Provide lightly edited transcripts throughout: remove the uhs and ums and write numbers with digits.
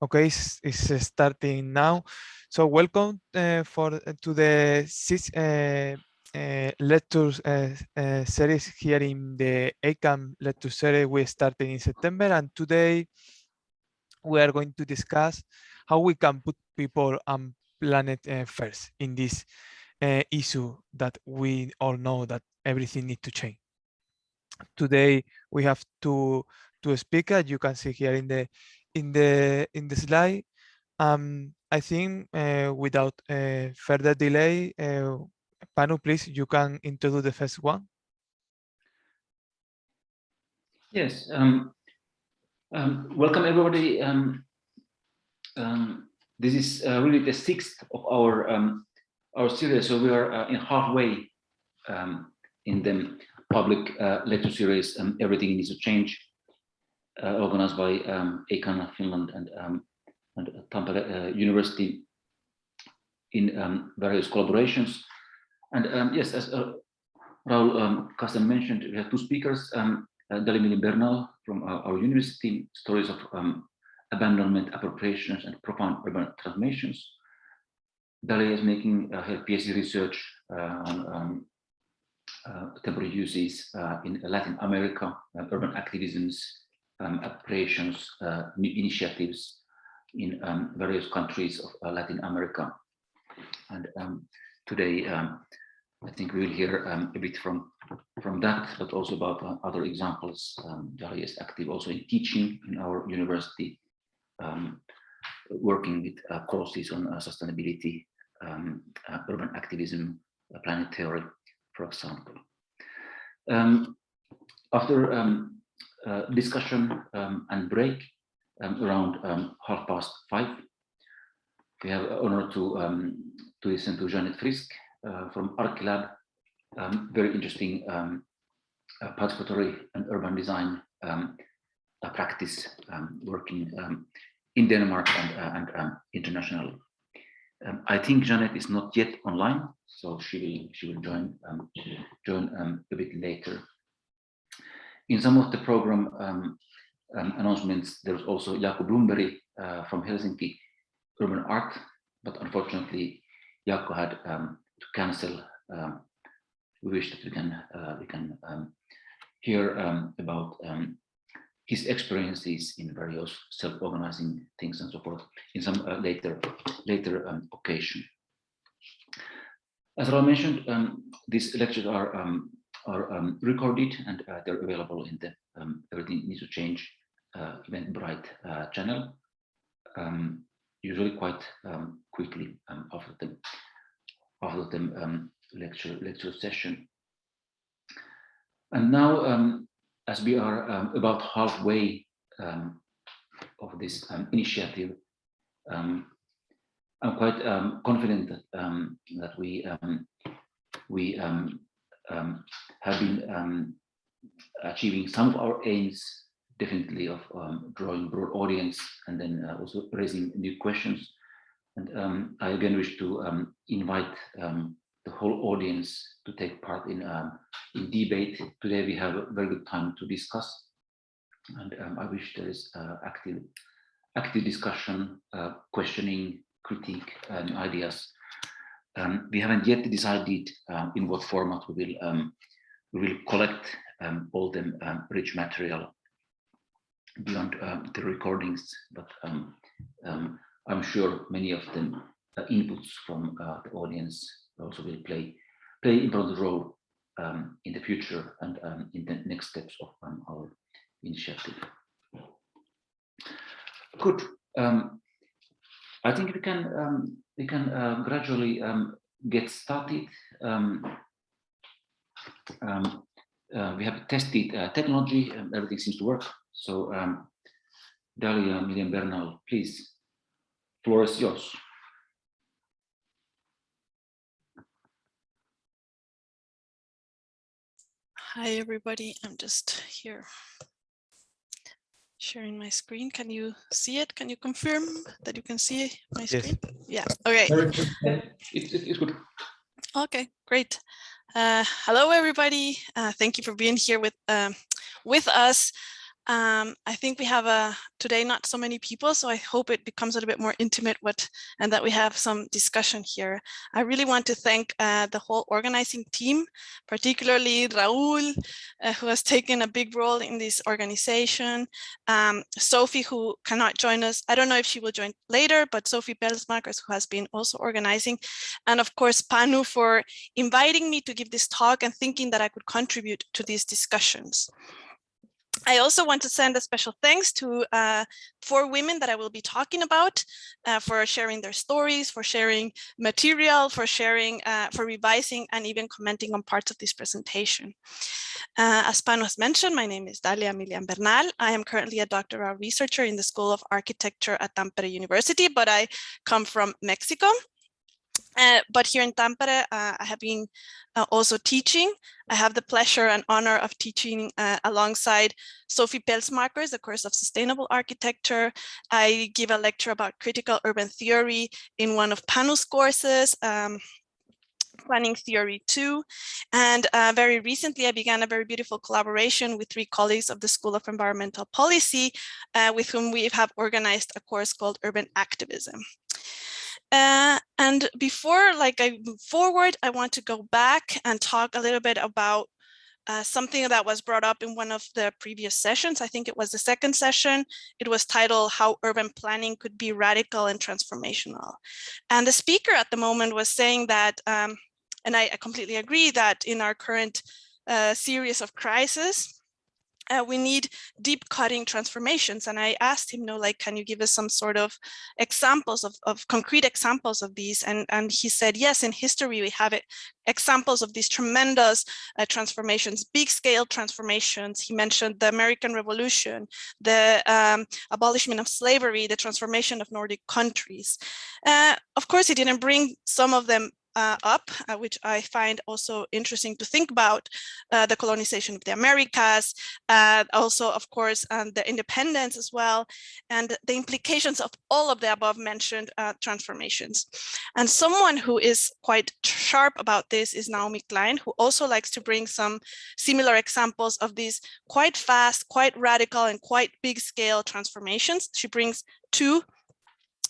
Okay, it's starting now. So welcome to the sixth lectures series here in the ACAM lecture series we started in September, and today we are going to discuss how we can put people and planet first in this issue that we all know that everything needs to change. Today we have two speakers. You can see here in the slide. I think without further delay, Panu, please, you can introduce the first one. Yes. Welcome everybody. This is really the sixth of our series, so we are in halfway in the public lecture series. Everything needs to change, organized by ACAN Finland and Tampere University in various collaborations. And yes, as Raul Kasten mentioned, we have two speakers. Dalia Milling-Bernal from our university, stories of abandonment, appropriations, and profound urban transformations. Dalia is making her PhD research on temporary uses in Latin America, urban activisms, appropriations, new initiatives in various countries of Latin America. And today, I think we will hear a bit from that, but also about other examples. Dalia is active also in teaching in our university, working with courses on sustainability, urban activism, planet theory, for example. After discussion and break around 5:30, we have the honor to listen to Jeanette Frisk from Archilab, very interesting participatory and urban design practice working in Denmark and internationally. I think Jeanette is not yet online, so she will join a bit later. In some of the program announcements, there's also Jaakko Blomberg from Helsinki Urban Art, but unfortunately Jaakko had to cancel. We wish that we can hear about his experiences in various self-organizing things and so forth in some later occasion. As I mentioned, these lectures are recorded and they're available in the Everything Needs to Change Eventbrite channel. Usually quite quickly after the lecture session. And now, as we are about halfway of this initiative, I'm quite confident that we have been achieving some of our aims, definitely of drawing broad audience and then also raising new questions. And I again wish to invite the whole audience to take part in debate. Today we have a very good time to discuss, and I wish there is active discussion, questioning, critique, and ideas. We haven't yet decided in what format we will collect all the rich material beyond the recordings, but I'm sure many of the inputs from the audience also will play important role in the future and in the next steps of our initiative. Good. I think we can gradually get started. We have tested technology and everything seems to work. So Dalia Milling-Bernal, please, floor is yours. Hi everybody, I'm just here sharing my screen. Can you see it? Can you confirm that you can see my screen? Yes. Yeah, okay. It's good. Okay, great. Hello everybody. Thank you for being here with us. I think we have today not so many people, so I hope it becomes a little bit more intimate and that we have some discussion here. I really want to thank the whole organizing team, particularly Raul, who has taken a big role in this organization, Sophie, who cannot join us. I don't know if she will join later, but Sophie Pelsmakers, who has been also organizing, and of course, Panu for inviting me to give this talk and thinking that I could contribute to these discussions. I also want to send a special thanks to 4 women that I will be talking about for sharing their stories, for sharing material, for sharing, for revising, and even commenting on parts of this presentation. As Panu has mentioned, my name is Dalia Milian Bernal. I am currently a doctoral researcher in the School of Architecture at Tampere University, but I come from Mexico. But here in Tampere, I have been also teaching. I have the pleasure and honor of teaching alongside Sophie Pelsmakers, the course of sustainable architecture. I give a lecture about critical urban theory in one of Panu's courses, Planning Theory 2. And very recently, I began a very beautiful collaboration with 3 colleagues of the School of Environmental Policy, with whom we have organized a course called Urban Activism. And before I move forward, I want to go back and talk a little bit about something that was brought up in one of the previous sessions. I think it was the second session. It was titled How Urban Planning Could Be Radical and Transformational. And the speaker at the moment was saying that, and I completely agree, that in our current series of crises, we need deep cutting transformations. And I asked him, can you give us some sort of examples of concrete examples of these? And he said, yes, in history, we have examples of these tremendous transformations, big scale transformations. He mentioned the American Revolution, the abolishment of slavery, the transformation of Nordic countries. Of course, he didn't bring some of them up, which I find also interesting to think about, the colonization of the Americas, also, of course, the independence as well, and the implications of all of the above mentioned transformations. And someone who is quite sharp about this is Naomi Klein, who also likes to bring some similar examples of these quite fast, quite radical, and quite big scale transformations. She brings 2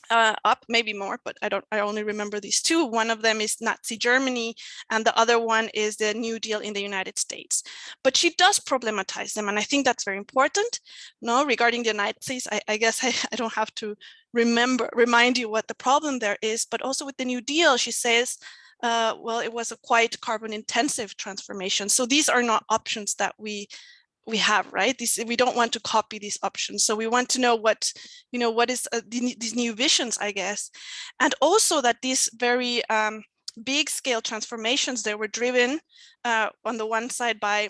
up, maybe more, but I only remember these 2. One of them is Nazi Germany, and the other one is the New Deal in the United States. But she does problematize them, and I think that's very important. Regarding the Nazis, I guess I don't have to remind you what the problem there is, but also with the New Deal, she says, well, it was a quite carbon intensive transformation. So these are not options that we have, right? We don't want to copy these options. So we want to know what is these new visions, I guess. And also that these very big scale transformations, they were driven on the one side by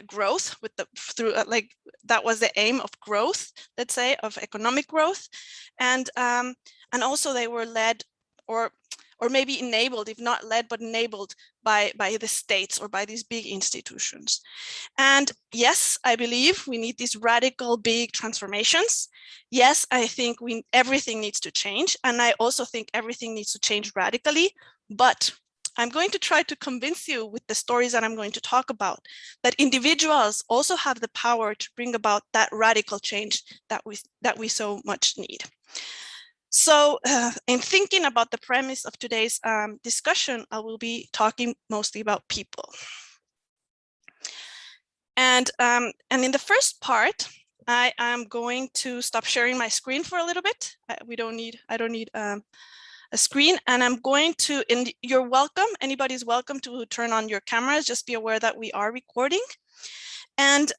growth that was the aim of growth, let's say, of economic growth. And also they were led or maybe enabled, if not led, but enabled by the states or by these big institutions. And yes, I believe we need these radical big transformations. Yes, I think everything needs to change. And I also think everything needs to change radically. But I'm going to try to convince you with the stories that I'm going to talk about, that individuals also have the power to bring about that radical change that we so much need. So in thinking about the premise of today's discussion, I will be talking mostly about people. And in the first part, I am going to stop sharing my screen for a little bit. I don't need a screen, and I'm going to, you're welcome, anybody's welcome to turn on your cameras. Just be aware that we are recording. And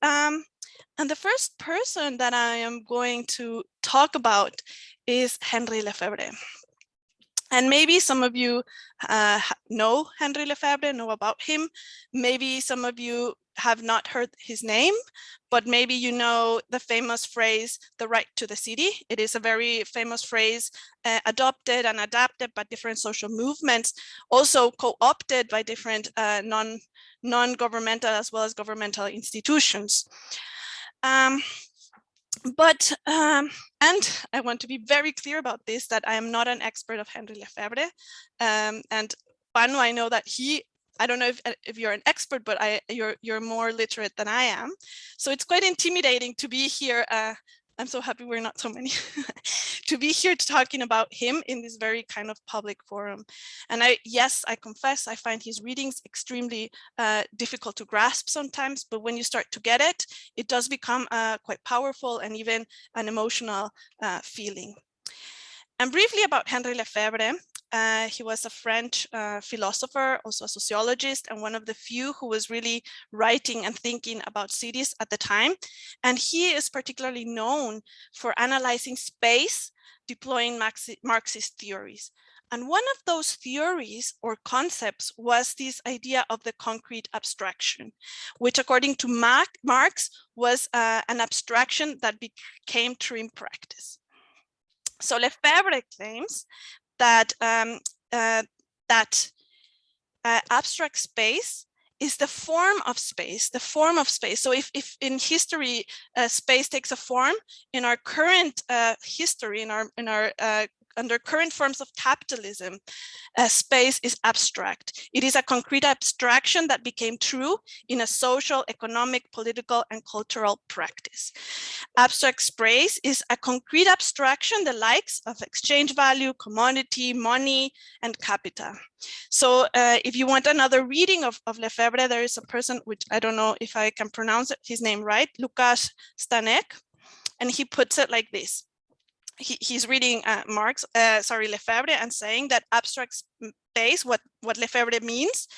the first person that I am going to talk about is Henri Lefebvre. And maybe some of you know Henri Lefebvre, know about him. Maybe some of you have not heard his name, but maybe you know the famous phrase, the right to the city. It is a very famous phrase adopted and adapted by different social movements, also co-opted by different non-governmental as well as governmental institutions. And I want to be very clear about this, that I am not an expert of Henri Lefebvre. And Panu, I know that he I don't know if you're an expert, but you're more literate than I am. So it's quite intimidating to be here. I'm so happy we're not so many to be here talking about him in this very kind of public forum. And yes, I confess, I find his readings extremely difficult to grasp sometimes, but when you start to get it, it does become quite powerful and even an emotional feeling. And briefly about Henri Lefebvre. He was a French philosopher, also a sociologist, and one of the few who was really writing and thinking about cities at the time. And he is particularly known for analyzing space, deploying Marxist theories. And one of those theories or concepts was this idea of the concrete abstraction, which according to Marx was an abstraction that became true in practice. So Lefebvre claims that abstract space is the form of space, So if in history, space takes a form, in our current history, under current forms of capitalism, space is abstract. It is a concrete abstraction that became true in a social, economic, political, and cultural practice. Abstract space is a concrete abstraction, the likes of exchange value, commodity, money, and capita. So if you want another reading of Lefebvre, there is a person, which I don't know if I can pronounce his name right, Lukáš Staněk, and he puts it like this. He's reading Lefebvre and saying that abstract space, what Lefebvre means,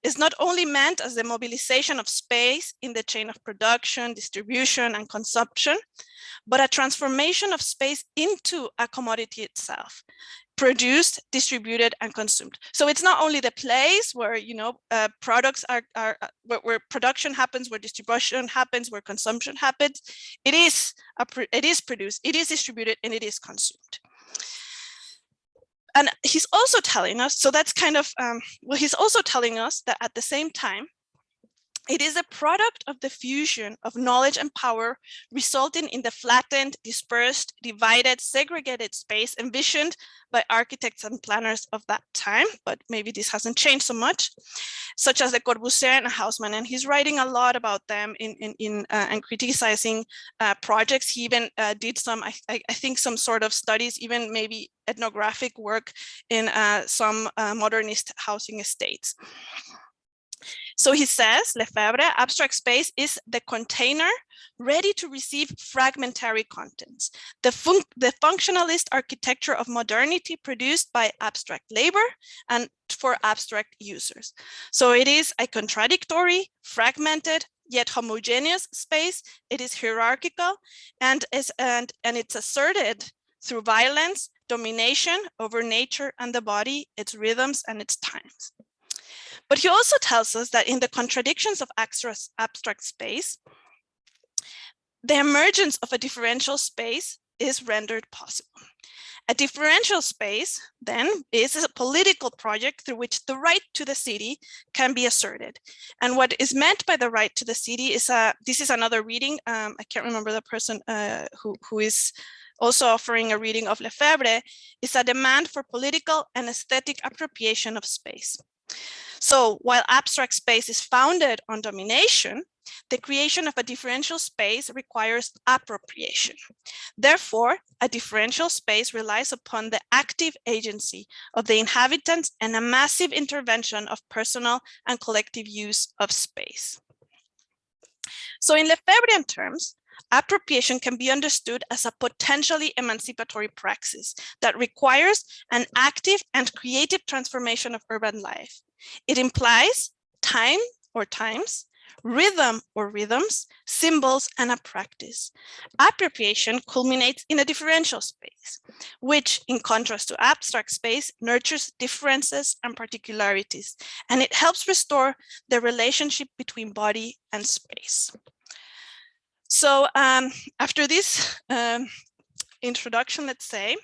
is not only meant as the mobilization of space in the chain of production, distribution, and consumption, but a transformation of space into a commodity itself, produced, distributed, and consumed. So it's not only the place where products are where production happens, where distribution happens, where consumption happens. It is produced, it is distributed, and it is consumed. And he's also telling us, so that's kind of he's also telling us that at the same time, it is a product of the fusion of knowledge and power, resulting in the flattened, dispersed, divided, segregated space envisioned by architects and planners of that time. But maybe this hasn't changed so much, such as Le Corbusier and Haussmann. And he's writing a lot about them and criticizing projects. He even did some, I think, some sort of studies, even maybe ethnographic work in some modernist housing estates. So he says, Lefebvre, abstract space is the container ready to receive fragmentary contents, the functionalist architecture of modernity produced by abstract labor and for abstract users. So it is a contradictory, fragmented, yet homogeneous space. It is hierarchical and it's asserted through violence, domination over nature and the body, its rhythms and its times. But he also tells us that in the contradictions of abstract space, the emergence of a differential space is rendered possible. A differential space, then, is a political project through which the right to the city can be asserted. And what is meant by the right to the city is, this is another reading, I can't remember the person who is also offering a reading of Lefebvre, is a demand for political and aesthetic appropriation of space. So while abstract space is founded on domination, the creation of a differential space requires appropriation. Therefore, a differential space relies upon the active agency of the inhabitants and a massive intervention of personal and collective use of space. So in Lefebvrean terms, appropriation can be understood as a potentially emancipatory praxis that requires an active and creative transformation of urban life. It implies time or times, rhythm or rhythms, symbols, and a practice. Appropriation culminates in a differential space, which, in contrast to abstract space, nurtures differences and particularities, and it helps restore the relationship between body and space. So after this introduction, let's say,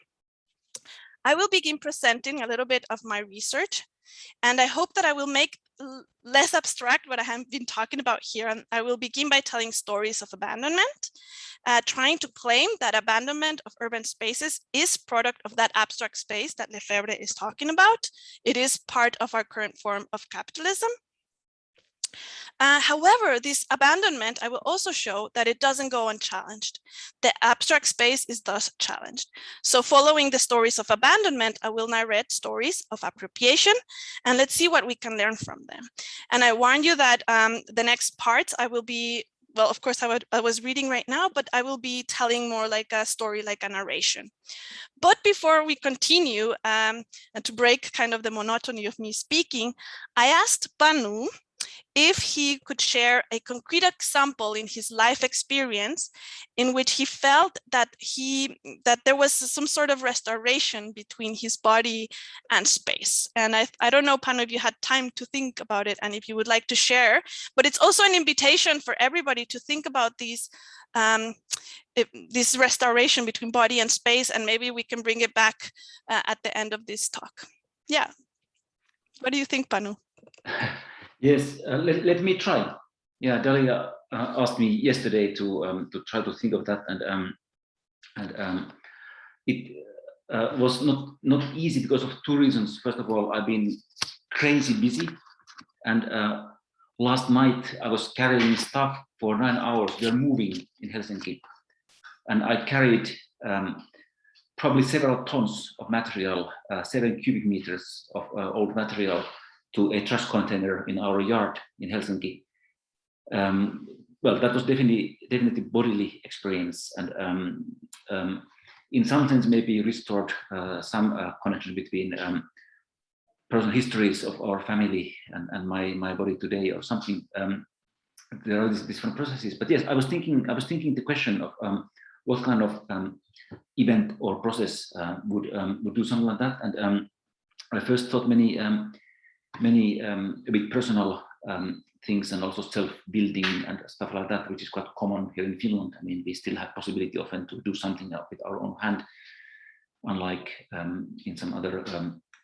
I will begin presenting a little bit of my research, and I hope that I will make less abstract what I have been talking about here. And I will begin by telling stories of abandonment, trying to claim that abandonment of urban spaces is product of that abstract space that Lefebvre is talking about. It is part of our current form of capitalism. However, this abandonment, I will also show that it doesn't go unchallenged. The abstract space is thus challenged. So following the stories of abandonment, I will narrate stories of appropriation, and let's see what we can learn from them. And I warn you that the next parts I will be, well, of course, I was reading right now, but I will be telling more like a story, like a narration. But before we continue, and to break kind of the monotony of me speaking, I asked Panu if he could share a concrete example in his life experience in which he felt that there was some sort of restoration between his body and space. And I don't know, Panu, if you had time to think about it and if you would like to share, but it's also an invitation for everybody to think about these this restoration between body and space, and maybe we can bring it back at the end of this talk. Yeah. What do you think, Panu? Yes, let me try. Yeah, Dalia asked me yesterday to try to think of that, and it was not easy because of two reasons. First of all, I've been crazy busy, and last night I was carrying stuff for 9 hours. We are moving in Helsinki, and I carried probably several tons of material, 7 cubic meters of old material, to a trash container in our yard in Helsinki. Well, that was definitely bodily experience, and in some sense maybe restored some connection between personal histories of our family and my body today, or something. There are these different processes, but yes, I was thinking the question of what kind of event or process would do something like that, and I first thought many a bit personal things, and also self-building and stuff like that, which is quite common here in Finland. I mean, we still have possibility often to do something with our own hand, unlike in some other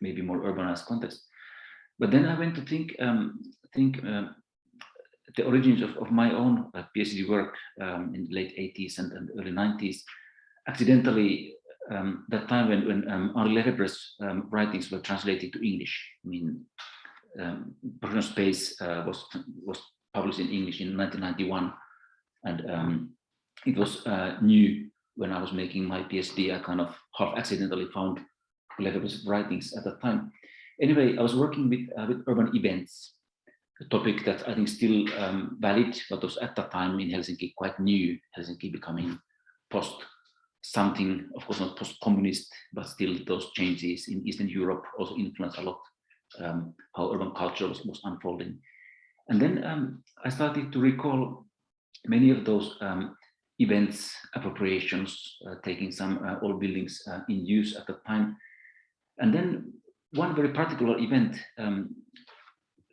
maybe more urbanized context. But then I went to think the origins of my own PhD work in the late 80s and early 90s. Accidentally, that time when Henri Lefebvre's writings were translated to English. I mean, Personal Space was published in English in 1991, and it was new when I was making my PhD. I kind of half accidentally found Lefebvre's writings at that time. Anyway, I was working with urban events, a topic that I think still valid, but was at that time in Helsinki quite new. Helsinki becoming post something, of course not post-communist, but still those changes in Eastern Europe also influenced a lot how urban culture was unfolding. And then I started to recall many of those events, appropriations, taking some old buildings in use at the time. And then one very particular event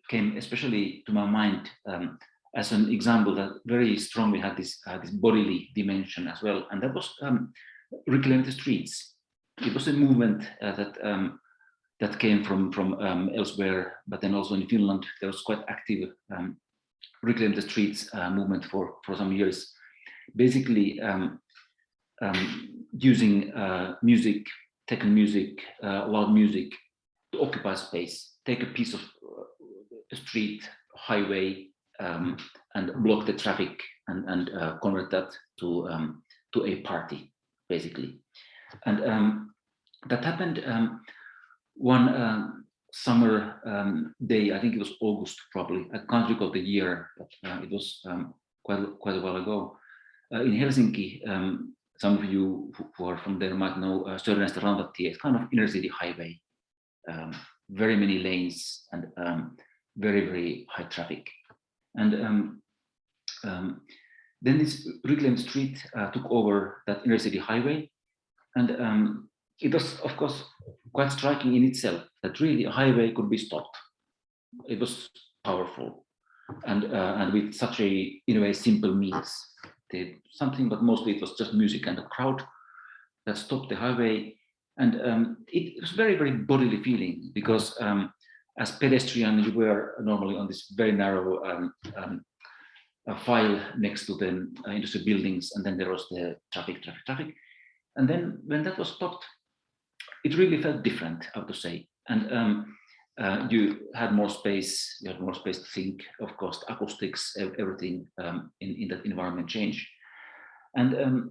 came especially to my mind as an example that very strongly had this bodily dimension as well. And that was Reclaim the Streets. It was a movement that came from elsewhere, but then also in Finland, there was quite active Reclaim the Streets movement for some years. Basically using music, techno music, loud music to occupy space, take a piece of a street, highway, and block the traffic and convert that to a party, basically. And that happened one summer day. I think it was August, probably. I can't recall the year, but it was quite a while ago. In Helsinki, some of you who are from there might know Söderlästä Rautatie. It's kind of inner city highway, very many lanes and very, very high traffic. And then this Reclaim Street took over that inner city highway, and it was, of course, quite striking in itself that really a highway could be stopped. It was powerful, and with such a, in a way, simple means. They did something, but mostly it was just music and a crowd that stopped the highway. And it was very, very bodily feeling, because as pedestrian, you were normally on this very narrow file next to the industrial buildings, and then there was the traffic. And then when that was stopped, it really felt different, I have to say. And you had more space. You had more space to think. Of course, acoustics, everything in that environment changed, and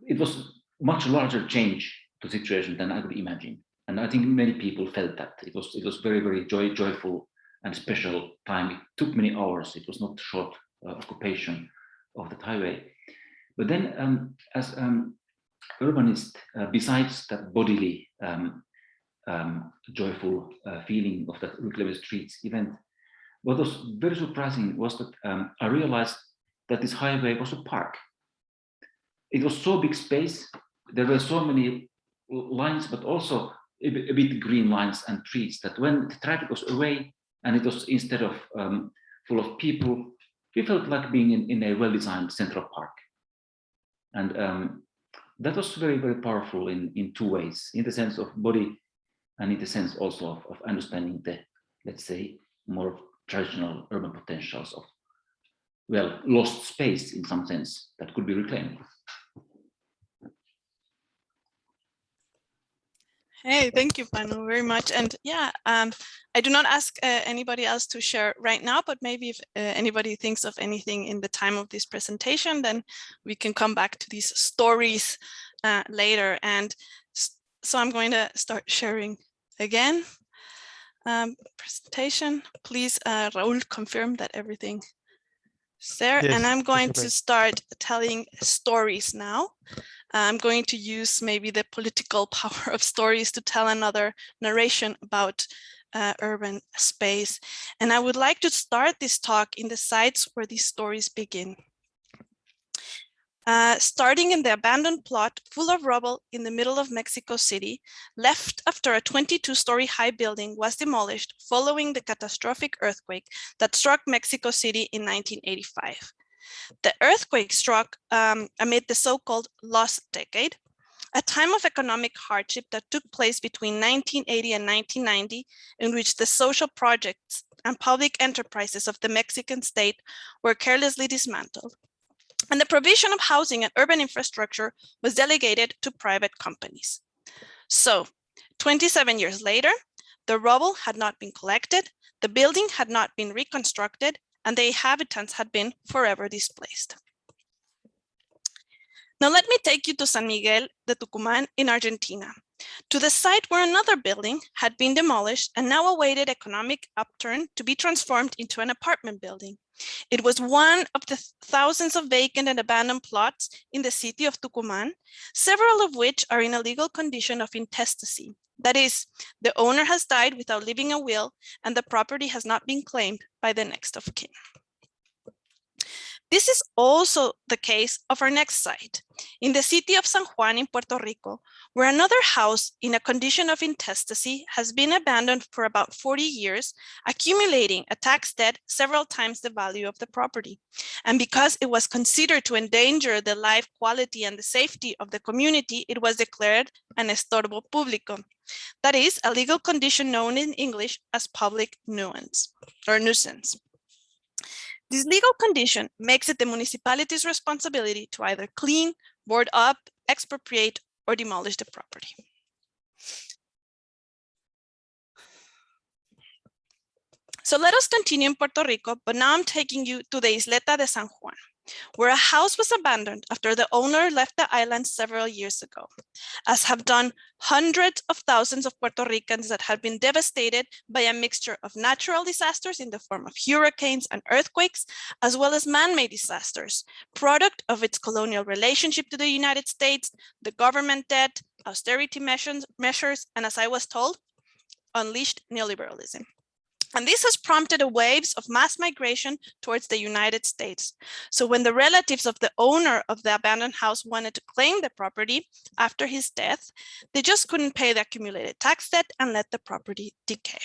it was much larger change to the situation than I could imagine. And I think many people felt that it was very, very joyful and special time. It took many hours. It was not short occupation of that highway. But then, as urbanist, besides that bodily joyful feeling of that Rutklevi Streets event, what was very surprising was that I realized that this highway was a park. It was so big space. There were so many lines, but also a bit green lines and trees, that when the traffic was away and it was instead of full of people, we felt like being in a well-designed central park. And that was very, very powerful in two ways, in the sense of body and in the sense also of understanding the, let's say, more traditional urban potentials of, well, lost space in some sense that could be reclaimed. Hey, thank you, Panu, very much. And yeah, I do not ask anybody else to share right now, but maybe if anybody thinks of anything in the time of this presentation, then we can come back to these stories later. And so I'm going to start sharing again. Presentation, please, Raul, confirm that everything is there. Yes, and I'm going okay. to start telling stories now. I'm going to use maybe the political power of stories to tell another narration about urban space. And I would like to start this talk in the sites where these stories begin. Starting in the abandoned plot full of rubble in the middle of Mexico City, left after a 22-story high building was demolished following the catastrophic earthquake that struck Mexico City in 1985. The earthquake struck amid the so-called lost decade, a time of economic hardship that took place between 1980 and 1990, in which the social projects and public enterprises of the Mexican state were carelessly dismantled, and the provision of housing and urban infrastructure was delegated to private companies. So, 27 years later, the rubble had not been collected, the building had not been reconstructed, and the inhabitants had been forever displaced. Now let me take you to San Miguel de Tucumán in Argentina, to the site where another building had been demolished and now awaited economic upturn to be transformed into an apartment building. It was one of the thousands of vacant and abandoned plots in the city of Tucumán, several of which are in a legal condition of intestacy. That is, the owner has died without leaving a will and the property has not been claimed by the next of kin. This is also the case of our next site, in the city of San Juan in Puerto Rico, where another house in a condition of intestacy has been abandoned for about 40 years, accumulating a tax debt several times the value of the property. And because it was considered to endanger the life quality and the safety of the community, it was declared an estorbo público. That is a legal condition known in English as public nuisance or nuisance. This legal condition makes it the municipality's responsibility to either clean, board up, expropriate, or demolish the property. So let us continue in Puerto Rico, but now I'm taking you to the Isleta de San Juan, where a house was abandoned after the owner left the island several years ago, as have done hundreds of thousands of Puerto Ricans that have been devastated by a mixture of natural disasters in the form of hurricanes and earthquakes, as well as man-made disasters, product of its colonial relationship to the United States, the government debt, austerity measures, and as I was told, unleashed neoliberalism. And this has prompted a waves of mass migration towards the United States. So when the relatives of the owner of the abandoned house wanted to claim the property after his death, they just couldn't pay the accumulated tax debt and let the property decay.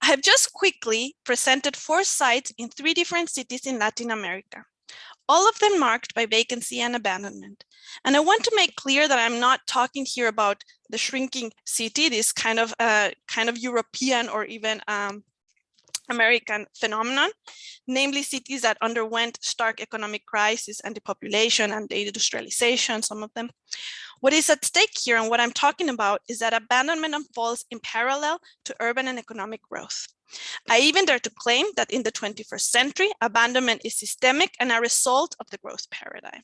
I have just quickly presented 4 sites in 3 different cities in Latin America. all of them marked by vacancy and abandonment. And I want to make clear that I'm not talking here about the shrinking city, this kind of European or even American phenomenon, namely cities that underwent stark economic crisis and depopulation and deindustrialization, some of them. What is at stake here and what I'm talking about is that abandonment unfolds in parallel to urban and economic growth. I even dare to claim that in the 21st century, abandonment is systemic and a result of the growth paradigm.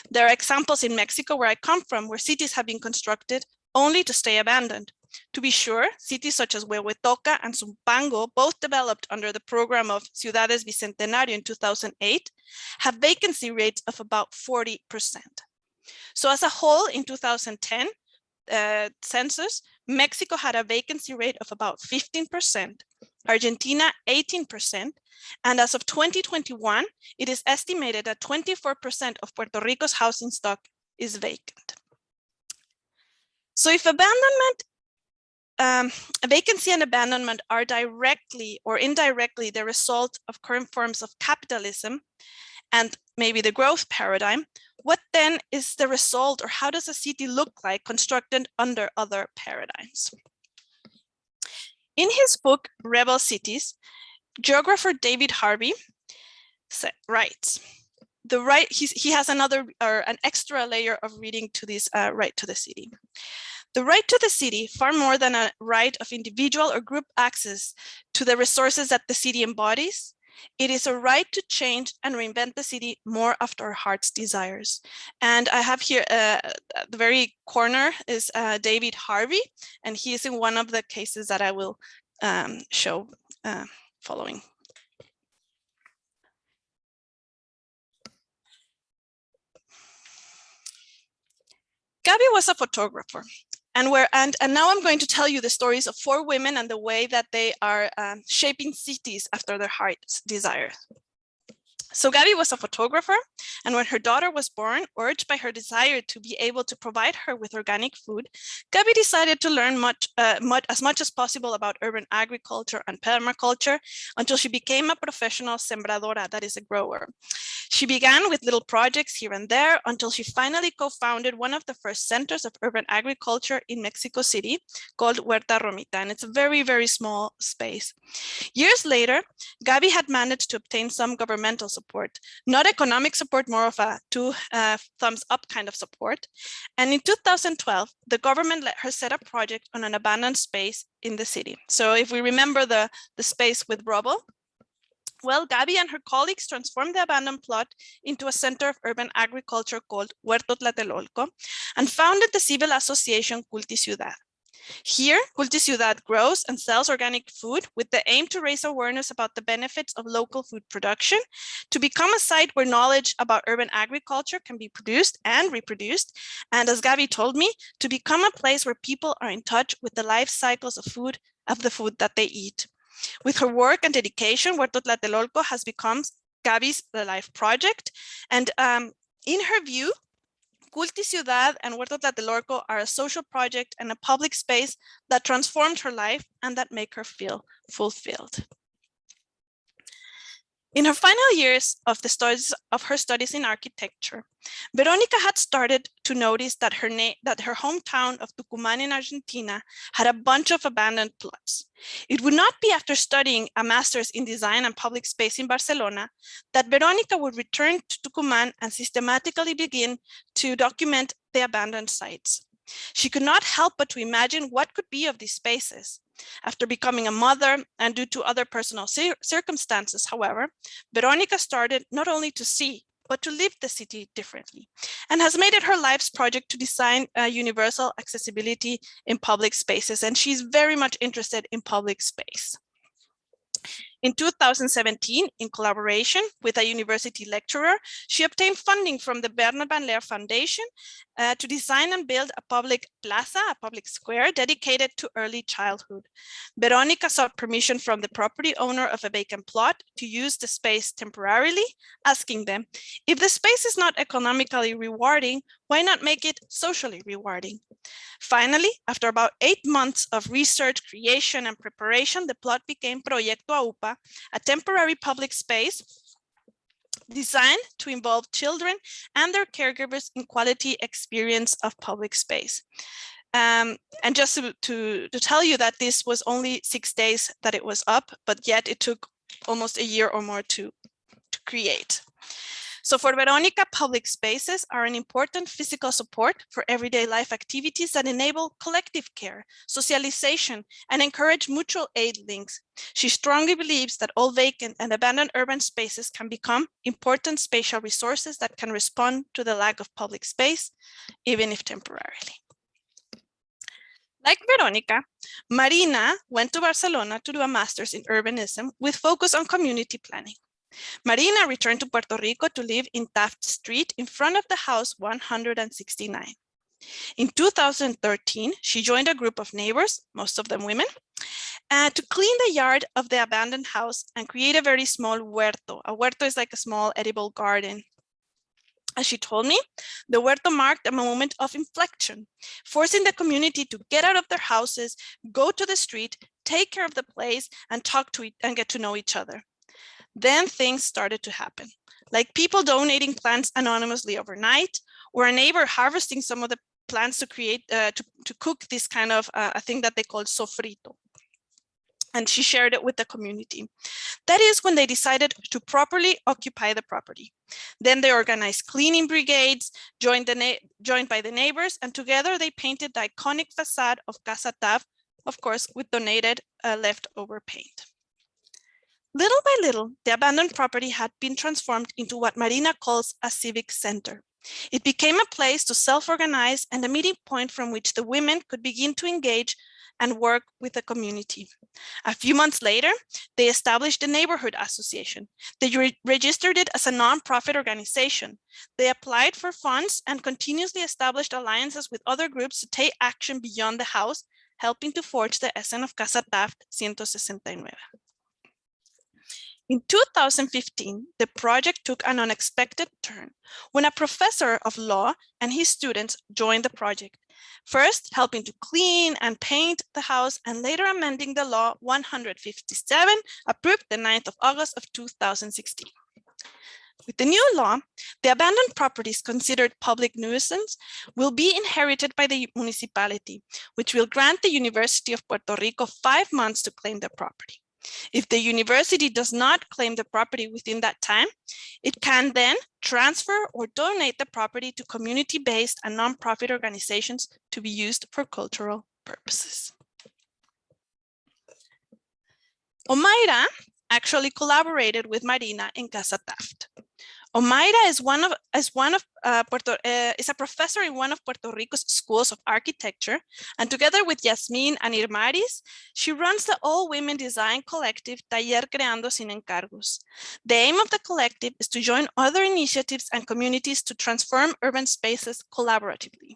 There are examples in Mexico, where I come from, where cities have been constructed only to stay abandoned. To be sure, cities such as Huehuetoca and Zumpango, both developed under the program of Ciudades Bicentenario in 2008, have vacancy rates of about 40%. So as a whole, in 2010 census, Mexico had a vacancy rate of about 15%, Argentina 18%, and as of 2021, it is estimated that 24% of Puerto Rico's housing stock is vacant. So if vacancy and abandonment are directly or indirectly the result of current forms of capitalism and maybe the growth paradigm, what then is the result, or how does a city look like constructed under other paradigms? In his book, Rebel Cities, geographer David Harvey writes, he has an extra layer of reading to this right to the city. The right to the city, far more than a right of individual or group access to the resources that the city embodies, it is a right to change and reinvent the city more after our heart's desires. And I have here, at the very corner is David Harvey, and he is in one of the cases that I will show following. Gabby was a photographer. And now I'm going to tell you the stories of 4 women and the way that they are shaping cities after their heart's desire. So Gabby was a photographer, and when her daughter was born, urged by her desire to be able to provide her with organic food, Gabby decided to learn as much as possible about urban agriculture and permaculture until she became a professional sembradora, that is a grower. She began with little projects here and there until she finally co-founded one of the first centers of urban agriculture in Mexico City called Huerta Romita, and it's a very, very small space. Years later, Gabby had managed to obtain some governmental support, not economic support, more of a 2 thumbs up kind of support. And in 2012, the government let her set a project on an abandoned space in the city. So if we remember the space with rubble, well, Gabby and her colleagues transformed the abandoned plot into a center of urban agriculture called Huerto Tlatelolco and founded the civil association Culticiudad. Here, Culticiudad grows and sells organic food with the aim to raise awareness about the benefits of local food production, to become a site where knowledge about urban agriculture can be produced and reproduced, and as Gabby told me, to become a place where people are in touch with the life cycles of the food that they eat. With her work and dedication, Huerto Tlatelolco has become Gabby's life project, and in her view, Culticiudad and Huerto Tlatelolco are a social project and a public space that transformed her life and that make her feel fulfilled. In her final years of her studies in architecture, Veronica had started to notice that her hometown of Tucumán in Argentina had a bunch of abandoned plots. It would not be after studying a master's in design and public space in Barcelona that Veronica would return to Tucumán and systematically begin to document the abandoned sites. She could not help but to imagine what could be of these spaces. After becoming a mother and due to other personal circumstances, however, Veronica started not only to see, but to live the city differently, and has made it her life's project to design universal accessibility in public spaces. And she's very much interested in public space. In 2017, in collaboration with a university lecturer, she obtained funding from the Bernard Van Leer Foundation to design and build a public plaza, a public square dedicated to early childhood. Veronica sought permission from the property owner of a vacant plot to use the space temporarily, asking them, if the space is not economically rewarding, why not make it socially rewarding? Finally, after about 8 months of research, creation, and preparation, the plot became Proyecto AUPA, a temporary public space designed to involve children and their caregivers in quality experience of public space. And just to tell you that this was only 6 days that it was up, but yet it took almost a year or more to create. So for Veronica, public spaces are an important physical support for everyday life activities that enable collective care, socialization, and encourage mutual aid links. She strongly believes that all vacant and abandoned urban spaces can become important spatial resources that can respond to the lack of public space, even if temporarily. Like Veronica, Marina went to Barcelona to do a master's in urbanism with focus on community planning. Marina returned to Puerto Rico to live in Taft Street in front of the house 169. In 2013, she joined a group of neighbors, most of them women, to clean the yard of the abandoned house and create a very small huerto. A huerto is like a small edible garden. As she told me, the huerto marked a moment of inflection, forcing the community to get out of their houses, go to the street, take care of the place, and talk to and get to know each other. Then things started to happen, like people donating plants anonymously overnight, or a neighbor harvesting some of the plants to create, to cook this kind of a thing that they call sofrito. And she shared it with the community. That is when they decided to properly occupy the property. Then they organized cleaning brigades, joined by the neighbors, and together they painted the iconic facade of Casa Taft, of course, with donated leftover paint. Little by little, the abandoned property had been transformed into what Marina calls a civic center. It became a place to self-organize and a meeting point from which the women could begin to engage and work with the community. A few months later, they established the neighborhood association. They registered it as a nonprofit organization. They applied for funds and continuously established alliances with other groups to take action beyond the house, helping to forge the essence of Casa Taft 169. In 2015, the project took an unexpected turn when a professor of law and his students joined the project, first helping to clean and paint the house and later amending the law 157, approved the 9th of August of 2016. With the new law, the abandoned properties considered public nuisance will be inherited by the municipality, which will grant the University of Puerto Rico 5 months to claim the property. If the university does not claim the property within that time, it can then transfer or donate the property to community-based and nonprofit organizations to be used for cultural purposes. Omaira actually collaborated with Marina in Casa Taft. Omaira is a professor in one of Puerto Rico's schools of architecture, and together with Yasmin and Irmaris, she runs the all-women design collective Taller Creando Sin Encargos. The aim of the collective is to join other initiatives and communities to transform urban spaces collaboratively.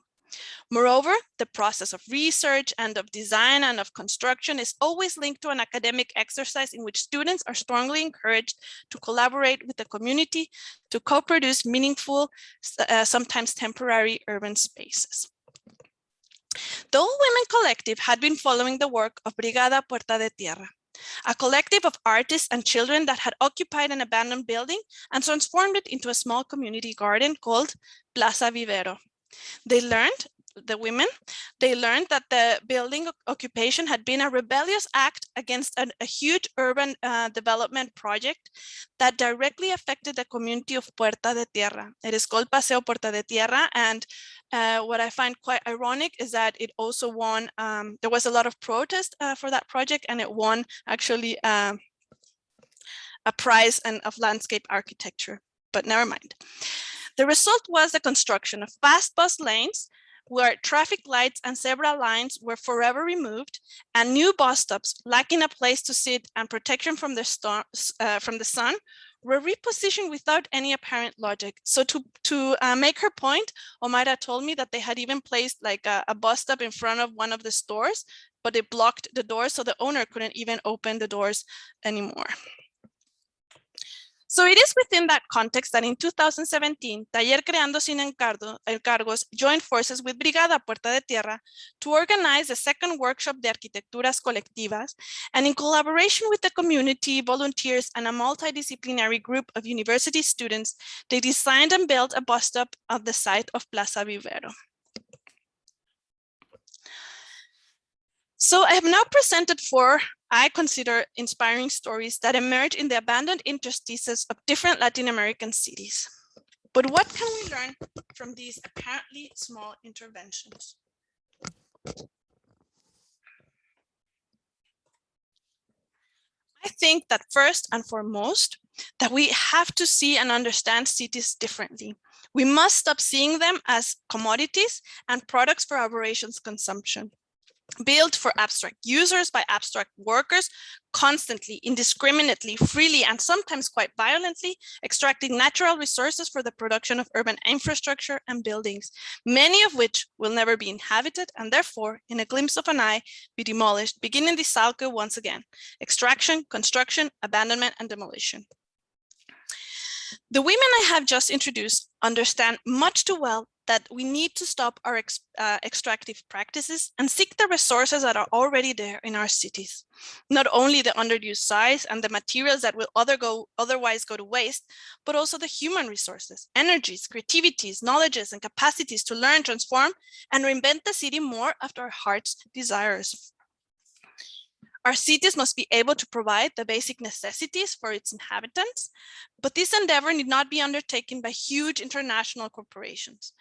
Moreover, the process of research and of design and of construction is always linked to an academic exercise in which students are strongly encouraged to collaborate with the community to co-produce meaningful, sometimes temporary urban spaces. The All Women Collective had been following the work of Brigada Puerta de Tierra, a collective of artists and children that had occupied an abandoned building and transformed it into a small community garden called Plaza Vivero. They learned that the building occupation had been a rebellious act against a huge urban development project that directly affected the community of Puerta de Tierra. It is called Paseo Puerta de Tierra, and what I find quite ironic is that it also won, there was a lot of protest for that project, and it won actually a prize of landscape architecture, but never mind. The result was the construction of fast bus lanes where traffic lights and zebra lines were forever removed, and new bus stops lacking a place to sit and protection from the sun were repositioned without any apparent logic. So to make her point, Omaira told me that they had even placed like a bus stop in front of one of the stores, but it blocked the doors, so the owner couldn't even open the doors anymore. So it is within that context that in 2017, Taller Creando Sin Encargos joined forces with Brigada Puerta de Tierra to organize the second workshop de Arquitecturas Colectivas, and in collaboration with the community, volunteers, and a multidisciplinary group of university students, they designed and built a bus stop at the site of Plaza Vivero. So I have now presented 4, I consider, inspiring stories that emerge in the abandoned interstices of different Latin American cities. But what can we learn from these apparently small interventions? I think that first and foremost, that we have to see and understand cities differently. We must stop seeing them as commodities and products for operations consumption, built for abstract users by abstract workers, constantly, indiscriminately, freely, and sometimes quite violently extracting natural resources for the production of urban infrastructure and buildings, many of which will never be inhabited and therefore, in a glimpse of an eye, be demolished, beginning the cycle once again: extraction, construction, abandonment, and demolition. The women I have just introduced understand much too well that we need to stop our extractive practices and seek the resources that are already there in our cities. Not only the underused size and the materials that will otherwise go to waste, but also the human resources, energies, creativities, knowledges, and capacities to learn, transform, and reinvent the city more after our heart's desires. Our cities must be able to provide the basic necessities for its inhabitants, but this endeavor need not be undertaken by huge international corporations.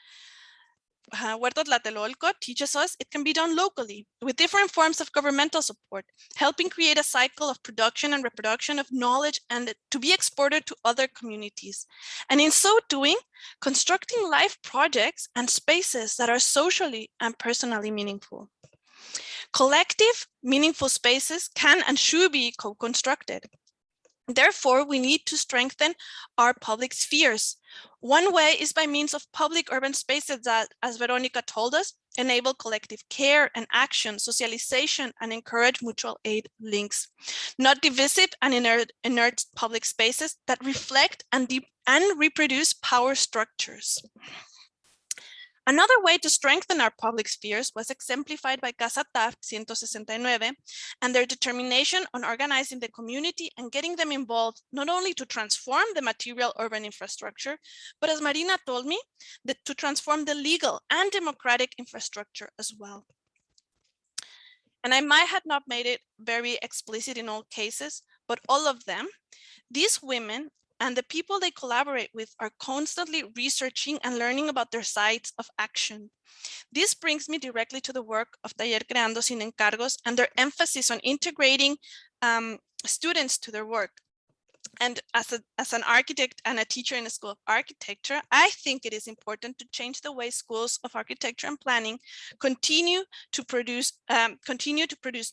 Huerto Tlatelolco teaches us it can be done locally with different forms of governmental support, helping create a cycle of production and reproduction of knowledge and to be exported to other communities. And in so doing, constructing life projects and spaces that are socially and personally meaningful. Collective, meaningful spaces can and should be co-constructed. Therefore, we need to strengthen our public spheres. One way is by means of public urban spaces that, as Veronica told us, enable collective care and action, socialization, and encourage mutual aid links. Not divisive and inert public spaces that reflect and reproduce power structures. Another way to strengthen our public spheres was exemplified by Casa Taft 169 and their determination on organizing the community and getting them involved, not only to transform the material urban infrastructure, but as Marina told me, to transform the legal and democratic infrastructure as well. And I might have not made it very explicit in all cases, but all of them, these women and the people they collaborate with are constantly researching and learning about their sites of action. This brings me directly to the work of Taller Creando Sin Encargos and their emphasis on integrating students to their work. And as an architect and a teacher in a school of architecture, I think it is important to change the way schools of architecture and planning continue to produce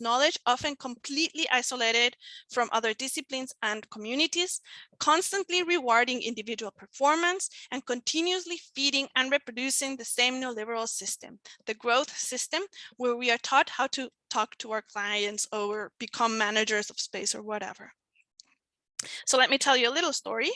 knowledge, often completely isolated from other disciplines and communities, constantly rewarding individual performance and continuously feeding and reproducing the same neoliberal system, the growth system, where we are taught how to talk to our clients or become managers of space or whatever. So let me tell you a little story.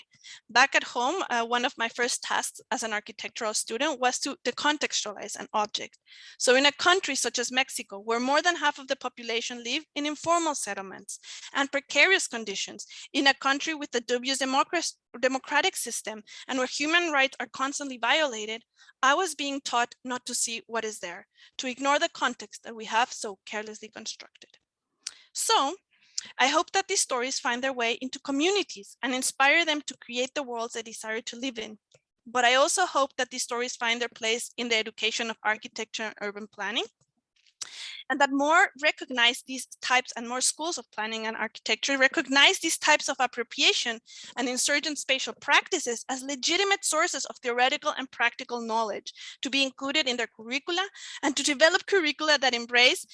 Back at home, one of my first tasks as an architectural student was to decontextualize an object. So in a country such as Mexico, where more than half of the population live in informal settlements and precarious conditions, in a country with a dubious democratic system and where human rights are constantly violated, I was being taught not to see what is there, to ignore the context that we have so carelessly constructed. So I hope that these stories find their way into communities and inspire them to create the worlds they desire to live in. But I also hope that these stories find their place in the education of architecture and urban planning, and that more recognize these types and more schools of planning and architecture recognize these types of appropriation and insurgent spatial practices as legitimate sources of theoretical and practical knowledge to be included in their curricula and to develop curricula that embrace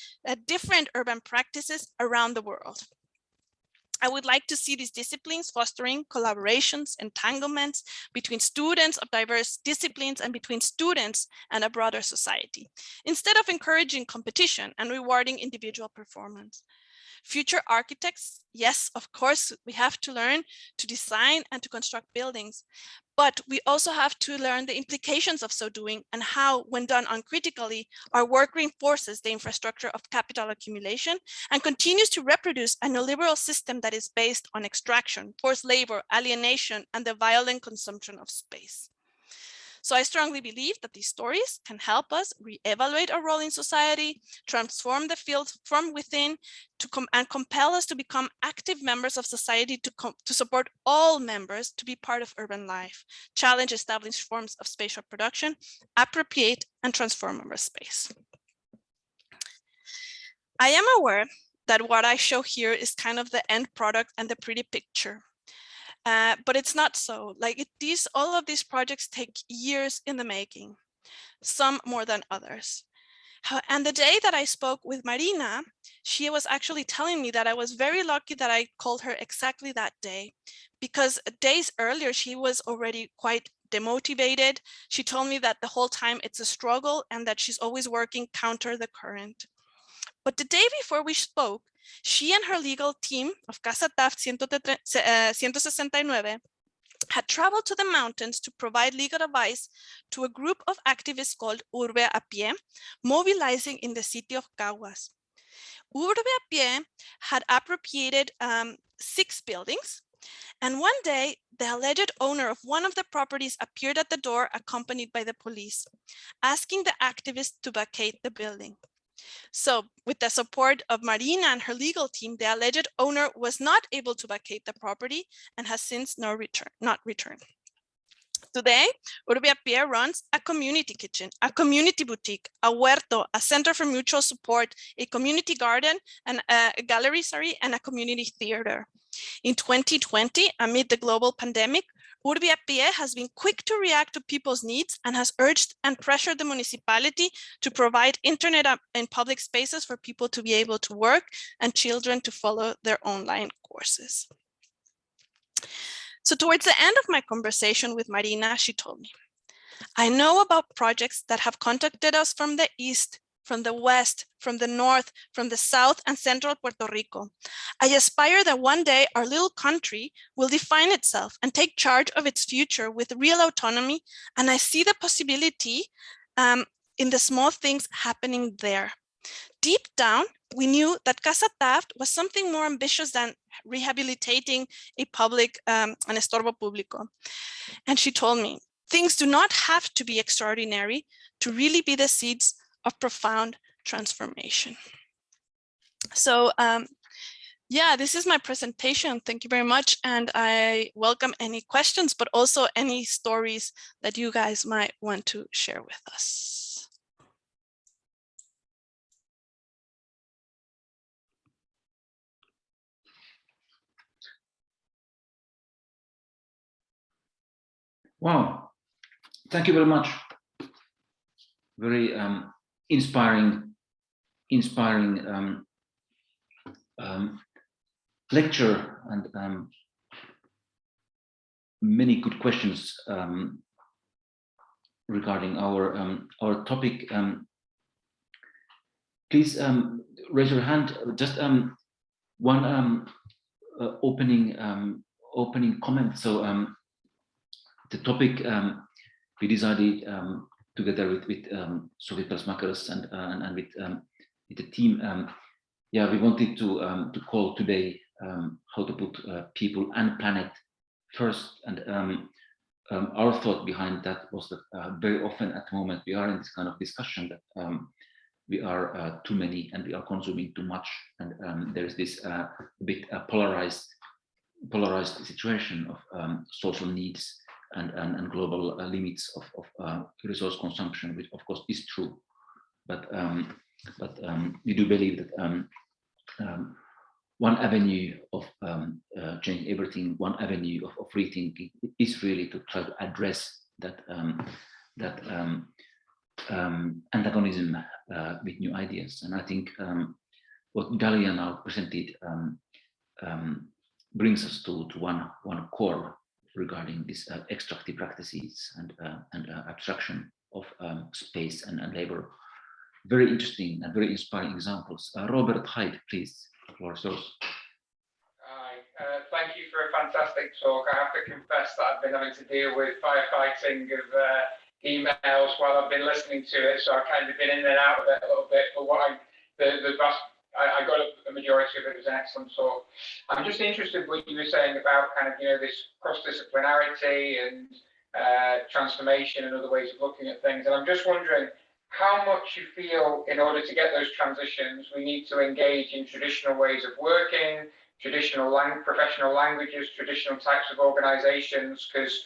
different urban practices around the world. I would like to see these disciplines fostering collaborations, entanglements between students of diverse disciplines and between students and a broader society, instead of encouraging competition and rewarding individual performance. Future architects, yes, of course, we have to learn to design and to construct buildings, but we also have to learn the implications of so doing and how, when done uncritically, our work reinforces the infrastructure of capital accumulation and continues to reproduce a neoliberal system that is based on extraction, forced labor, alienation, and the violent consumption of space. So I strongly believe that these stories can help us reevaluate our role in society, transform the field from within, and compel us to become active members of society to support all members to be part of urban life, challenge established forms of spatial production, appropriate and transform our space. I am aware that what I show here is kind of the end product and the pretty picture. But it's not so. Like all of these projects take years in the making, some more than others. And the day that I spoke with Marina, she was actually telling me that I was very lucky that I called her exactly that day, because days earlier she was already quite demotivated. She told me that the whole time it's a struggle and that she's always working counter the current. But the day before we spoke, she and her legal team of Casa Taft 169 had traveled to the mountains to provide legal advice to a group of activists called Urbe a Pie, mobilizing in the city of Caguas. Urbe a Pie had appropriated 6 buildings, and one day the alleged owner of one of the properties appeared at the door accompanied by the police, asking the activists to vacate the building. So with the support of Marina and her legal team, the alleged owner was not able to vacate the property and has since not returned. Today, Urbe a Pie runs a community kitchen, a community boutique, a huerto, a center for mutual support, a community garden, and a gallery, and a community theater. In 2020, amid the global pandemic, Urbe a Pie has been quick to react to people's needs and has urged and pressured the municipality to provide internet in public spaces for people to be able to work and children to follow their online courses. So towards the end of my conversation with Marina, she told me, I know about projects that have contacted us from the East, from the West, from the North, from the South and Central Puerto Rico. I aspire that one day our little country will define itself and take charge of its future with real autonomy. And I see the possibility in the small things happening there. Deep down, we knew that Casa Taft was something more ambitious than rehabilitating a public, an estorbo público. And she told me, things do not have to be extraordinary to really be the seeds of profound transformation. So yeah, this is my presentation. Thank you very much. And I welcome any questions, but also any stories that you guys might want to share with us. Wow, thank you very much. Very inspiring lecture and many good questions regarding our topic. Please raise your hand. Just one opening comment. So the topic we decided together with Sophie Plasmakers and with the team. Yeah, we wanted to call today how to put people and planet first. And our thought behind that was that very often at the moment we are in this kind of discussion that we are too many and we are consuming too much, and there is this bit polarized situation of social needs and global limits of resource consumption, which of course is true, but we do believe that one avenue of changing everything, one avenue of rethinking is really to try to address that antagonism with new ideas. And I think what Dalia now presented brings us to one core regarding these extractive practices and abstraction of space and labor. Very interesting and very inspiring examples. Robert Hyde, please. floor is yours. Hi, thank you for a fantastic talk. I have to confess that I've been having to deal with firefighting of emails while I've been listening to it, so I've kind of been in and out of it a little bit. But I got a majority of it. It was an excellent talk. I'm just interested in what you were saying about kind of, this cross-disciplinarity and transformation and other ways of looking at things. And I'm just wondering how much you feel in order to get those transitions, we need to engage in traditional ways of working, traditional professional languages, traditional types of organizations, because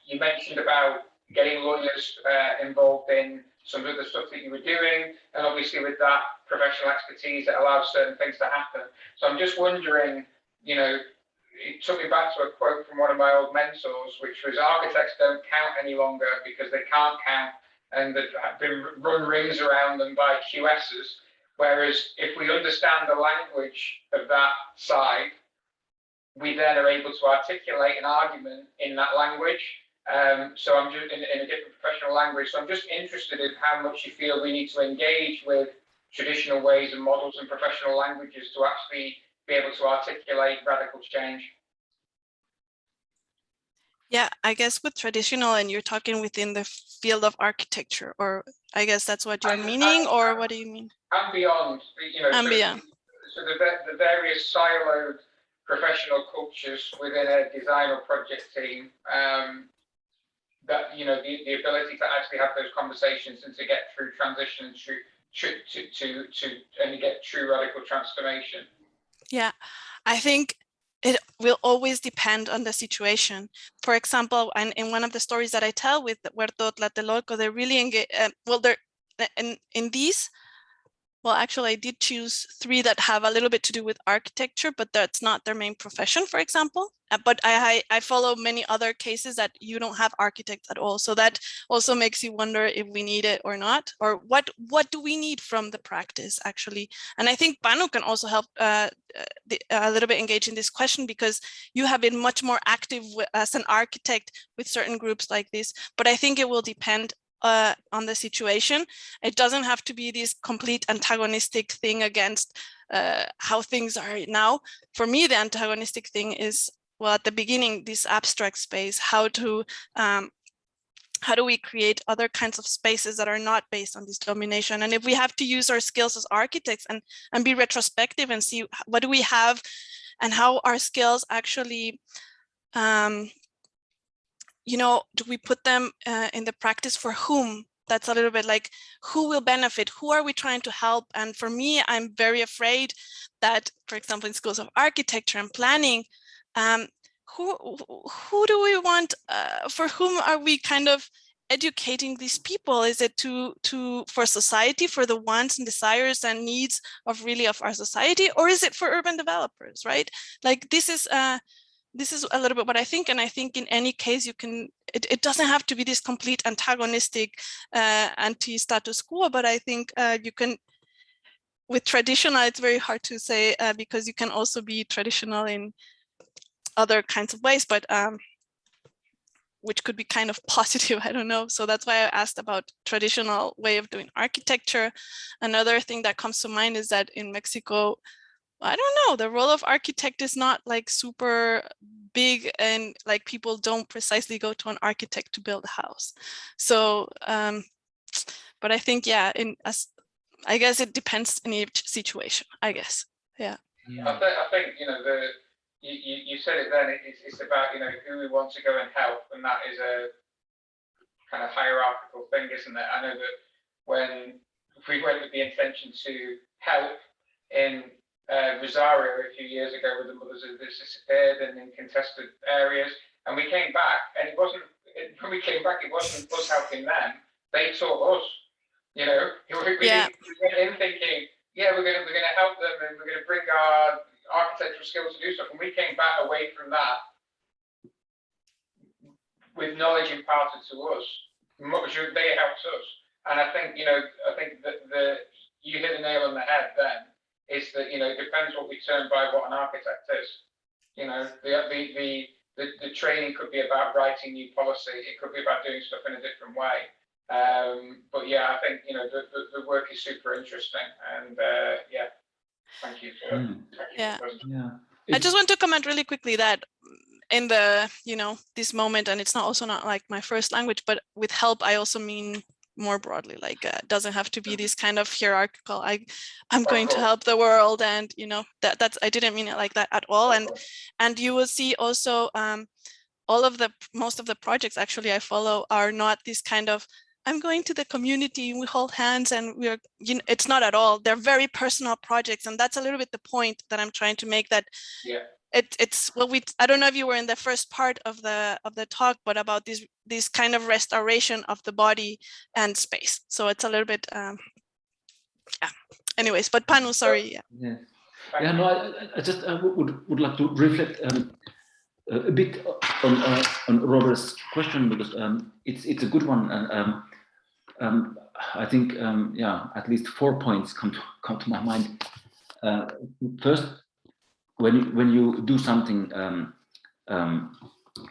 you mentioned about getting lawyers involved in some of the stuff that you were doing, and obviously with that professional expertise, it allows certain things to happen. So I'm just wondering, it took me back to a quote from one of my old mentors, which was, architects don't count any longer because they can't count, and they've been run rings around them by QSs. Whereas if we understand the language of that side, we then are able to articulate an argument in that language. So I'm just in a different professional language. So I'm just interested in how much you feel we need to engage with traditional ways and models and professional languages to actually be able to articulate radical change. Yeah, I guess with traditional, and you're talking within the field of architecture, or I guess that's what you're meaning, or what do you mean? And beyond, And beyond. So the various siloed professional cultures within a design or project team, that the ability to actually have those conversations and to get through transition and get true radical transformation. Yeah, I think it will always depend on the situation. For example, and in one of the stories that I tell with Huerto Tlatelolco, they're really engaged. They're in these. Well, actually, I did choose 3 that have a little bit to do with architecture, but that's not their main profession, for example. But I follow many other cases that you don't have architects at all. So that also makes you wonder if we need it or not, or what do we need from the practice, actually. And I think Panu can also help a little bit engage in this question, because you have been much more active as an architect with certain groups like this. But I think it will depend on the situation. It doesn't have to be this complete antagonistic thing against how things are now. For me, the antagonistic thing is, well, at the beginning, this abstract space, how do we create other kinds of spaces that are not based on this domination? And if we have to use our skills as architects and be retrospective and see what do we have and how our skills actually do we put them in the practice for whom? That's a little bit like, who will benefit? Who are we trying to help? And for me, I'm very afraid that, for example, in schools of architecture and planning, who do we want? For whom are we kind of educating these people? Is it for society, for the wants and desires and needs of our society, or is it for urban developers? Right? Like this is a little bit what I think, and I think in any case it doesn't have to be this complete antagonistic anti-status quo, but I think you can, with traditional, it's very hard to say because you can also be traditional in other kinds of ways, but which could be kind of positive, I don't know. So that's why I asked about traditional way of doing architecture. Another thing that comes to mind is that in Mexico, I don't know, the role of architect is not like super big, and like people don't precisely go to an architect to build a house. So, but I think, yeah, I guess it depends in each situation, I guess. Yeah. I think you said it then, it's about, who we want to go and help, and that is a kind of hierarchical thing, isn't it? I know that when we went with the intention to help in Rosario a few years ago with the mothers who disappeared and in contested areas, and we came back, and when we came back, it wasn't us helping them, they taught us. We went in thinking, yeah, we're gonna help them, and we're gonna bring our architectural skills to do stuff, and we came back away from that with knowledge imparted to us. They helped us, and I think that you hit the nail on the head then. Is that it depends what we term by what an architect is. The training could be about writing new policy. It could be about doing stuff in a different way. But yeah, I think the work is super interesting, and yeah. Thank you. Thank you Yeah. for the Yeah. I just want to comment really quickly that in the, this moment, and it's also not like my first language, but with help, I also mean more broadly, like it doesn't have to be this kind of hierarchical, I'm going to help the world. And, that's, I didn't mean it like that at all. And you will see also most of the projects actually I follow are not this kind of, I'm going to the community, we hold hands and we're, it's not at all. They're very personal projects. And that's a little bit the point that I'm trying to make, that it's what I don't know if you were in the first part of the talk, but about this kind of restoration of the body and space. So it's a little bit, anyways, but Panu, sorry. Yeah, no, I just would like to reflect a bit on Robert's question, because it's a good one, and I think at least 4 points come to my mind. First, when you do something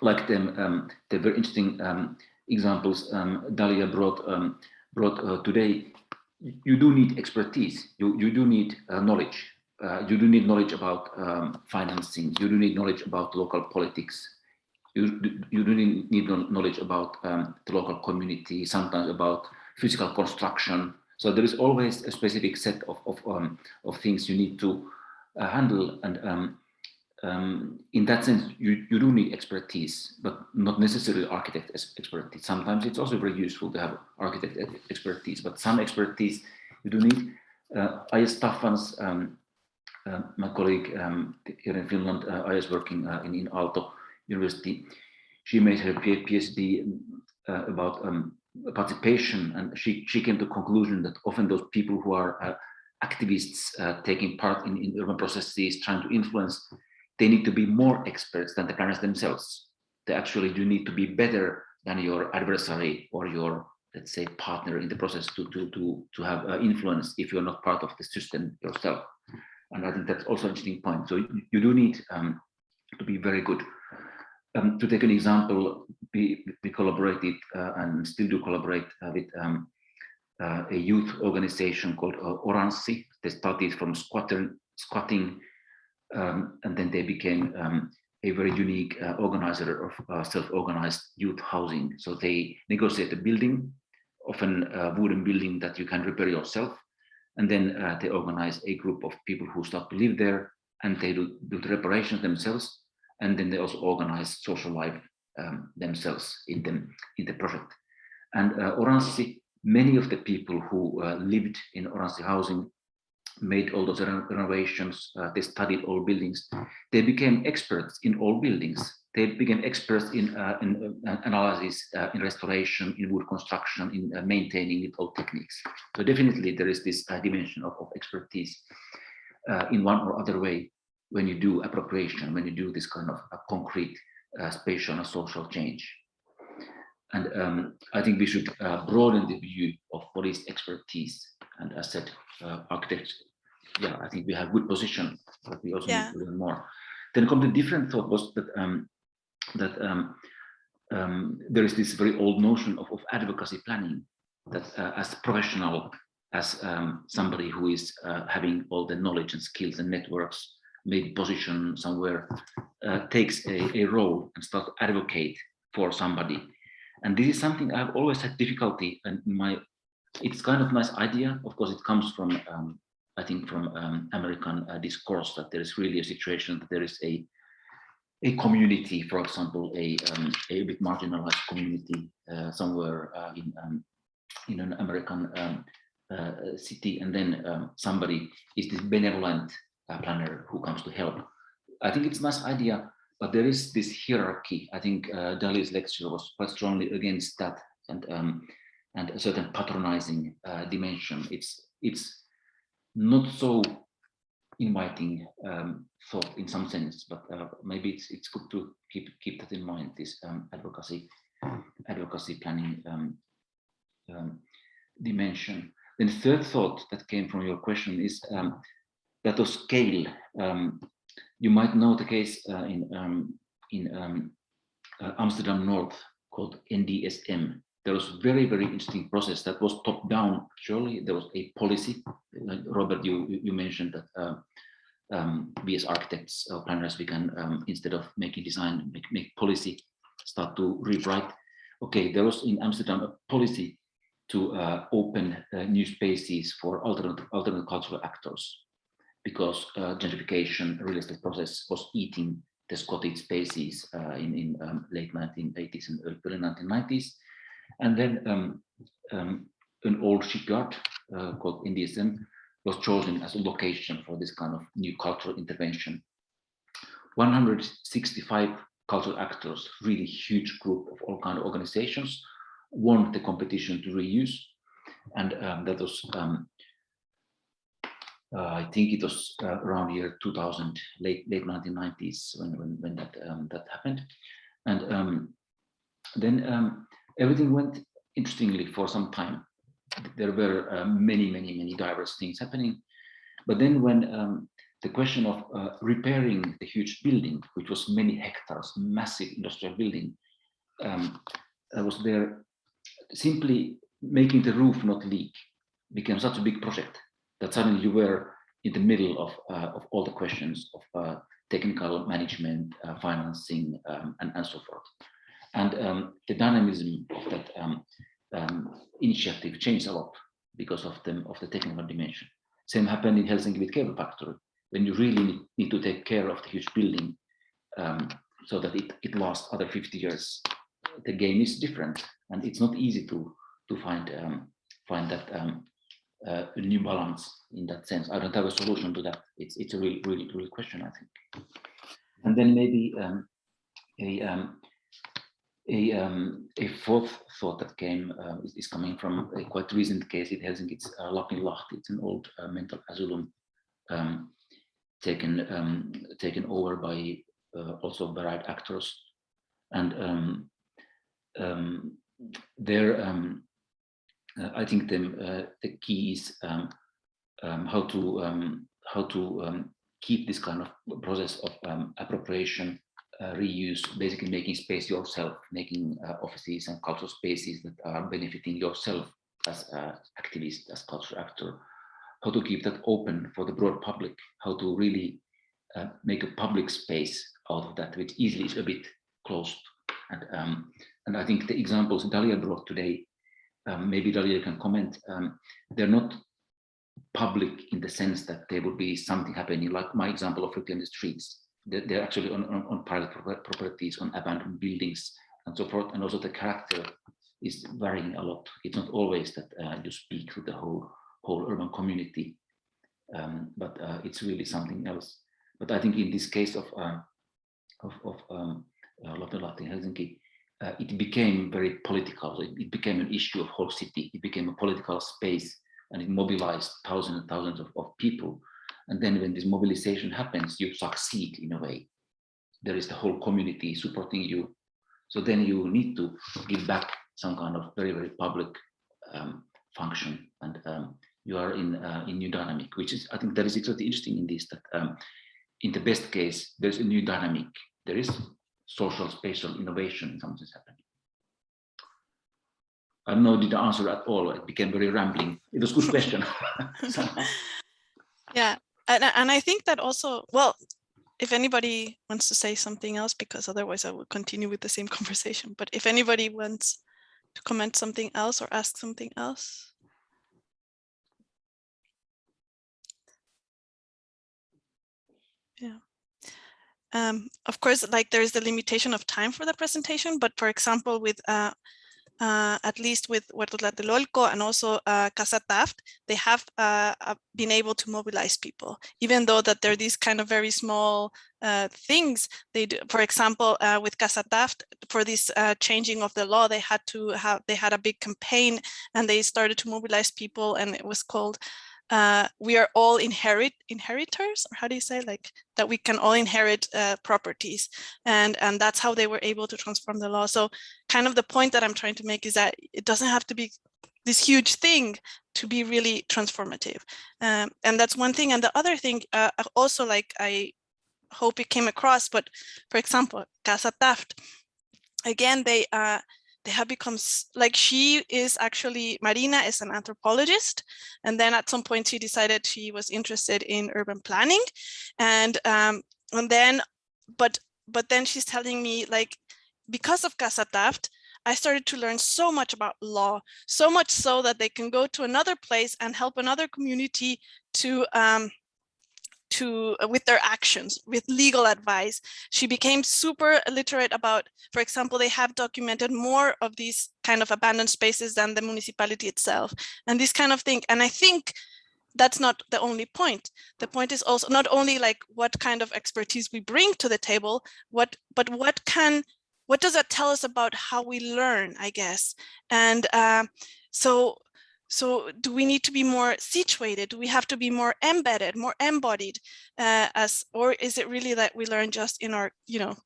like them, the very interesting examples Dalia brought today, you do need expertise. You do need knowledge. You do need knowledge about financing. You do need knowledge about local politics. You do need knowledge about the local community, sometimes about physical construction. So there is always a specific set of things you need to handle. And in that sense, you do need expertise, but not necessarily architect expertise. Sometimes it's also very useful to have architect expertise, but some expertise you do need. Aija Staffans, my colleague here in Finland, I was working in Aalto University. She made her PhD about participation, and she came to the conclusion that often those people who are activists taking part in urban processes, trying to influence, they need to be more experts than the planners themselves. They actually do need to be better than your adversary or your, let's say, partner in the process to have influence if you're not part of the system yourself. And I think that's also an interesting point. So you do need to be very good. To take an example, we collaborated and still do collaborate with a youth organization called Oranssi. They started from squatting, and then they became a very unique organizer of self-organized youth housing. So they negotiate a building, often a wooden building that you can repair yourself. And then they organize a group of people who start to live there, and they do the reparations themselves. And then they also organize social life themselves in the project. And Oranssi, many of the people who lived in Oranssi housing made all those renovations. They studied all buildings. They became experts in all buildings. They became experts in analysis, in restoration, in wood construction, in maintaining with all techniques. So definitely there is this dimension of expertise in one or other way when you do appropriation, when you do this kind of a concrete spatial and social change. And I think we should broaden the view of what is expertise. And as said, architects, yeah, I think we have good position, but we also need to learn more. Then come the different thought was that there is this very old notion of advocacy planning, that as professional, as somebody who is having all the knowledge and skills and networks, maybe position somewhere, takes a role and start to advocate for somebody. And this is something I've always had difficulty, and it's kind of nice idea. Of course, it comes from, I think, from American discourse, that there is really a situation that there is a community, for example, a bit marginalized community somewhere in an American city, and then somebody is this benevolent planner who comes to help. I think it's a nice idea, but there is this hierarchy. I think Dali's lecture was quite strongly against that, and a certain patronizing dimension. It's not so inviting thought in some sense, but maybe it's good to keep that in mind, this advocacy planning dimension. Then the third thought that came from your question is that of scale. You might know the case in Amsterdam North called NDSM, there was very, very interesting process that was top down. Surely there was a policy. Like Robert, you mentioned that we as architects or planners, we can, instead of making design, make policy, start to rewrite. Okay, there was in Amsterdam a policy to open new spaces for alternate cultural actors, because gentrification, real estate process was eating the cottage spaces in late 1980s and early 1990s. And then an old shipyard called NDSM was chosen as a location for this kind of new cultural intervention. 165 cultural actors, really huge group of all kinds of organizations, won the competition to reuse. And that was, I think it was around year 2000, late 1990s when that happened. And then everything went interestingly for some time. There were many diverse things happening. But then when the question of repairing the huge building, which was many hectares, massive industrial building, was there, simply making the roof not leak became such a big project that suddenly you were in the middle of all the questions of technical management, financing, and so forth. And the dynamism of that initiative changed a lot because of the technical dimension. Same happened in Helsinki with Cable Factory. When you really need to take care of the huge building so that it lasts other 50 years, the game is different, and it's not easy to find that a new balance in that sense. I don't have a solution to that. It's a real question, I think. And then maybe a fourth thought that came is coming from a quite recent case in Helsinki. It's Lapinlahti. It's an old mental asylum taken over by also varied actors, and there I think the key is how to keep this kind of process of appropriation, reuse, basically making space yourself, making offices and cultural spaces that are benefiting yourself as activist, as cultural actor, how to keep that open for the broad public, how to really make a public space out of that, which easily is a bit closed. And I think the examples Dalia brought today, maybe Dalia can comment, they're not public in the sense that there would be something happening, like my example of reclaimed streets. They're actually on private properties, on abandoned buildings, and so forth. And also the character is varying a lot. It's not always that you speak to the whole urban community, but it's really something else. But I think in this case of Lapinlahti in Helsinki, it became very political. It became an issue of whole city. It became a political space, and it mobilized thousands and thousands of people. And then when this mobilization happens, you succeed in a way. There is the whole community supporting you. So then you need to give back some kind of very, very public function. And you are in new dynamic, which is, I think that is exactly interesting in this, that in the best case, there's a new dynamic. There is social spatial innovation, something's happening. I don't know, did I answer at all? It became very rambling. It was a good question. Yeah, and I think that also, well, if anybody wants to say something else, because otherwise I will continue with the same conversation, but if anybody wants to comment something else or ask something else. Yeah. Of course, like there's the limitation of time for the presentation, but for example, with at least with Huertos Tlatelolco and also Casa Taft, they have been able to mobilize people, even though that they're these kind of very small things. They do, for example, with Casa Taft, for this changing of the law, they had a big campaign, and they started to mobilize people, and it was called we are all inheritors, or how do you say, like that we can all inherit properties, and that's how they were able to transform the law. So kind of the point that I'm trying to make is that it doesn't have to be this huge thing to be really transformative, and that's one thing. And the other thing also, like, I hope it came across, but for example, Casa Taft, again, they they have become like, she is actually, Marina is an anthropologist, and then at some point she decided she was interested in urban planning, and then but then she's telling me, like, because of Casa Taft, I started to learn so much about law, so much so that they can go to another place and help another community to with their actions, with legal advice. She became super literate about, for example, they have documented more of these kind of abandoned spaces than the municipality itself, and this kind of thing. And I think that's not the only point. The point is also not only like what kind of expertise we bring to the table, but what does that tell us about how we learn, I guess. And so do we need to be more situated? Do we have to be more embedded, more embodied, or is it really that we learn just in our,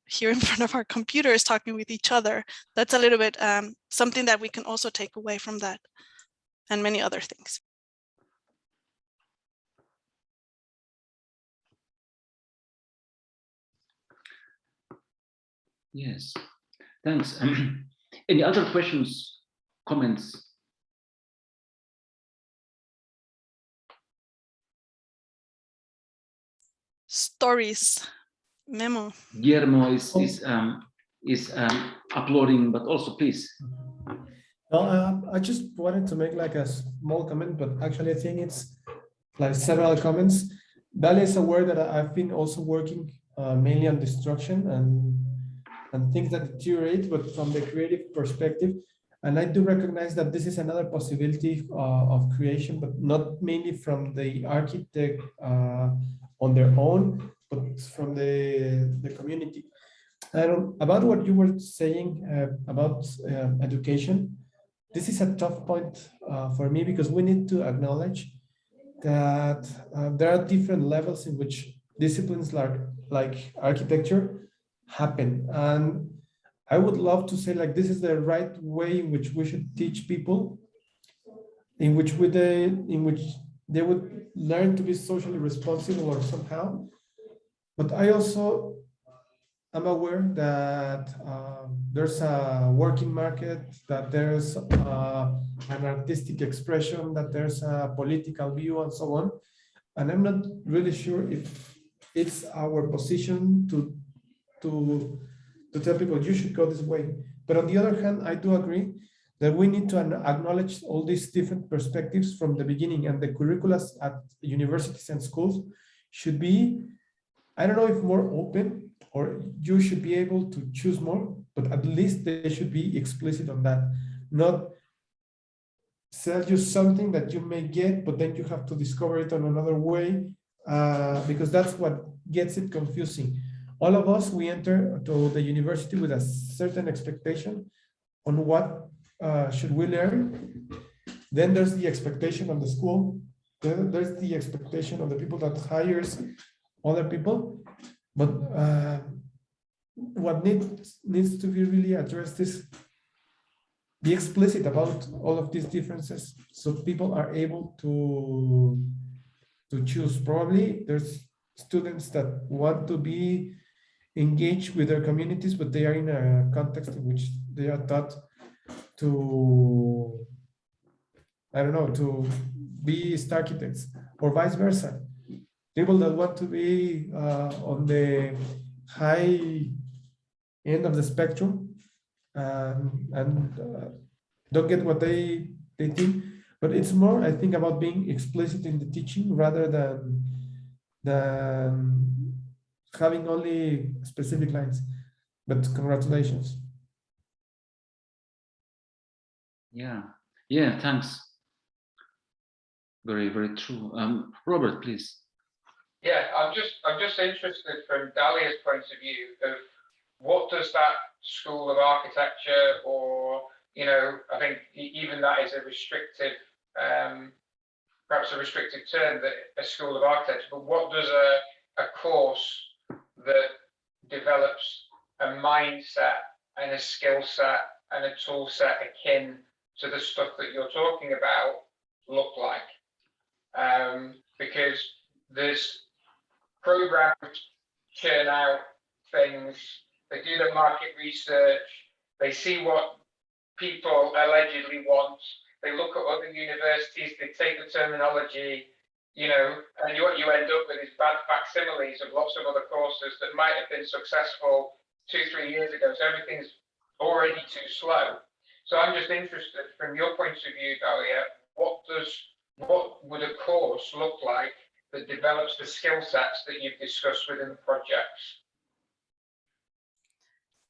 here in front of our computers talking with each other? That's a little bit something that we can also take away from that, and many other things. Yes, thanks. Any other questions, comments? Stories, Memo. Guillermo is uploading, but also please. Well, I just wanted to make like a small comment, but actually I think it's like several comments. Dalia is aware that I've been also working mainly on destruction and things that deteriorate, but from the creative perspective. And I do recognize that this is another possibility of creation, but not mainly from the architect on their own, but from the community. About what you were saying about education, this is a tough point for me, because we need to acknowledge that there are different levels in which disciplines like architecture happen. And I would love to say like this is the right way in which we should teach people, in which they would learn to be socially responsible or somehow. But I also am aware that there's a working market, that there's an artistic expression, that there's a political view and so on. And I'm not really sure if it's our position to tell people you should go this way. But on the other hand, I do agree that we need to acknowledge all these different perspectives from the beginning, and the curricula at universities and schools should be, I don't know if more open, or you should be able to choose more, but at least they should be explicit on that. Not sell you something that you may get, but then you have to discover it on another way, because that's what gets it confusing. All of us, we enter to the university with a certain expectation on what should we learn. Then there's the expectation of the school. Then there's the expectation of the people that hires other people. But what needs to be really addressed is be explicit about all of these differences, so people are able to choose. Probably there's students that want to be engaged with their communities, but they are in a context in which they are taught to, I don't know, to be architects, or vice versa. People that want to be on the high end of the spectrum and don't get what they think. But it's more, I think, about being explicit in the teaching rather than having only specific lines. But congratulations. Yeah, thanks. Very, very true. Robert, please. Yeah, I'm just interested from Dalia's point of view of what does that school of architecture, or I think even that is a restrictive, perhaps a restrictive term, that a school of architecture. But what does a course that develops a mindset and a skill set and a tool set akin to the stuff that you're talking about look like? Because there's programs churn out things, they do the market research, they see what people allegedly want. They look at other universities, they take the terminology, you know, and what you end up with is bad facsimiles of lots of other courses that might have been successful 2-3 years ago. So everything's already too slow. So I'm just interested from your point of view, Dalia, what would a course look like that develops the skill sets that you've discussed within the projects?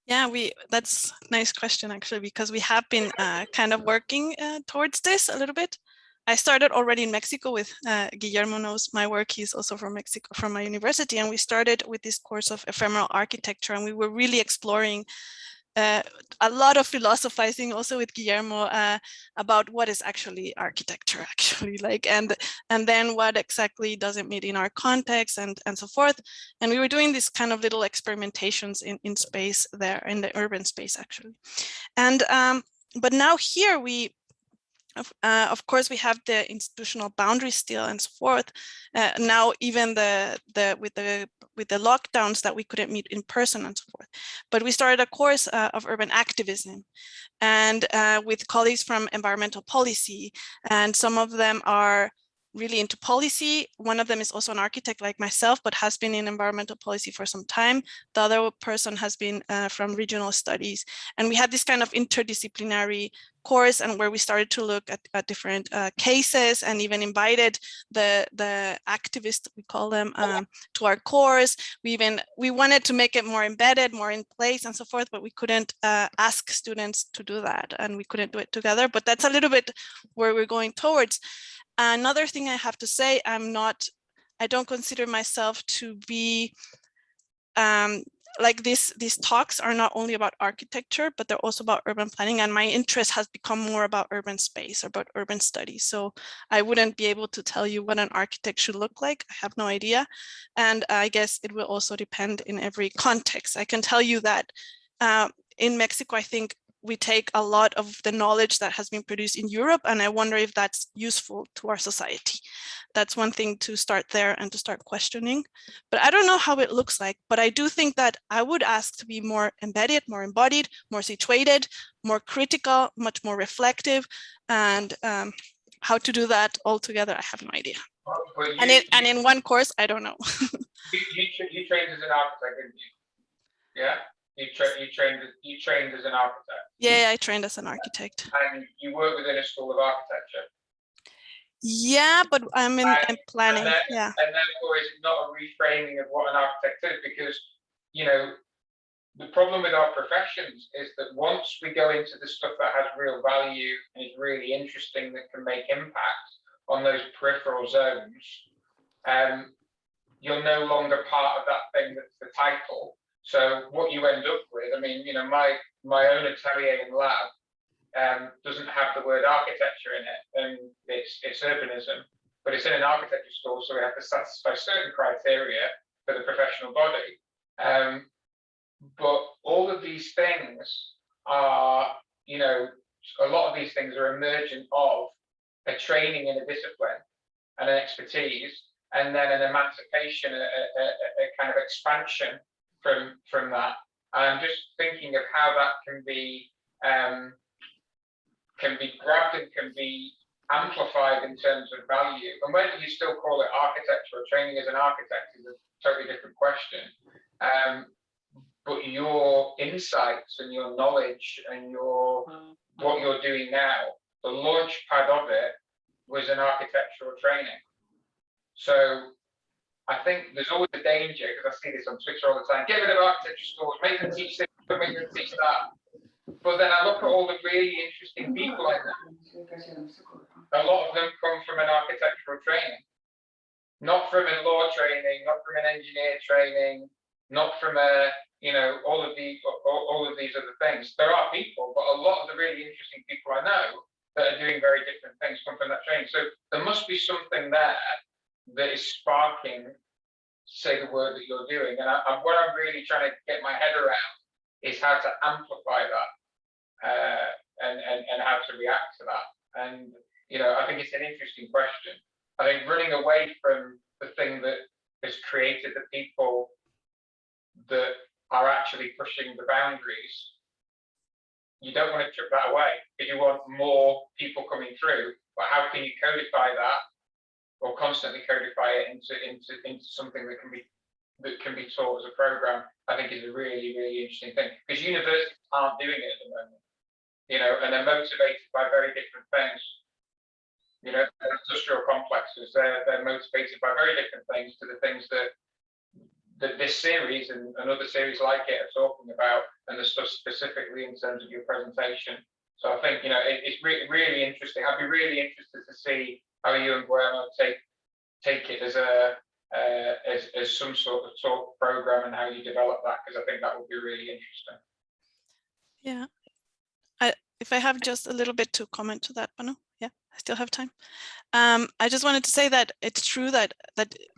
Yeah, that's a nice question, actually, because we have been kind of working towards this a little bit. I started already in Mexico with Guillermo knows my work. He's also from Mexico, from my university. And we started with this course of ephemeral architecture. And we were really exploring a lot of philosophizing also with Guillermo about what is actually architecture, actually, like, and then what exactly does it mean in our context and so forth. And we were doing this kind of little experimentations in space there, in the urban space, actually. And but now here we, of course, we have the institutional boundaries still and so forth. Now even with the lockdowns that we couldn't meet in person and so forth. But we started a course of urban activism, and with colleagues from environmental policy, and some of them are really into policy. One of them is also an architect like myself, but has been in environmental policy for some time. The other person has been from regional studies. And we had this kind of interdisciplinary course, and where we started to look at different cases, and even invited the activists, we call them, to our course. We wanted to make it more embedded, more in place and so forth, but we couldn't ask students to do that, and we couldn't do it together. But that's a little bit where we're going towards. Another thing I have to say, I don't consider myself to be like these talks are not only about architecture, but they're also about urban planning. And my interest has become more about urban space, or about urban studies. So I wouldn't be able to tell you what an architect should look like. I have no idea. And I guess it will also depend in every context. I can tell you that in Mexico, I think we take a lot of the knowledge that has been produced in Europe, and I wonder if that's useful to our society. That's one thing to start there and to start questioning. But I don't know how it looks like, but I do think that I would ask to be more embedded, more embodied, more situated, more critical, much more reflective. And how to do that all together, I have no idea. And in one course, I don't know. you trained as an architect, didn't you? Yeah? You trained as an architect. Yeah, I trained as an architect. And you work within a school of architecture. Yeah, but I'm in planning. Yeah. And therefore, is it not a reframing of what an architect is? Because, you know, the problem with our professions is that once we go into the stuff that has real value and is really interesting, that can make impact on those peripheral zones, you're no longer part of that thing that's the title. So what you end up with, I mean, you know, my own atelier and lab doesn't have the word architecture in it, and it's urbanism, but it's in an architecture school, so we have to satisfy certain criteria for the professional body. But all of these things are, you know, a lot of these things are emergent of a training in a discipline and an expertise, and then an emancipation, a kind of expansion from that. And I'm just thinking of how that can be grabbed and can be amplified in terms of value. And whether you still call it architecture or training as an architect is a totally different question. But your insights and your knowledge and what you're doing now, the launch pad of it was an architectural training. So I think there's always a danger, because I see this on Twitter all the time, get rid of architecture schools, make them teach this, make them teach that. But then I look at all the really interesting people I know. A lot of them come from an architectural training, not from a law training, not from an engineer training, not from a, you know, all of these other things. There are people, but a lot of the really interesting people I know that are doing very different things come from that training. So there must be something there that is sparking, say, the work that you're doing. And what I'm really trying to get my head around is how to amplify that and how to react to that. And, you know, I think it's an interesting question. I think running away from the thing that has created the people that are actually pushing the boundaries you don't want to chip that away if you want more people coming through. But how can you codify that, or constantly codify it into something that can be taught as a program? I think is a really, really interesting thing, because universities aren't doing it at the moment, and they're motivated by very different things. Industrial complexes, they're motivated by very different things to the things that this series and other series like it are talking about, and the stuff specifically in terms of your presentation. So I think it's really interesting. I'd be really interested to see how you and Guillermo take it as some sort of talk program, and how you develop that, because I think that would be really interesting. Yeah, if I have just a little bit to comment to that, Banu. Yeah, I still have time. I just wanted to say that it's true that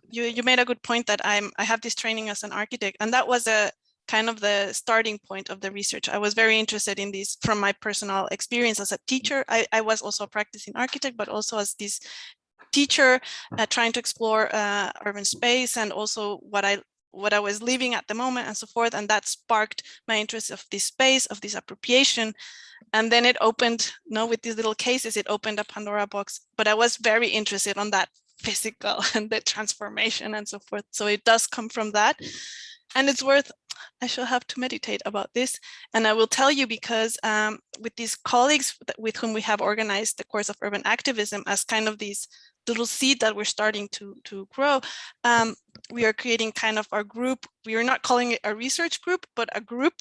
you made a good point, that I have this training as an architect, and that was a kind of the starting point of the research. I was very interested in this from my personal experience as a teacher. I was also a practicing architect, but also as this teacher trying to explore urban space, and also what I was living at the moment and so forth. And that sparked my interest of this space, of this appropriation. And then it opened, with these little cases, it opened a Pandora box. But I was very interested on that physical and the transformation and so forth. So it does come from that. And it's I shall have to meditate about this. And I will tell you, because with these colleagues with whom we have organized the course of urban activism as kind of these little seed that we're starting to grow, we are creating kind of our group. We are not calling it a research group, but a group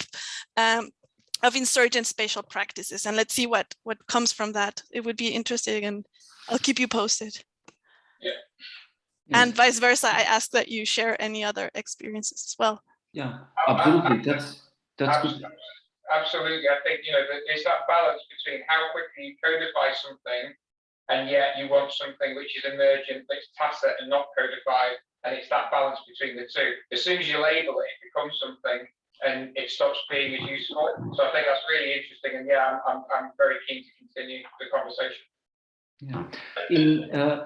of insurgent spatial practices. And let's see what comes from that. It would be interesting, and I'll keep you posted. Yeah. And vice versa, I ask that you share any other experiences as well. Yeah, absolutely. That's good. Absolutely. I think, there's that balance between how quickly you codify something, and yet you want something which is emergent, that's tacit and not codified. And it's that balance between the two. As soon as you label it, it becomes something, and it stops being as useful. So I think that's really interesting. And yeah, I'm very keen to continue the conversation. Yeah.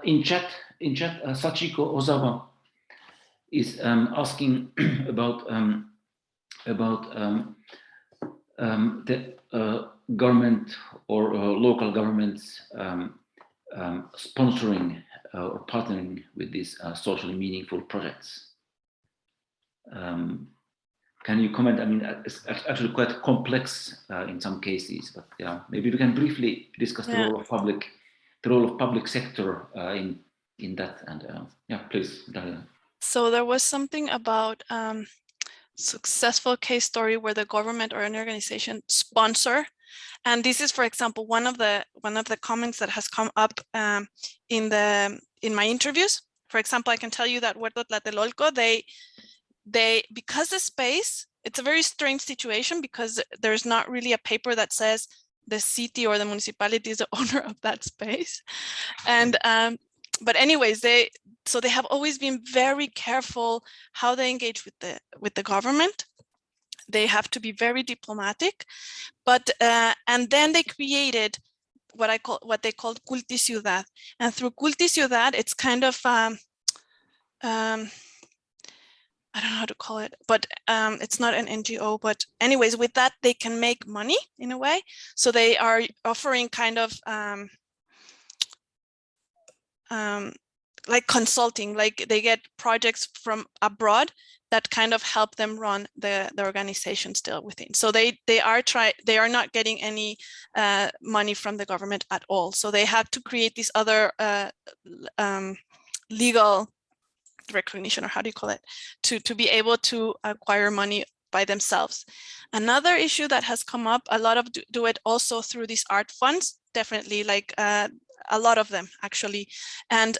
In chat, Sachiko Ozawa is asking about the government or local governments sponsoring or partnering with these socially meaningful projects. Can you comment? I mean, it's actually quite complex in some cases, but yeah, maybe we can briefly discuss the role of public sector in that. And yeah, please, Dalia. So there was something about successful case story where the government or an organization sponsor, and this is, for example, one of the comments that has come up in my interviews. For example, I can tell you that Huerto Tlatelolco, they because the space, it's a very strange situation, because there's not really a paper that says the city or the municipality is the owner of that space. And but anyways, they have always been very careful how they engage with the government. They have to be very diplomatic, but and then they created what they called Culticiudad, and through Culticiudad, it's kind of I don't know how to call it, but it's not an NGO. But anyways, with that, they can make money in a way. So they are offering kind of like consulting, like they get projects from abroad that kind of help them run the organization still within. So they are not getting any money from the government at all. So they have to create these other legal recognition, or how do you call it, to be able to acquire money by themselves. Another issue that has come up, a lot of do it also through these art funds, definitely, like a lot of them actually. And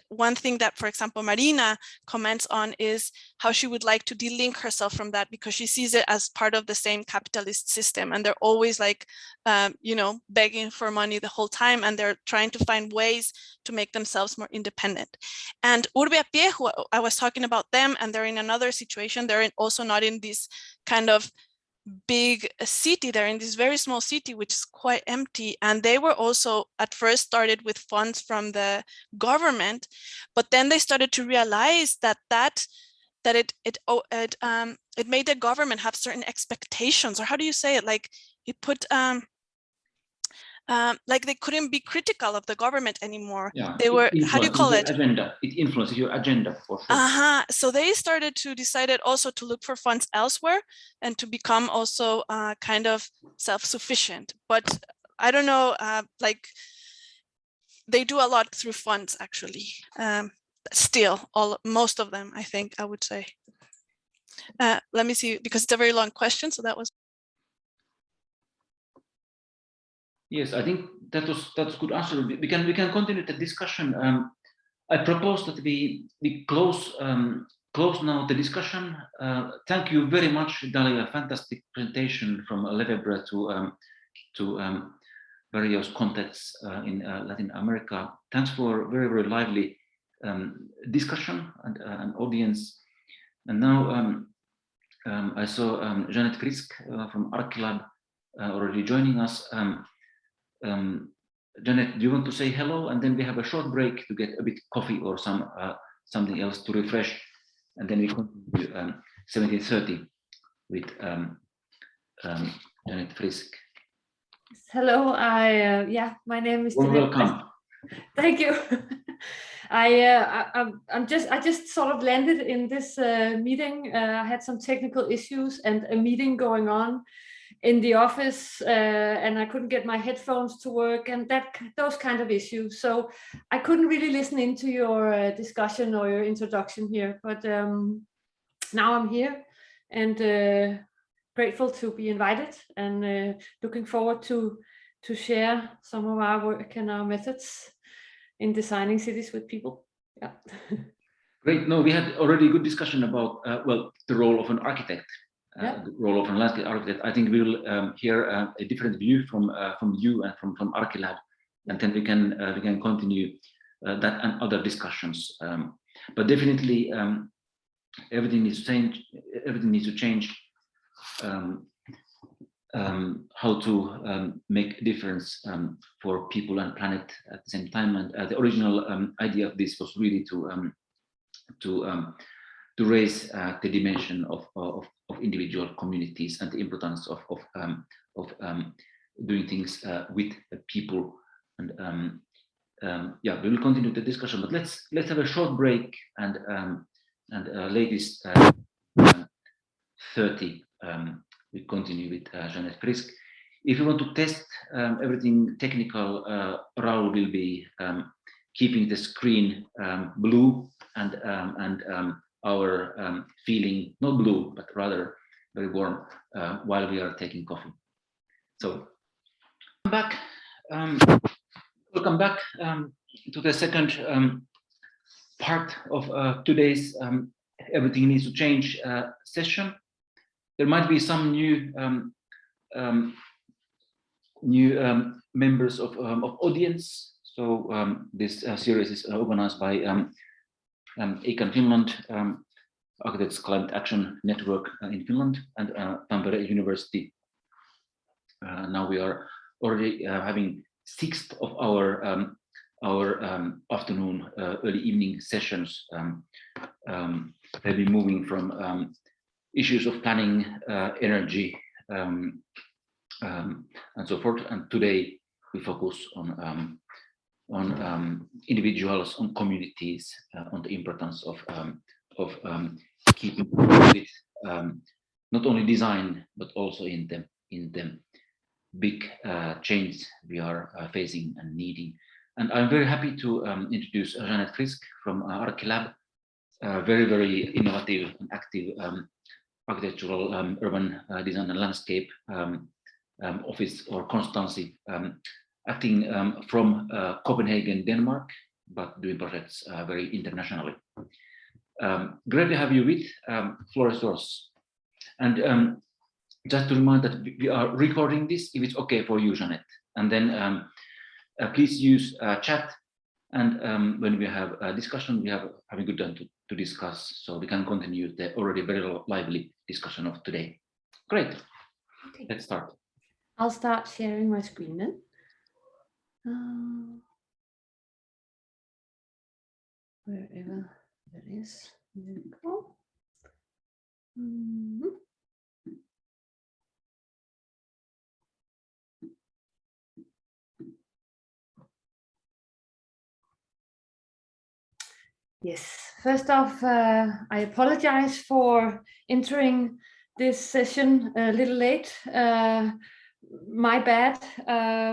one thing that, for example, Marina comments on is how she would like to delink herself from that, because she sees it as part of the same capitalist system, and they're always like, begging for money the whole time, and they're trying to find ways to make themselves more independent. And Urbe a Pie, who I was talking about them, and they're in another situation. They're also not in this kind of big city, they're in this very small city which is quite empty, and they were also at first started with funds from the government, but then they started to realize that it made the government have certain expectations, or how do you say it, like it put like they couldn't be critical of the government anymore. Yeah, They were, how do you call it? Agenda. It influences your agenda for sure. So they started to decided also to look for funds elsewhere and to become also kind of self-sufficient. But I don't know, like they do a lot through funds actually. Still, most of them, I think, I would say. Let me see, because it's a very long question. So that was. Yes, I think that's good answer. We can continue the discussion. I propose that we close now the discussion. Thank you very much, Dalia. Fantastic presentation from Lefebvre to various contexts in Latin America. Thanks for very lively discussion and audience. And now I saw Jeanette Frisk from Archilab already joining us. Janet, do you want to say hello? And then we have a short break to get a bit coffee or something else to refresh. And then we continue 17:30 with Janet Frisk. Hello, yeah, my name is Janet. Welcome. Thank you. I just sort of landed in this meeting. I had some technical issues and a meeting going on in the office, and I couldn't get my headphones to work, and those kind of issues. So I couldn't really listen into your discussion or your introduction here. But now I'm here and grateful to be invited, and looking forward to share some of our work and our methods in designing cities with people. Yeah. Great. No, we had already a good discussion about the role of an architect. Yeah. The role of a landscape architect. I think we will hear a different view from you and from Archilab, and then we can continue that and other discussions. But definitely, everything needs to change. Everything needs to change. How to make a difference for people and planet at the same time. And the original idea of this was really to raise the dimension of individual communities and the importance of doing things with people. And yeah, we will continue the discussion, but let's have a short break and latest 30 we continue with Jeanette Frisk. If you want to test everything technical, Raul will be keeping the screen blue and our feeling not blue, but rather very warm while we are taking coffee. So welcome back to the second part of today's Everything Needs to Change session. There might be some new members of audience. So this series is organized by EICAN Finland, Architects Climate Action Network in Finland, and Tampere University. Now we are already having 6th of our afternoon, early evening sessions. They'll be moving from issues of planning, energy, and so forth. And today we focus on individuals, on communities, on the importance of keeping with not only design but also in the big change we are facing and needing. And I'm very happy to introduce Jeanette Frisk from Archilab, very innovative and active architectural urban design and landscape office or consultancy, acting from Copenhagen, Denmark, but doing projects very internationally. Great to have you with. Floor is yours. And just to remind that we are recording this, if it's okay for you, Jeanette. And then please use chat. And when we have a discussion, we have a good time to discuss, so we can continue the already very lively discussion of today. Great. Okay. Let's start. I'll start sharing my screen then. Wherever that is. There we go. Yes, first off, I apologize for entering this session a little late. My bad,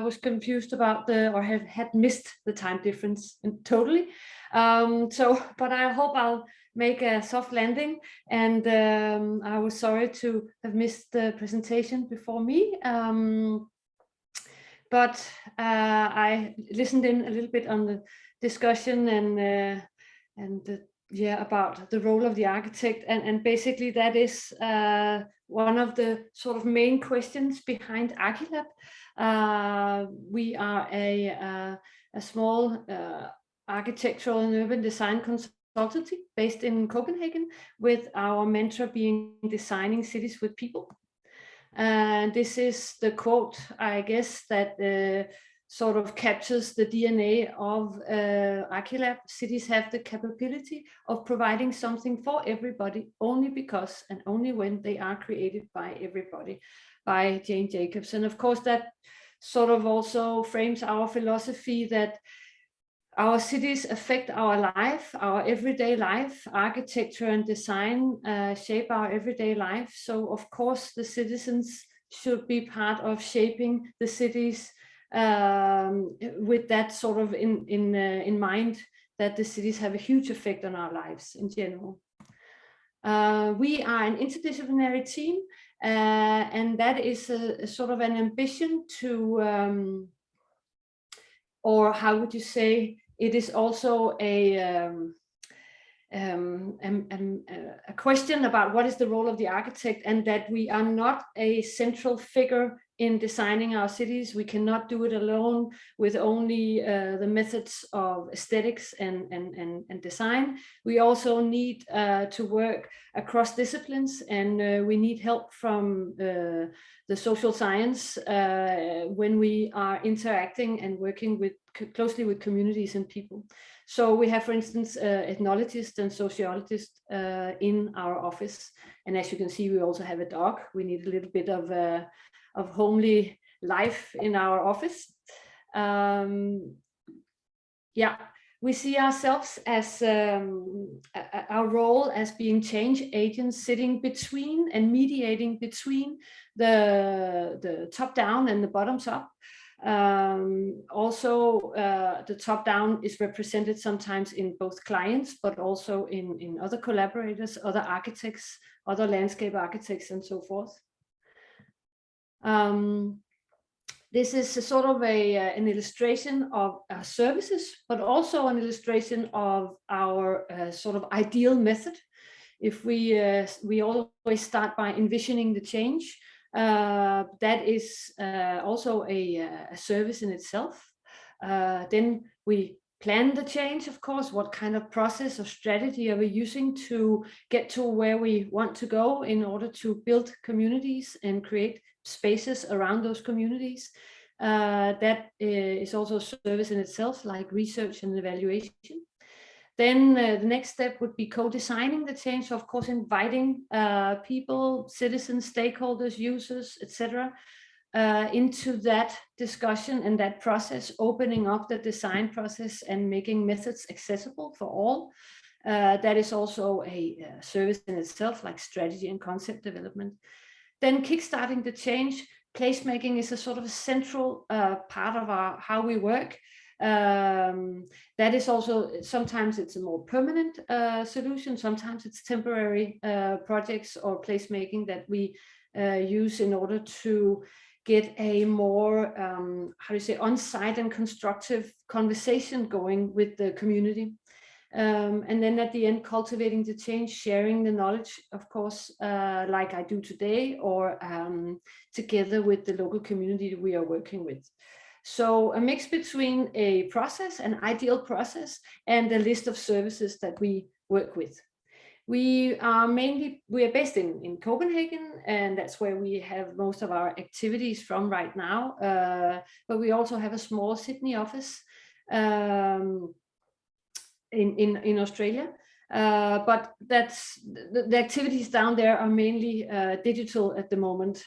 was confused about or had missed the time difference totally. But I hope I'll make a soft landing, and I was sorry to have missed the presentation before me. But I listened in a little bit on the discussion yeah, about the role of the architect, and basically that is one of the sort of main questions behind Archilab. We are a small architectural and urban design consultancy based in Copenhagen, with our mantra being designing cities with people. And this is the quote, I guess, that sort of captures the DNA of Archilab. Cities have the capability of providing something for everybody only because and only when they are created by everybody, by Jane Jacobs. And of course, that sort of also frames our philosophy that our cities affect our life, our everyday life. Architecture and design shape our everyday life. So of course the citizens should be part of shaping the cities with that sort of in mind, that the cities have a huge effect on our lives in general. We are an interdisciplinary team, and that is a sort of an ambition to, or how would you say, it is also a question about what is the role of the architect, and that we are not a central figure in designing our cities. We cannot do it alone with only the methods of aesthetics and design. We also need to work across disciplines, and we need help from the social science when we are interacting and working closely with communities and people. So we have, for instance, ethnologists and sociologists in our office. And as you can see, we also have a dog. We need a little bit of homely life in our office. Yeah, we see ourselves as our role as being change agents, sitting between and mediating between the top down and the bottoms up. Also, the top down is represented sometimes in both clients, but also in other collaborators, other architects, other landscape architects, and so forth. This is a sort of an illustration of our services, but also an illustration of our sort of ideal method. If we always start by envisioning the change, that is also a service in itself. Then we plan the change, of course. What kind of process or strategy are we using to get to where we want to go in order to build communities and create spaces around those communities? That is also a service in itself, like research and evaluation. Then the next step would be co-designing the change. So of course, inviting people, citizens, stakeholders, users, etc., into that discussion and that process, opening up the design process and making methods accessible for all. That is also a service in itself, like strategy and concept development. Then kickstarting the change. Placemaking is a sort of a central part of how we work. That is also, sometimes it's a more permanent solution, sometimes it's temporary projects or placemaking that we use in order to get a more, how do you say, on-site and constructive conversation going with the community. And then at the end, cultivating the change, sharing the knowledge, of course, like I do today, or together with the local community we are working with. So a mix between a process, an ideal process, and a list of services that we work with. We are based in Copenhagen, and that's where we have most of our activities from right now. But we also have a small Sydney office in Australia. But that's the activities down there are mainly digital at the moment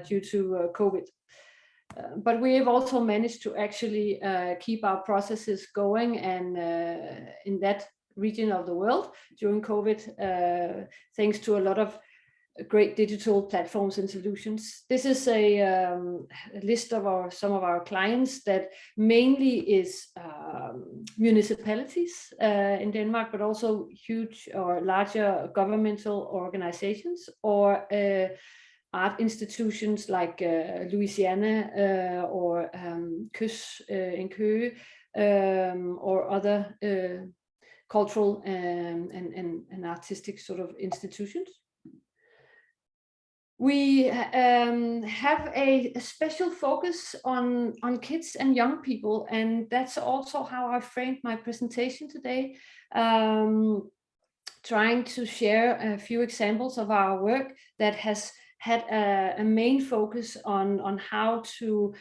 due to COVID. But we have also managed to actually keep our processes going, and in that region of the world during COVID, thanks to a lot of great digital platforms and solutions. This is a list of some of our clients that mainly is municipalities in Denmark, but also huge or larger governmental organizations or art institutions like Louisiana or KYS in Køge, or other cultural and artistic sort of institutions. We have a special focus on kids and young people, and that's also how I framed my presentation today, trying to share a few examples of our work that has had a main focus on how to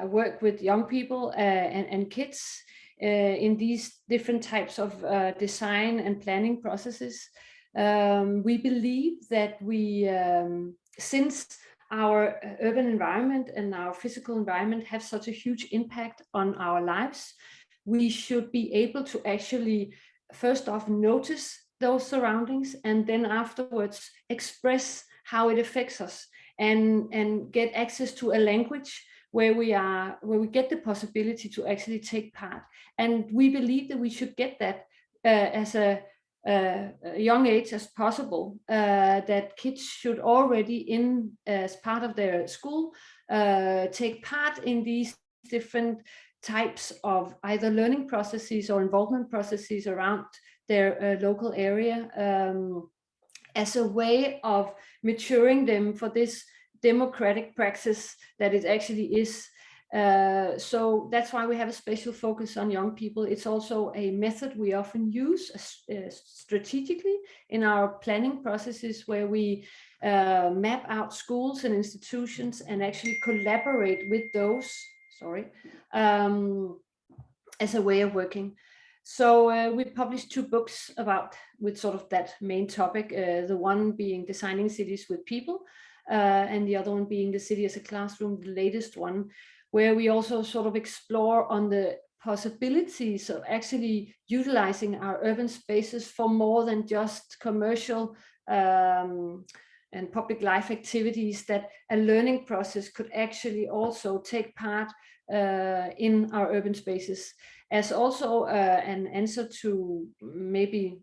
work with young people and kids in these different types of design and planning processes. We believe that since our urban environment and our physical environment have such a huge impact on our lives, we should be able to actually first off notice those surroundings and then afterwards express how it affects us and get access to a language where we get the possibility to actually take part. And we believe that we should get that as a young age as possible, that kids should already as part of their school take part in these different types of either learning processes or involvement processes around their local area, as a way of maturing them for this democratic praxis that it actually is. So that's why we have a special focus on young people. It's also a method we often use strategically in our planning processes, where we map out schools and institutions and actually collaborate with those, as a way of working. So we published 2 books with sort of that main topic, the one being Designing Cities with People, and the other one being The City as a Classroom, the latest one, where we also sort of explore on the possibilities of actually utilizing our urban spaces for more than just commercial and public life activities, that a learning process could actually also take part in our urban spaces, as also an answer to maybe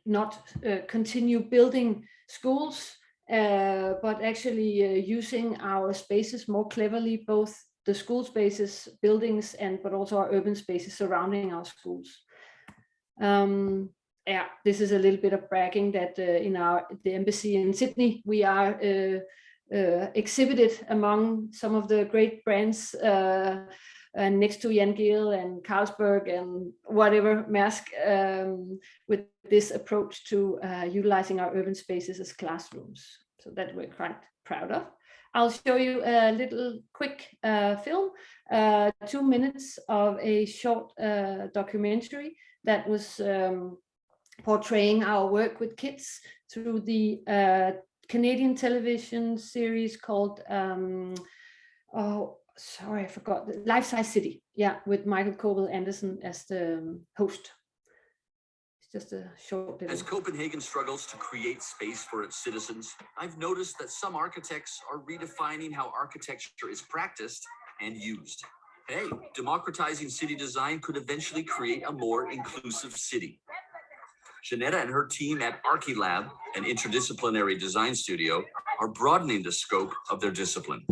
not continue building schools, but actually using our spaces more cleverly, both the school spaces, buildings, but also our urban spaces surrounding our schools. Yeah, this is a little bit of bragging that in the embassy in Sydney, we are exhibited among some of the great brands, and next to Jan Gehl and Carlsberg and whatever, Maersk, with this approach to utilizing our urban spaces as classrooms. So that we're quite proud of. I'll show you a little quick film, 2 minutes of a short documentary that was portraying our work with kids through the Canadian television series called, I forgot, Life Size City, with Michael Kovel-Andersen as the host. It's just a short video. As Copenhagen struggles to create space for its citizens, I've noticed that some architects are redefining how architecture is practiced and used. Hey, democratizing city design could eventually create a more inclusive city. Jeanetta and her team at Archilab, an interdisciplinary design studio, are broadening the scope of their discipline.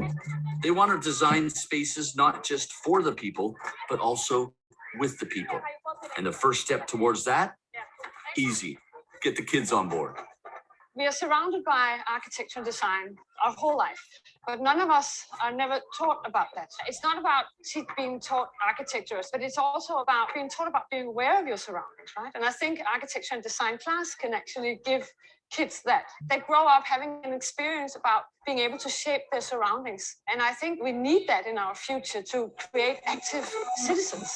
They want to design spaces not just for the people, but also with the people. And the first step towards that? Easy. Get the kids on board. We are surrounded by architecture and design our whole life, but none of us are never taught about that. It's not about being taught architecture, but it's also about being taught about being aware of your surroundings, right? And I think architecture and design class can actually give kids that. They grow up having an experience about being able to shape their surroundings. And I think we need that in our future to create active citizens.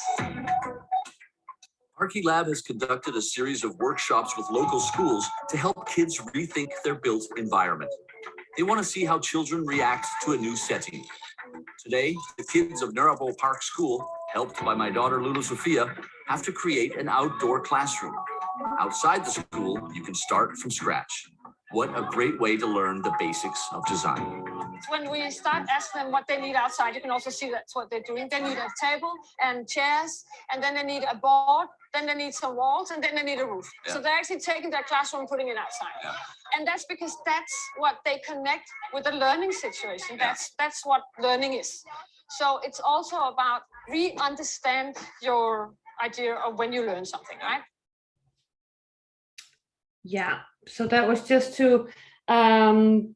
Archilab has conducted a series of workshops with local schools to help kids rethink their built environment. They want to see how children react to a new setting. Today, the kids of Nørrebro Park School helped by my daughter Lulu Sophia, have to create an outdoor classroom. Outside the school, you can start from scratch. What a great way to learn the basics of design. When we start asking them what they need outside, you can also see that's what they're doing. They need a table and chairs, and then they need a board, then they need some walls, and then they need a roof. Yeah. So they're actually taking their classroom and putting it outside. Yeah. And that's because that's what they connect with the learning situation. Yeah. That's what learning is. So it's also about re-understand your idea of when you learn something, right? Yeah, so that was just to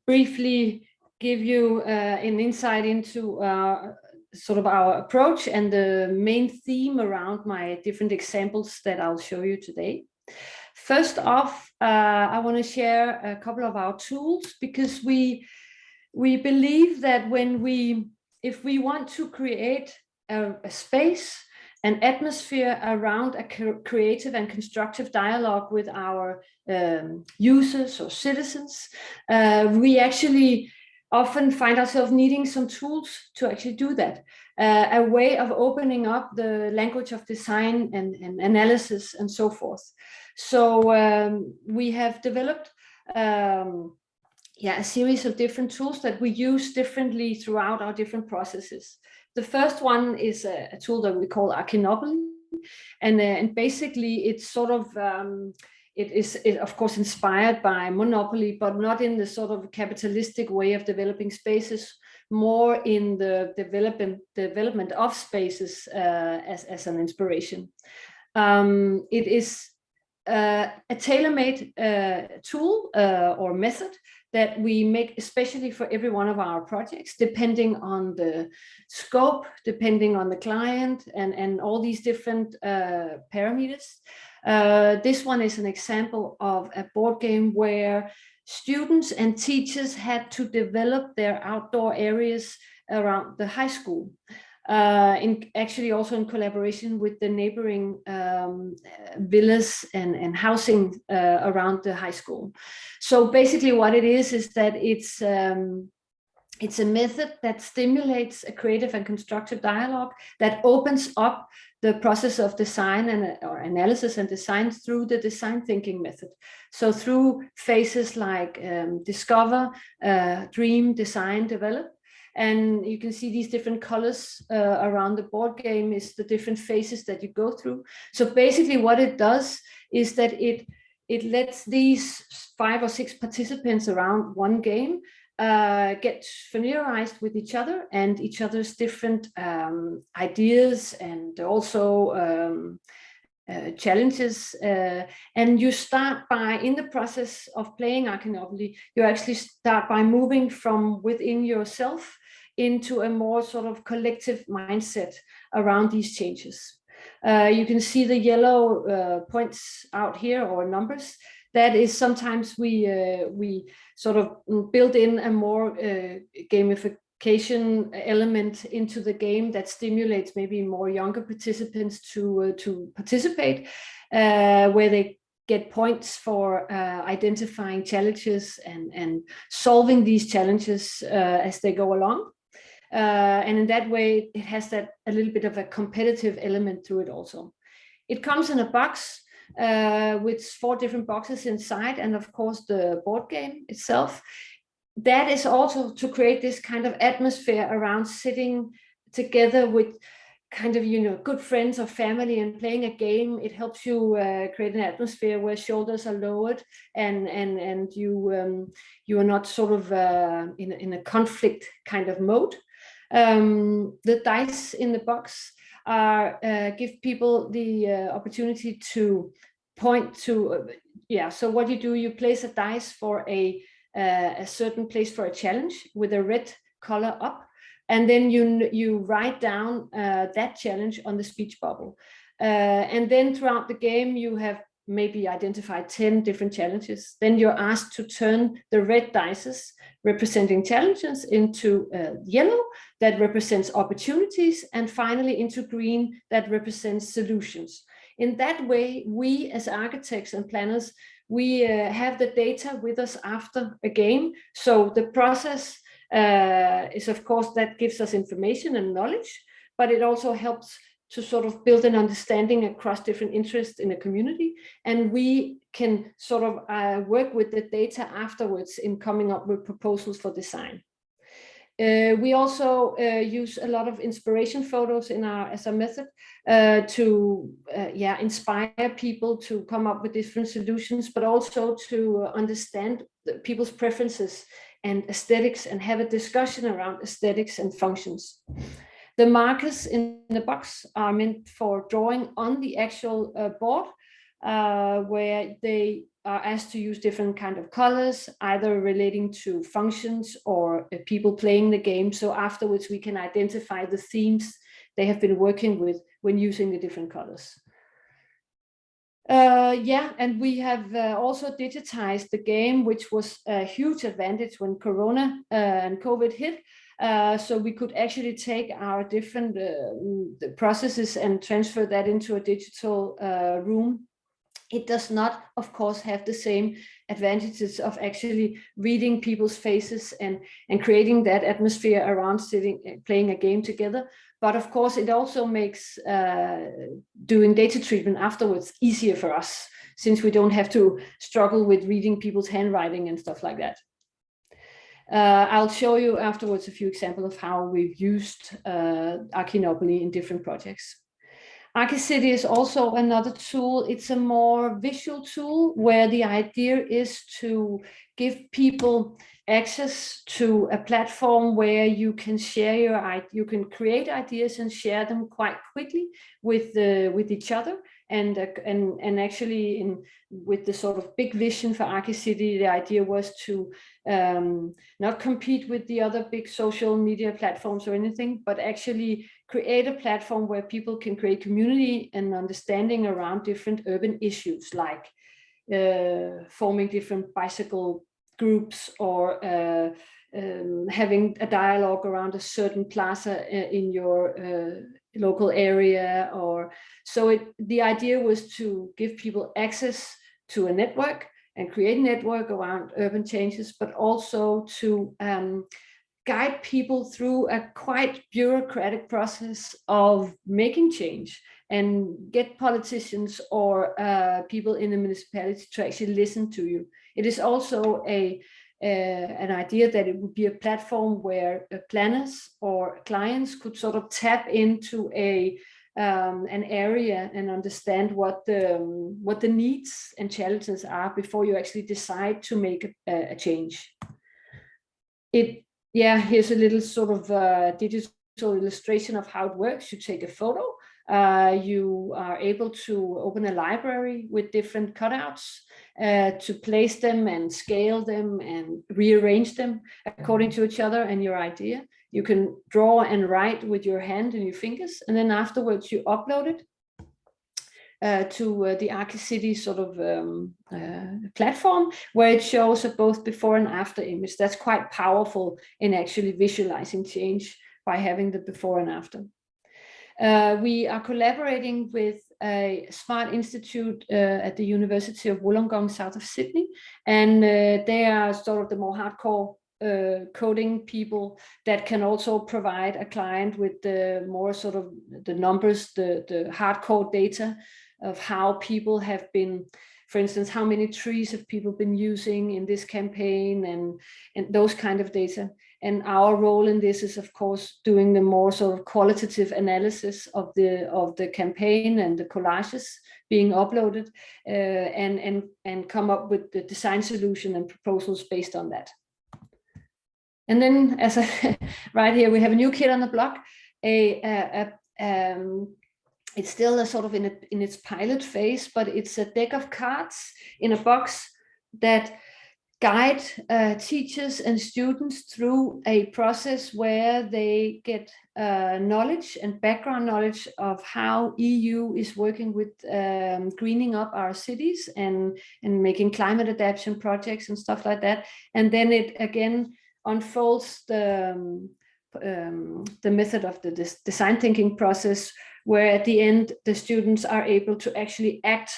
briefly give you an insight into sort of our approach and the main theme around my different examples that I'll show you today. First off, I want to share a couple of our tools, because we believe that if we want to create a space, an atmosphere around a creative and constructive dialogue with our users or citizens, we actually often find ourselves needing some tools to actually do that. A way of opening up the language of design and analysis and so forth. So we have developed a series of different tools that we use differently throughout our different processes. The first one is a tool that we call Archinopoly, and basically it's sort of it is of course inspired by Monopoly, but not in the sort of capitalistic way of developing spaces, more in the development of spaces as an inspiration. It is a tailor-made tool or method that we make especially for every one of our projects, depending on the scope, depending on the client, and all these different parameters. This one is an example of a board game where students and teachers had to develop their outdoor areas around the high school. Actually also in collaboration with the neighboring villas and housing around the high school. So basically what it is that it's a method that stimulates a creative and constructive dialogue that opens up the process of design or analysis and design through the design thinking method. So through phases like discover, dream, design, develop. And you can see these different colors around the board game is the different phases that you go through. So basically what it does is that it lets these 5 or 6 participants around one game get familiarized with each other and each other's different ideas and also challenges. And you start by, in the process of playing Archinopoly, you actually start by moving from within yourself into a more sort of collective mindset around these changes. You can see the yellow points out here, or numbers. That is sometimes we sort of build in a more gamification element into the game that stimulates maybe more younger participants to participate, where they get points for identifying challenges and solving these challenges as they go along. And in that way, it has that a little bit of a competitive element to it also. It comes in a box with 4 different boxes inside, and of course the board game itself. That is also to create this kind of atmosphere around sitting together with kind of, you know, good friends or family and playing a game. It helps you create an atmosphere where shoulders are lowered and you are not sort of in a conflict kind of mode. The dice in the box give people the opportunity to point to, so what you do, you place a dice for a certain place for a challenge with a red color up, and then you write down that challenge on the speech bubble. And then throughout the game, you have maybe identified 10 different challenges. Then you're asked to turn the red dice representing challenges into yellow that represents opportunities, and finally into green that represents solutions. In that way, we as architects and planners, we have the data with us after a game. So the process is, of course, that gives us information and knowledge, but it also helps to sort of build an understanding across different interests in a community. And we can sort of work with the data afterwards in coming up with proposals for design. We also use a lot of inspiration photos as a method to inspire people to come up with different solutions, but also to understand people's preferences and aesthetics and have a discussion around aesthetics and functions. The markers in the box are meant for drawing on the actual board, where they are asked to use different kind of colors, either relating to functions or people playing the game. So afterwards we can identify the themes they have been working with when using the different colors. And we have also digitized the game, which was a huge advantage when Corona and COVID hit. So we could actually take our different processes and transfer that into a digital room. It does not, of course, have the same advantages of actually reading people's faces and creating that atmosphere around playing a game together. But of course, it also makes doing data treatment afterwards easier for us, since we don't have to struggle with reading people's handwriting and stuff like that. I'll show you afterwards a few examples of how we've used Archinopoly in different projects. Archicity is also another tool. It's a more visual tool where the idea is to give people access to a platform where you can share you can create ideas and share them quite quickly with each other. And actually with the sort of big vision for Archicity, the idea was to not compete with the other big social media platforms or anything, but actually create a platform where people can create community and understanding around different urban issues, like forming different bicycle groups or having a dialogue around a certain plaza in your local area. Or so the idea was to give people access to a network and create a network around urban changes, but also to guide people through a quite bureaucratic process of making change and get politicians or people in the municipality to actually listen to you. It is also an idea that it would be a platform where planners or clients could sort of tap into an area and understand what the needs and challenges are before you actually decide to make a change. Here's a little sort of digital illustration of how it works. You take a photo. You are able to open a library with different cutouts to place them and scale them and rearrange them according to each other and your idea. You can draw and write with your hand and your fingers, and then afterwards you upload it to the Archicity sort of platform, where it shows a both before and after image. That's quite powerful in actually visualizing change by having the before and after. We are collaborating with a smart institute at the University of Wollongong, south of Sydney, and they are sort of the more hardcore coding people that can also provide a client with the more sort of the numbers, the hardcore data of how people have been, for instance, how many trees have people been using in this campaign and those kind of data. And our role in this is, of course, doing the more sort of qualitative analysis of the campaign and the collages being uploaded, and come up with the design solution and proposals based on that. And then, right here, we have a new kid on the block. It's still a sort of in its pilot phase, but it's a deck of cards in a box that guide teachers and students through a process where they get knowledge and background knowledge of how EU is working with greening up our cities and making climate adaptation projects and stuff like that. And then it again unfolds the method of the design thinking process, where at the end the students are able to actually act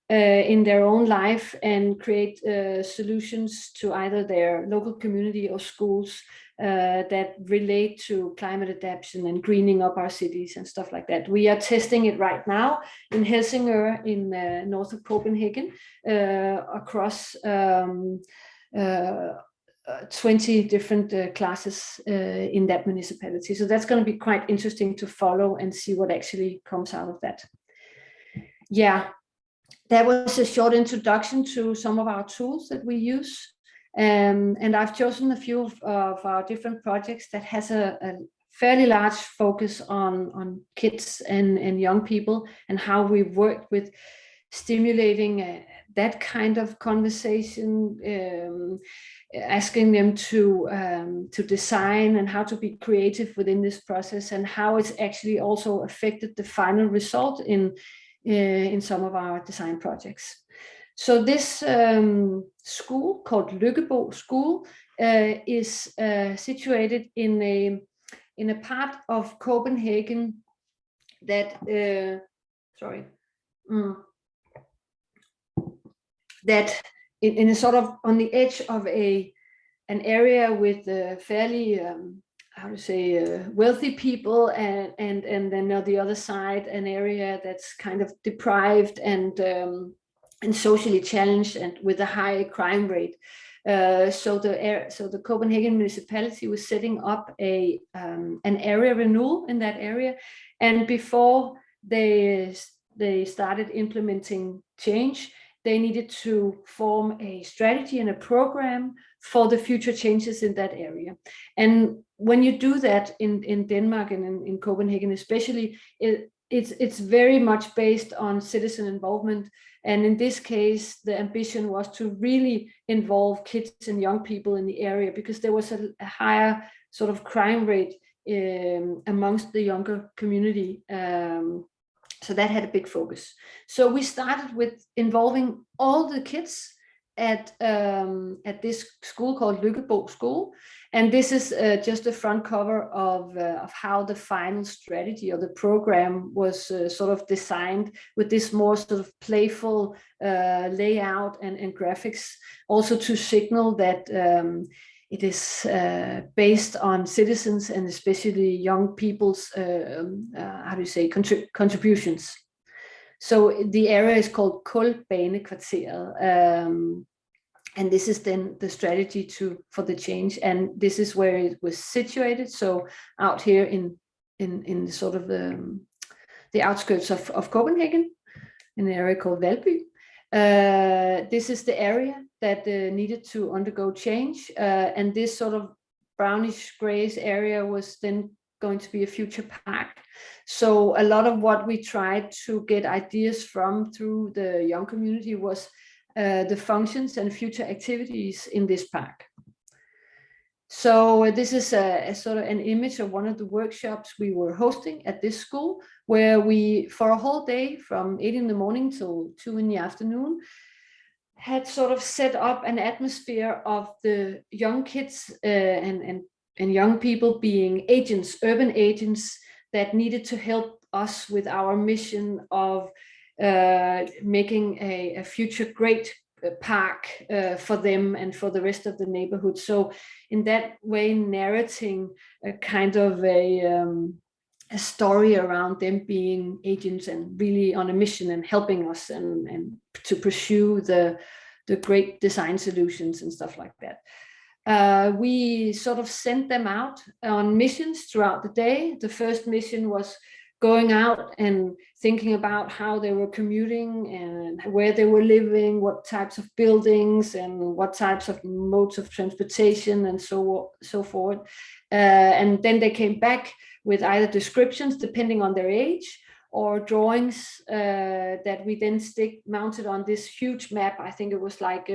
in their own life and create solutions to either their local community or schools that relate to climate adaptation and greening up our cities and stuff like that. We are testing it right now in Helsingør, in north of Copenhagen, across 20 different classes in that municipality. So that's going to be quite interesting to follow and see what actually comes out of that. Yeah, that was a short introduction to some of our tools that we use. And I've chosen a few of our different projects that has a fairly large focus on kids and young people, and how we've worked with stimulating that kind of conversation, asking them to design and how to be creative within this process, and how it's actually also affected the final result in some of our design projects. So this school called Lykkebo School is situated in a part of Copenhagen that that in a sort of on the edge of an area with fairly wealthy people, and then on the other side an area that's kind of deprived and socially challenged and with a high crime rate. So the Copenhagen municipality was setting up an area renewal in that area, and before they started implementing change, they needed to form a strategy and a program for the future changes in that area. And when you do that in Denmark and in Copenhagen especially, it's very much based on citizen involvement. And in this case, the ambition was to really involve kids and young people in the area, because there was a higher sort of crime rate amongst the younger community. So that had a big focus. So we started with involving all the kids at this school called Lykkebo School. And this is just a front cover of how the final strategy or the program was sort of designed, with this more sort of playful layout and graphics, also to signal that it is based on citizens and especially young people's contributions. So the area is called Kulbanekvarteret, and this is then the strategy for the change, and this is where it was situated. So out here in sort of the outskirts of Copenhagen, in an area called Valby. This is the area that needed to undergo change, and this sort of brownish grayish area was then going to be a future park. So a lot of what we tried to get ideas from through the young community was the functions and future activities in this park. So this is a sort of an image of one of the workshops we were hosting at this school, where we, for a whole day from 8 in the morning till 2 in the afternoon, had sort of set up an atmosphere of the young kids and young people being agents, urban agents, that needed to help us with our mission of making a future great park for them and for the rest of the neighborhood. So in that way, narrating a kind of a story around them being agents and really on a mission and helping us and to pursue the great design solutions and stuff like that. We sort of sent them out on missions throughout the day. The first mission was going out and thinking about how they were commuting and where they were living, what types of buildings and what types of modes of transportation and so forth. And then they came back with either descriptions depending on their age, or drawings that we then mounted on this huge map. I think it was like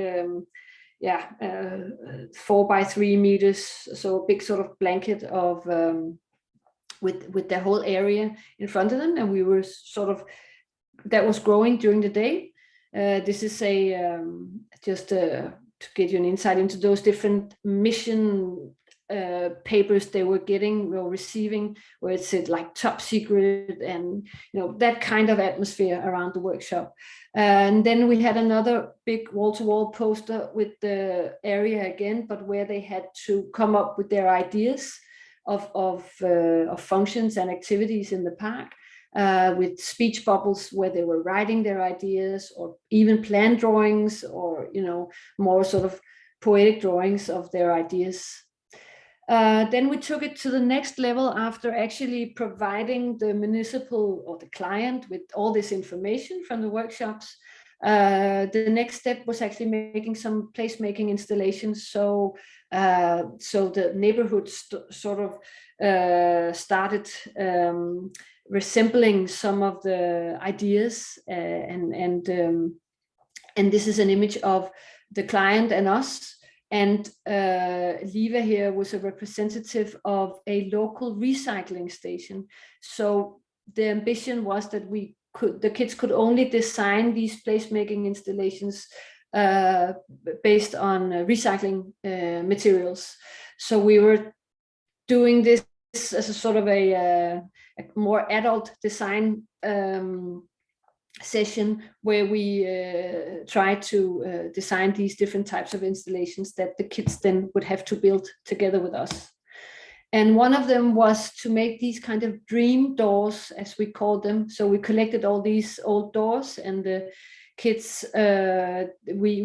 4 by 3 meters, so a big sort of blanket of with the whole area in front of them, and we were sort of, that was growing during the day. This is just to get you an insight into those different mission papers they were getting or receiving, where it said like top secret, and that kind of atmosphere around the workshop. And then we had another big wall-to-wall poster with the area again, but where they had to come up with their ideas of functions and activities in the park, with speech bubbles where they were writing their ideas, or even plan drawings, or more sort of poetic drawings of their ideas. Then we took it to the next level after actually providing the municipal or the client with all this information from the workshops. The next step was actually making some placemaking installations. So the neighborhood sort of started resembling some of the ideas, and this is an image of the client and us. And Liva here was a representative of a local recycling station. So the ambition was that the kids could only design these placemaking installations based on recycling materials. So we were doing this as a sort of a more adult design session, where we try to design these different types of installations that the kids then would have to build together with us. And one of them was to make these kind of dream doors, as we called them. So we collected all these old doors, and the kids, we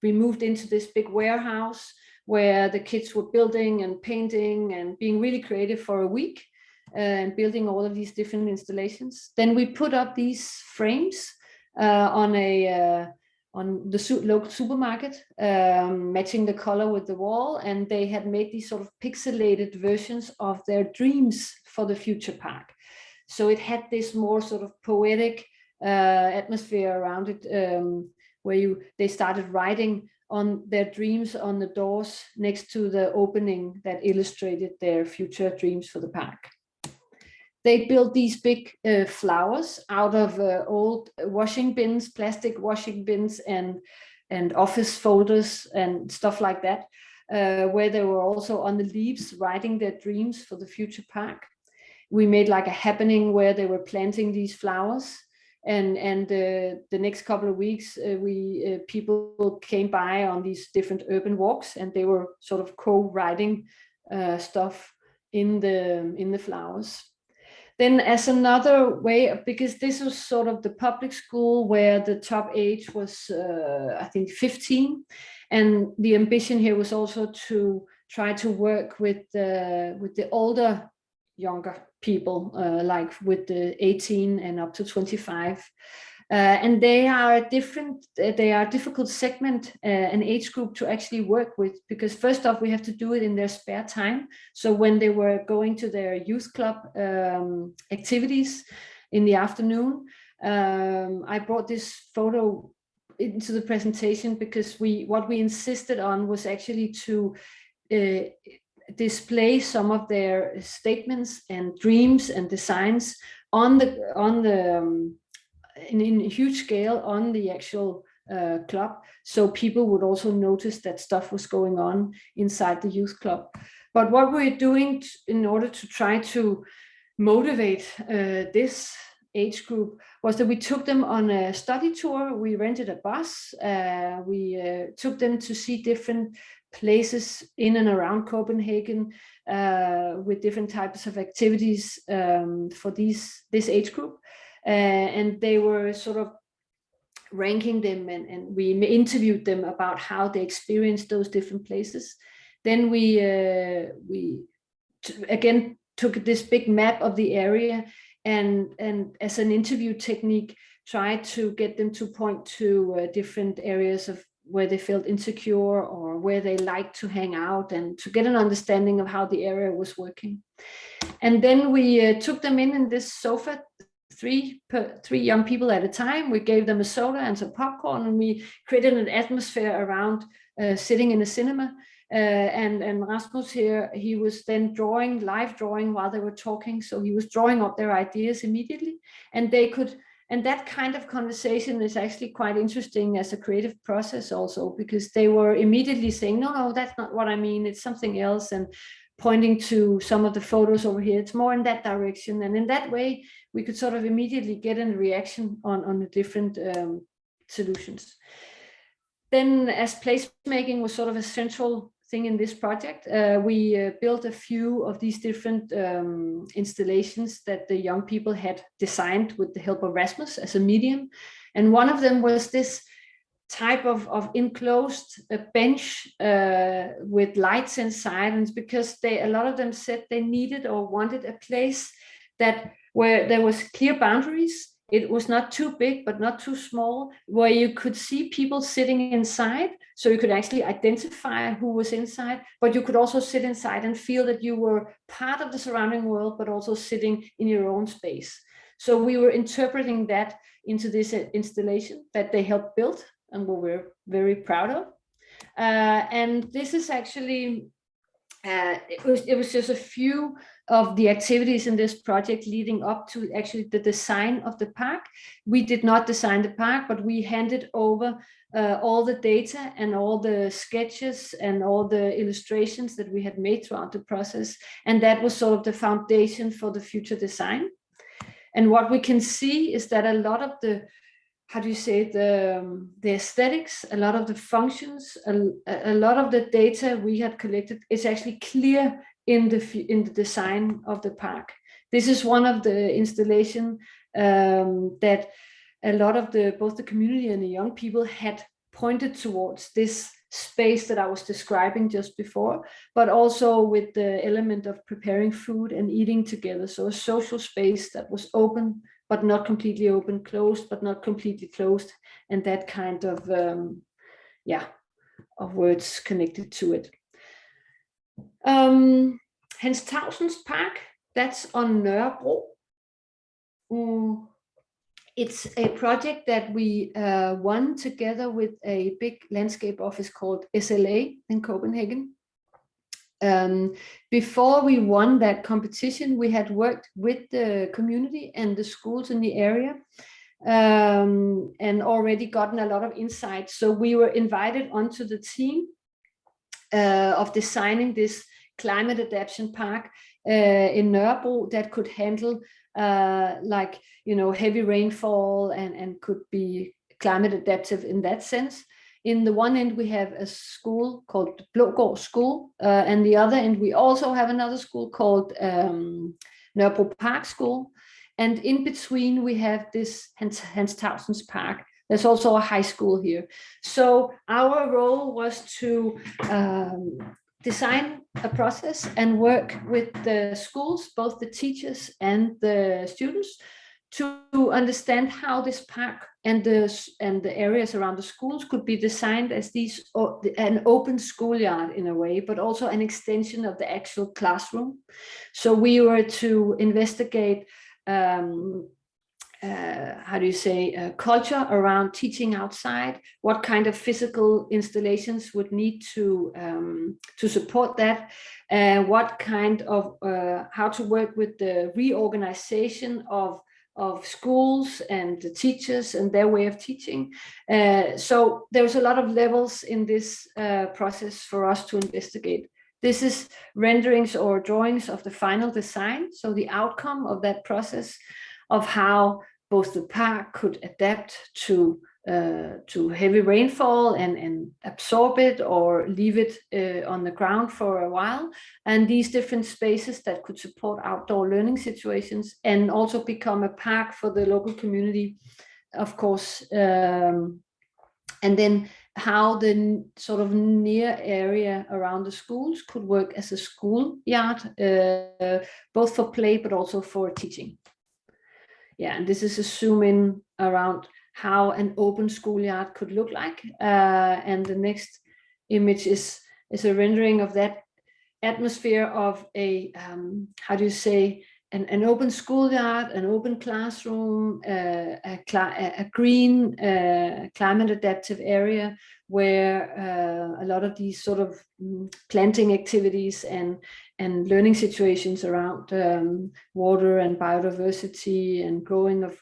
moved into this big warehouse where the kids were building and painting and being really creative for a week, and building all of these different installations. Then we put up these frames on the local supermarket, matching the color with the wall, and they had made these sort of pixelated versions of their dreams for the future park. So it had this more sort of poetic atmosphere around it, where they started writing on their dreams on the doors next to the opening that illustrated their future dreams for the park. They built these big flowers out of old washing bins, plastic washing bins, and office folders and stuff like that, where they were also on the leaves writing their dreams for the future park. We made like a happening where they were planting these flowers, and the next couple of weeks people came by on these different urban walks, and they were sort of co-writing stuff in the flowers. Then as another way, because this was sort of the public school where the top age was, I think, 15. And the ambition here was also to try to work with the older, younger people, like with the 18 and up to 25. And they are a difficult segment, an age group to actually work with, because first off, we have to do it in their spare time. So when they were going to their youth club activities in the afternoon, I brought this photo into the presentation because what we insisted on was actually to display some of their statements and dreams and designs in a huge scale on the actual club, so people would also notice that stuff was going on inside the youth club. But what we're doing in order to try to motivate this age group was that we took them on a study tour. We rented a bus. We took them to see different places in and around Copenhagen with different types of activities for this age group. And they were sort of ranking them, and we interviewed them about how they experienced those different places. Then we again took this big map of the area, and as an interview technique, tried to get them to point to different areas of where they felt insecure or where they liked to hang out, and to get an understanding of how the area was working. And then we took them in this sofa, three young people at a time. We gave them a soda and some popcorn, and we created an atmosphere around sitting in a cinema. And Rasmus here, he was then live drawing while they were talking. So he was drawing up their ideas immediately, and they could And that kind of conversation is actually quite interesting as a creative process also, because they were immediately saying, no, that's not what I mean, it's something else, and pointing to some of the photos over here, it's more in that direction. And in that way, we could sort of immediately get a reaction on the different solutions. Then, as placemaking was sort of a central thing in this project, we built a few of these different installations that the young people had designed with the help of Rasmus as a medium. And one of them was this type of enclosed bench with lights inside, and because a lot of them said they needed or wanted a place that where there was clear boundaries. It was not too big, but not too small, where you could see people sitting inside. So you could actually identify who was inside, but you could also sit inside and feel that you were part of the surrounding world, but also sitting in your own space. So we were interpreting that into this installation that they helped build and we're very proud of. And this is actually, it was just a few of the activities in this project leading up to actually the design of the park. We did not design the park, but we handed over all the data and all the sketches and all the illustrations that we had made throughout the process. And that was sort of the foundation for the future design. And what we can see is that a lot of the, how do you say, the aesthetics, a lot of the functions, a lot of the data we had collected is actually clear in the design of the park. This is one of the installation that a lot of both the community and the young people had pointed towards this space that I was describing just before, but also with the element of preparing food and eating together. So a social space that was open, but not completely open, closed, but not completely closed, and that kind of, of words connected to it. Hans Tausen's Park, that's on Nørrebro. It's a project that we won together with a big landscape office called SLA in Copenhagen. Before we won that competition, we had worked with the community and the schools in the area and already gotten a lot of insights. So we were invited onto the team of designing this climate adaptation park in Nørrebro that could handle heavy rainfall and could be climate adaptive in that sense. In the one end, we have a school called Blågård School, and the other end, we also have another school called Nørrebro Park School. And in between, we have this Hans Tausen's Park. There's also a high school here. So our role was to design a process and work with the schools, both the teachers and the students, to understand how this park and the areas around the schools could be designed as an open schoolyard in a way, but also an extension of the actual classroom. So we were to investigate culture around teaching outside, what kind of physical installations would need to support that, what kind of, how to work with the reorganization of schools and the teachers and their way of teaching. So there's a lot of levels in this process for us to investigate. This is renderings or drawings of the final design. So the outcome of that process of how both the park could adapt to heavy rainfall and absorb it or leave it on the ground for a while, and these different spaces that could support outdoor learning situations and also become a park for the local community, of course, and then how the sort of near area around the schools could work as a schoolyard, both for play but also for teaching. Yeah, and this is a zoom in around how an open schoolyard could look like. And the next image is a rendering of that atmosphere of a, an open schoolyard, an open classroom, a green climate adaptive area where a lot of these sort of planting activities and learning situations around water and biodiversity and growing of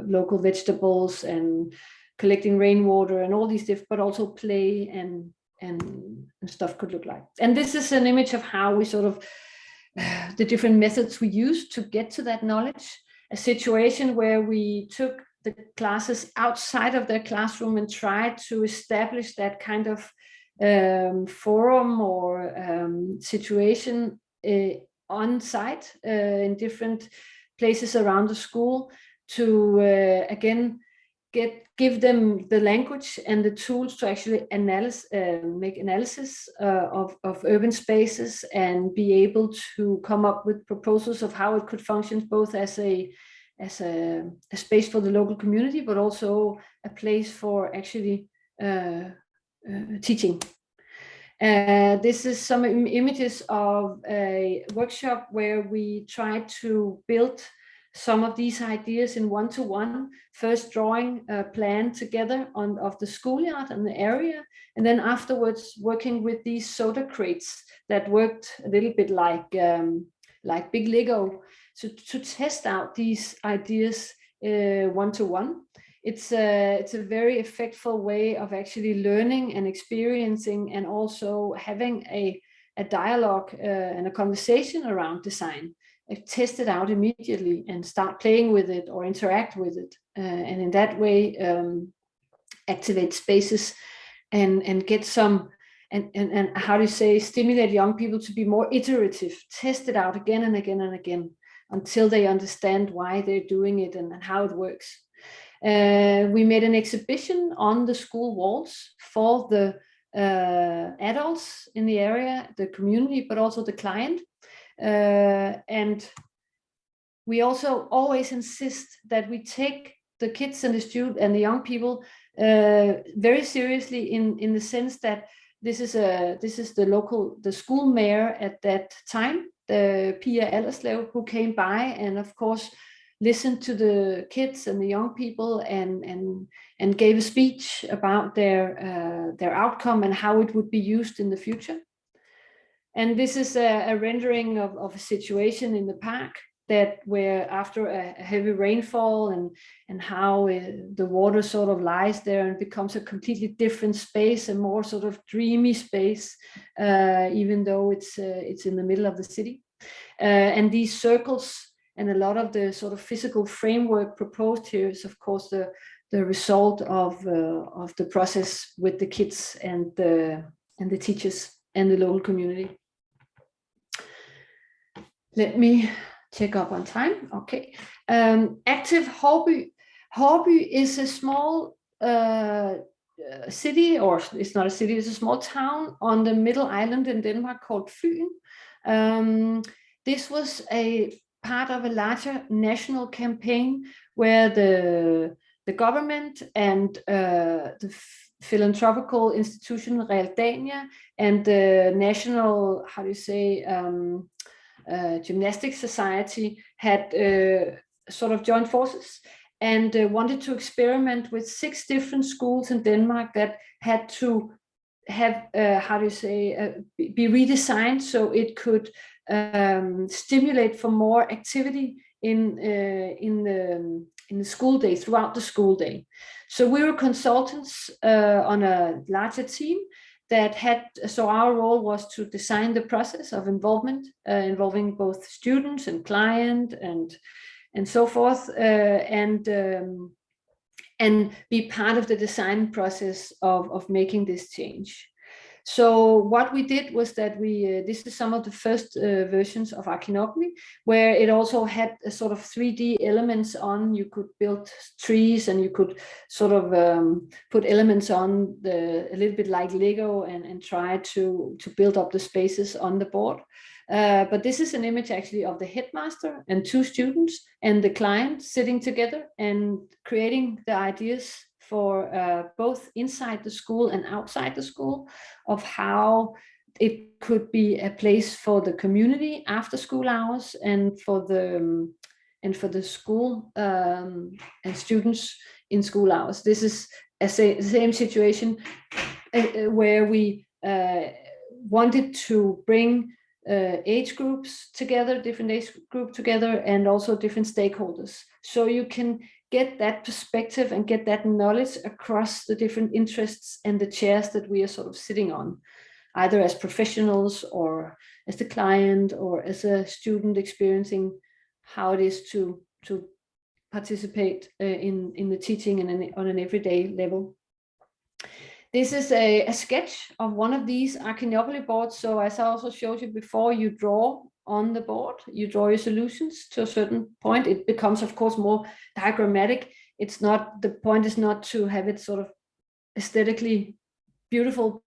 local vegetables and collecting rainwater and all these different, but also play and stuff could look like. And this is an image of how we sort of, the different methods we use to get to that knowledge. A situation where we took the classes outside of their classroom and tried to establish that kind of forum or situation on site in different places around the school to again give them the language and the tools to actually make analysis of urban spaces and be able to come up with proposals of how it could function both as a space for the local community, but also a place for actually teaching. This is some images of a workshop where we tried to build some of these ideas in one-to-one, first drawing a plan together of the schoolyard and the area, and then afterwards working with these soda crates that worked a little bit like big Lego, to test out these ideas one-to-one. It's a very effective way of actually learning and experiencing and also having a dialogue and a conversation around design. Test it out immediately and start playing with it or interact with it, and in that way activate spaces and get some and how do you say, stimulate young people to be more iterative, test it out again and again and again until they understand why they're doing it and how it works. We made an exhibition on the school walls for the adults in the area, the community, but also the client. And we also always insist that we take the kids and the students and the young people very seriously in the sense that this is the school mayor at that time, Pia Allerslev, who came by and of course listened to the kids and the young people and gave a speech about their outcome and how it would be used in the future. And this is a rendering of a situation in the park where after a heavy rainfall and how the water sort of lies there and becomes a completely different space, a more sort of dreamy space, even though it's in the middle of the city. And these circles and a lot of the sort of physical framework proposed here is of course the result of the process with the kids and the teachers and the local community. Let me check up on time. Okay. Active Haarby. Haarby is a small city, or it's not a city, it's a small town on the middle island in Denmark called Fyn. This was a part of a larger national campaign where the government and the philanthropical institution Realdania and the national, how do you say, gymnastics society had sort of joined forces and wanted to experiment with 6 different schools in Denmark that had to have, how do you say, be redesigned so it could stimulate for more activity in the school day, throughout the school day. So we were consultants on a larger team that had, so our role was to design the process of involvement, involving both students and client and so forth, and be part of the design process of making this change. So what we did was that this is some of the first versions of Archinopoly, where it also had a sort of 3D elements on. You could build trees and you could sort of put elements on a little bit like Lego and try to build up the spaces on the board. But this is an image actually of the headmaster and 2 students and the client sitting together and creating the ideas for both inside the school and outside the school of how it could be a place for the community after school hours and for the school and students in school hours. This is the same situation where we wanted to bring age groups together, different age group together, and also different stakeholders. So you can get that perspective and get that knowledge across the different interests and the chairs that we are sort of sitting on, either as professionals or as the client or as a student experiencing how it is to participate in the teaching and on an everyday level. This is a sketch of one of these Archinopoly boards. So as I also showed you before, you draw on the board, you draw your solutions to a certain point. It becomes, of course, more diagrammatic. It's not, the point is not to have it sort of aesthetically beautiful.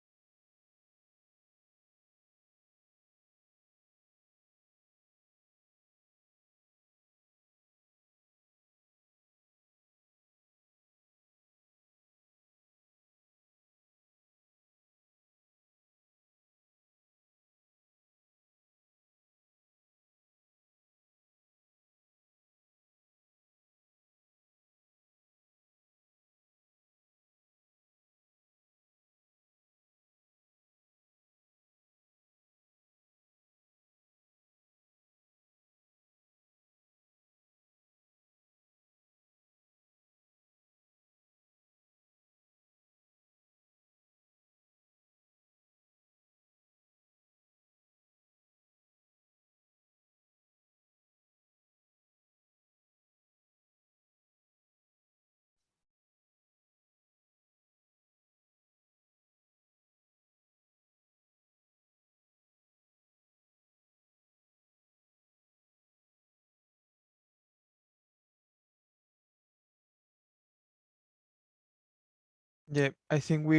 Yeah, I think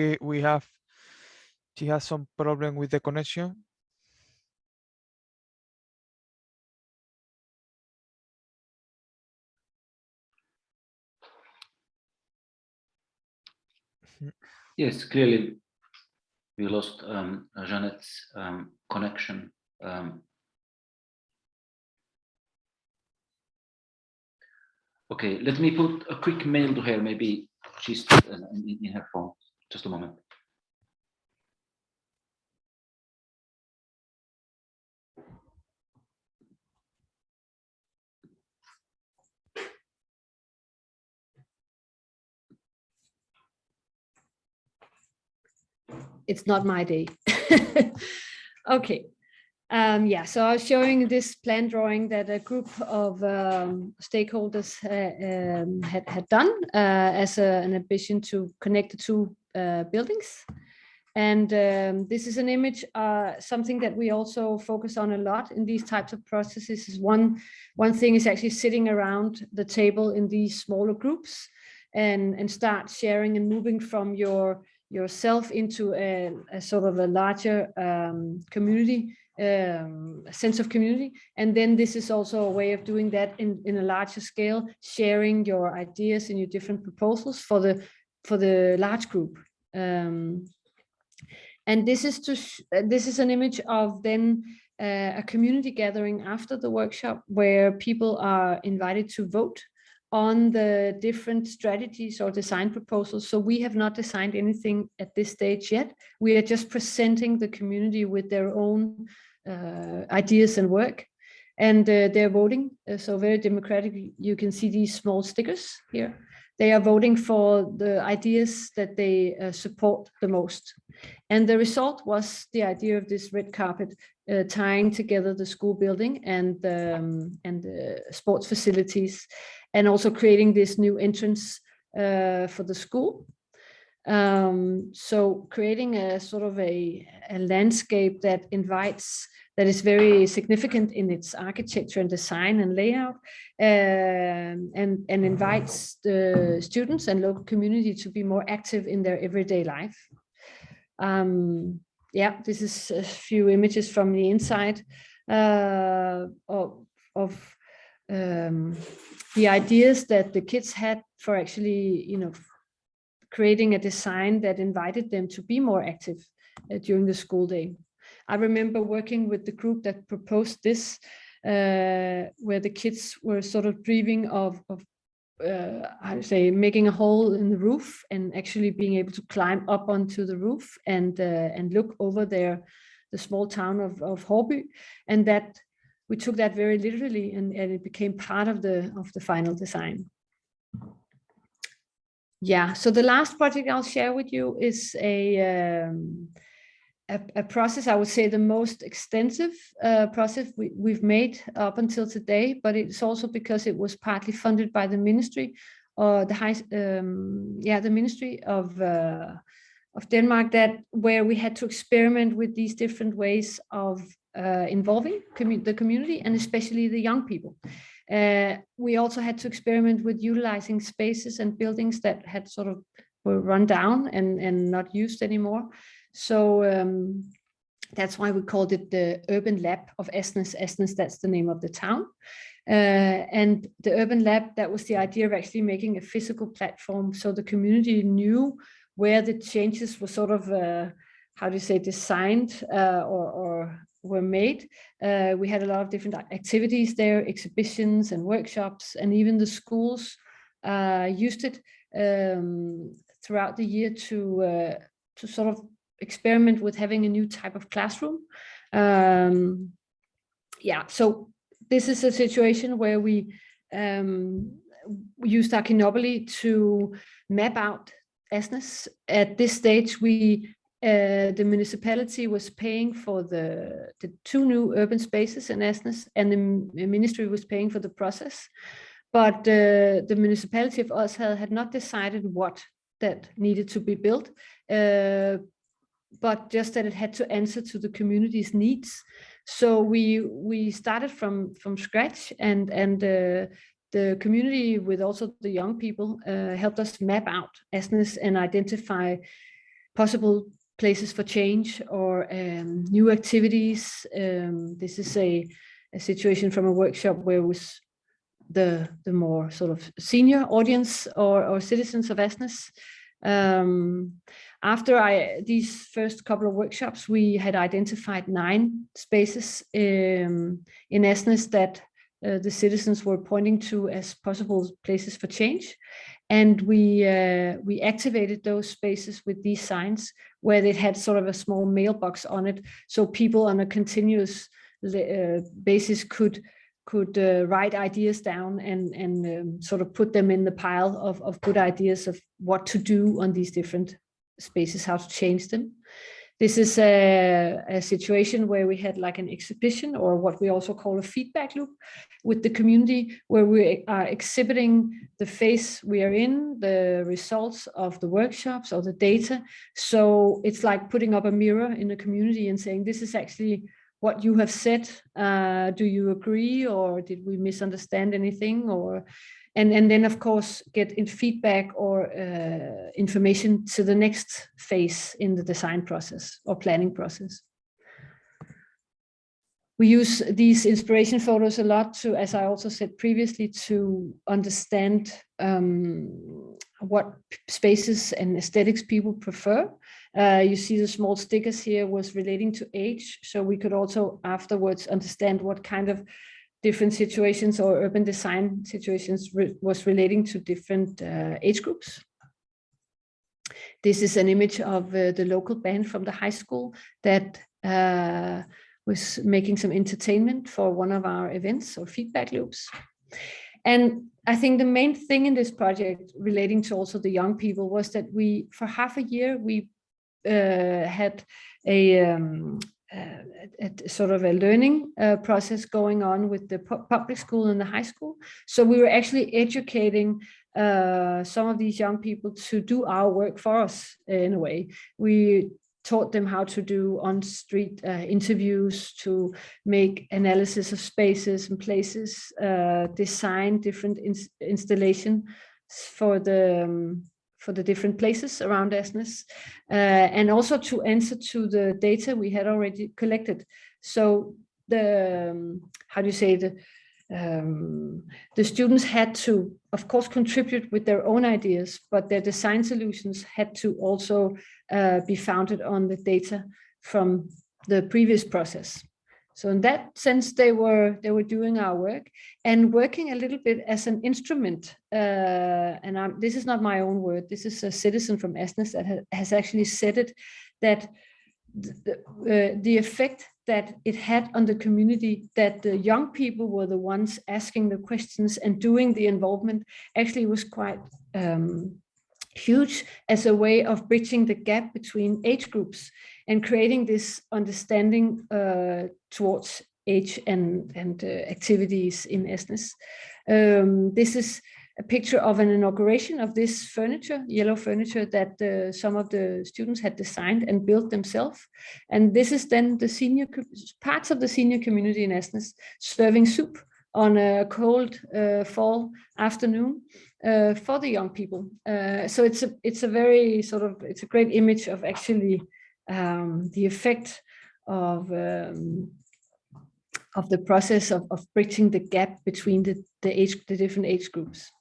she has some problem with the connection. Yes, clearly we lost Jeanette's connection. Okay, let me put a quick mail to her. Maybe she's in her phone. Just a moment. It's not my day. Okay. Yeah, so I was showing this plan drawing that a group of stakeholders had done as an ambition to connect the two buildings. And this is an image, something that we also focus on a lot in these types of processes. Is one thing is actually sitting around the table in these smaller groups and start sharing and moving from yourself into a sort of a larger community, sense of community. And then this is also a way of doing that in a larger scale, sharing your ideas and your different proposals for the large group. And this is an image of then a community gathering after the workshop where people are invited to vote on the different strategies or design proposals. So we have not designed anything at this stage yet. We are just presenting the community with their own ideas and work, and they're voting. So very democratic. You can see these small stickers here. They are voting for the ideas that they support the most. And the result was the idea of this red carpet tying together the school building and the sports facilities, and also creating this new entrance for the school. So creating a sort of a landscape that is very significant in its architecture and design and layout, and invites the students and local community to be more active in their everyday life. Yeah, this is a few images from the inside of the ideas that the kids had for actually, creating a design that invited them to be more active during the school day. I remember working with the group that proposed this, where the kids were sort of dreaming of making a hole in the roof and actually being able to climb up onto the roof and look over the small town of Haarby, and that we took that very literally, and it became part of the final design. Yeah, so the last project I'll share with you is a process, I would say the most extensive process we've made up until today, but it's also because it was partly funded by the ministry, the Ministry of Denmark, where we had to experiment with these different ways of involving the community and especially the young people. We also had to experiment with utilizing spaces and buildings that had sort of were run down and not used anymore. So that's why we called it the Urban Lab of Asnæs. Asnæs, that's the name of the town. And the Urban Lab, that was the idea of actually making a physical platform so the community knew where the changes were sort of, designed or were made. We had a lot of different activities there, exhibitions and workshops, and even the schools used it throughout the year to sort of experiment with having a new type of classroom. So this is a situation where we used Archinopoly to map out Asnæs. At this stage, the municipality was paying for the 2 new urban spaces in Asnæs, and the ministry was paying for the process. But the municipality of Odsherred had not decided what that needed to be built, but just that it had to answer to the community's needs. So we started from scratch, and the community, with also the young people, helped us map out Asnæs and identify possible places for change or new activities. This is a situation from a workshop where it was the more sort of senior audience or citizens of Asnæs. After these first couple of workshops, we had identified 9 spaces in Asnæs that the citizens were pointing to as possible places for change. And we activated those spaces with these signs where they had sort of a small mailbox on it, so people on a continuous basis could write ideas down and sort of put them in the pile of good ideas of what to do on these different spaces, how to change them. This is a situation where we had like an exhibition, or what we also call a feedback loop, with the community, where we are exhibiting the phase we are in, the results of the workshops or the data. So it's like putting up a mirror in the community and saying, this is actually what you have said. Do you agree, or did we misunderstand anything? And then, of course, get in feedback or information to the next phase in the design process or planning process. We use these inspiration photos a lot to, as I also said previously, to understand what spaces and aesthetics people prefer. You see the small stickers here was relating to age, so we could also afterwards understand what kind of different situations or urban design situations was relating to different age groups. This is an image of the local band from the high school that was making some entertainment for one of our events or feedback loops. And I think the main thing in this project relating to also the young people was that we, for half a year, we had a sort of a learning process going on with the public school and the high school. So we were actually educating some of these young people to do our work for us in a way. We taught them how to do on-street interviews, to make analysis of spaces and places, design different installation for the different places around Asnæs, and also to answer to the data we had already collected. So the students had to, of course, contribute with their own ideas, but their design solutions had to also be founded on the data from the previous process. So in that sense, they were doing our work and working a little bit as an instrument. This is not my own word. This is a citizen from Asnæs that has actually said it, that the effect that it had on the community, that the young people were the ones asking the questions and doing the involvement, actually was quite huge as a way of bridging the gap between age groups and creating this understanding towards age and activities in Esnes. This is a picture of an inauguration of this furniture, yellow furniture that some of the students had designed and built themselves. And this is then the senior parts of the senior community in Esnes serving soup on a cold fall afternoon for the young people. So it's a very sort of, it's a great image of actually the effect of the process of bridging the gap between the different age groups.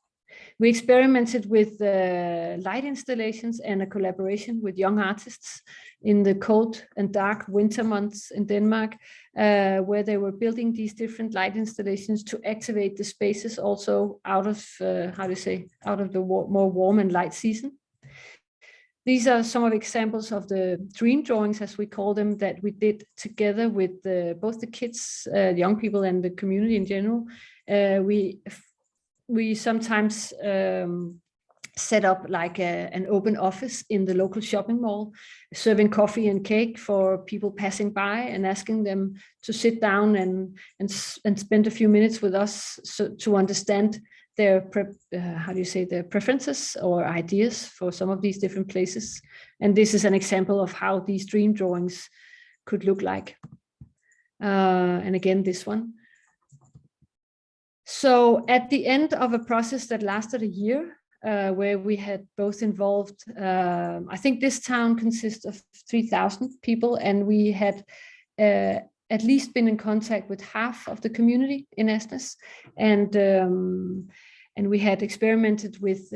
We experimented with light installations and a collaboration with young artists in the cold and dark winter months in Denmark, where they were building these different light installations to activate the spaces also out of, out of the more warm and light season. These are some of examples of the dream drawings, as we call them, that we did together with both the kids, young people, and the community in general. We sometimes set up like an open office in the local shopping mall, serving coffee and cake for people passing by and asking them to sit down and spend a few minutes with us to understand their their preferences or ideas for some of these different places. And this is an example of how these dream drawings could look like. And again, this one. So at the end of a process that lasted a year, where we had both involved, I think this town consists of 3,000 people, and we had at least been in contact with half of the community in Esnes, and we had experimented with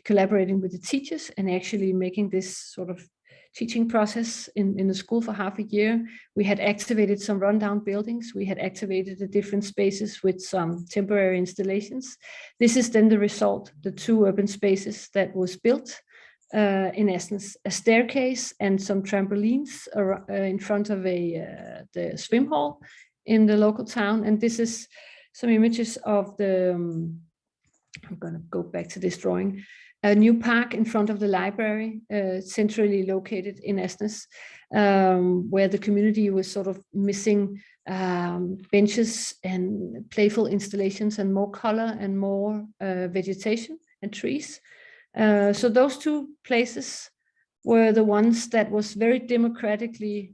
collaborating with the teachers and actually making this sort of teaching process in the school for half a year. We had activated some rundown buildings. We had activated the different spaces with some temporary installations. This is then the result, the 2 urban spaces that was built in Esnes, a staircase and some trampolines in front of the swim hall in the local town. And this is some images of the, I'm gonna go back to this drawing, a new park in front of the library, centrally located in Esnes, where the community was sort of missing benches and playful installations and more color and more vegetation and trees. So those 2 places were the ones that was very democratically,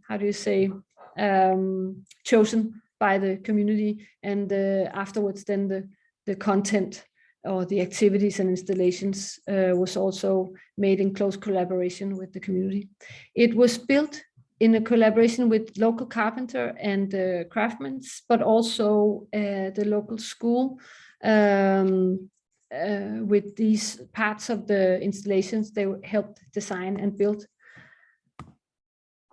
chosen by the community, and afterwards then the content or the activities and installations was also made in close collaboration with the community. It was built in a collaboration with local carpenter and craftsmen, but also the local school with these parts of the installations they helped design and build.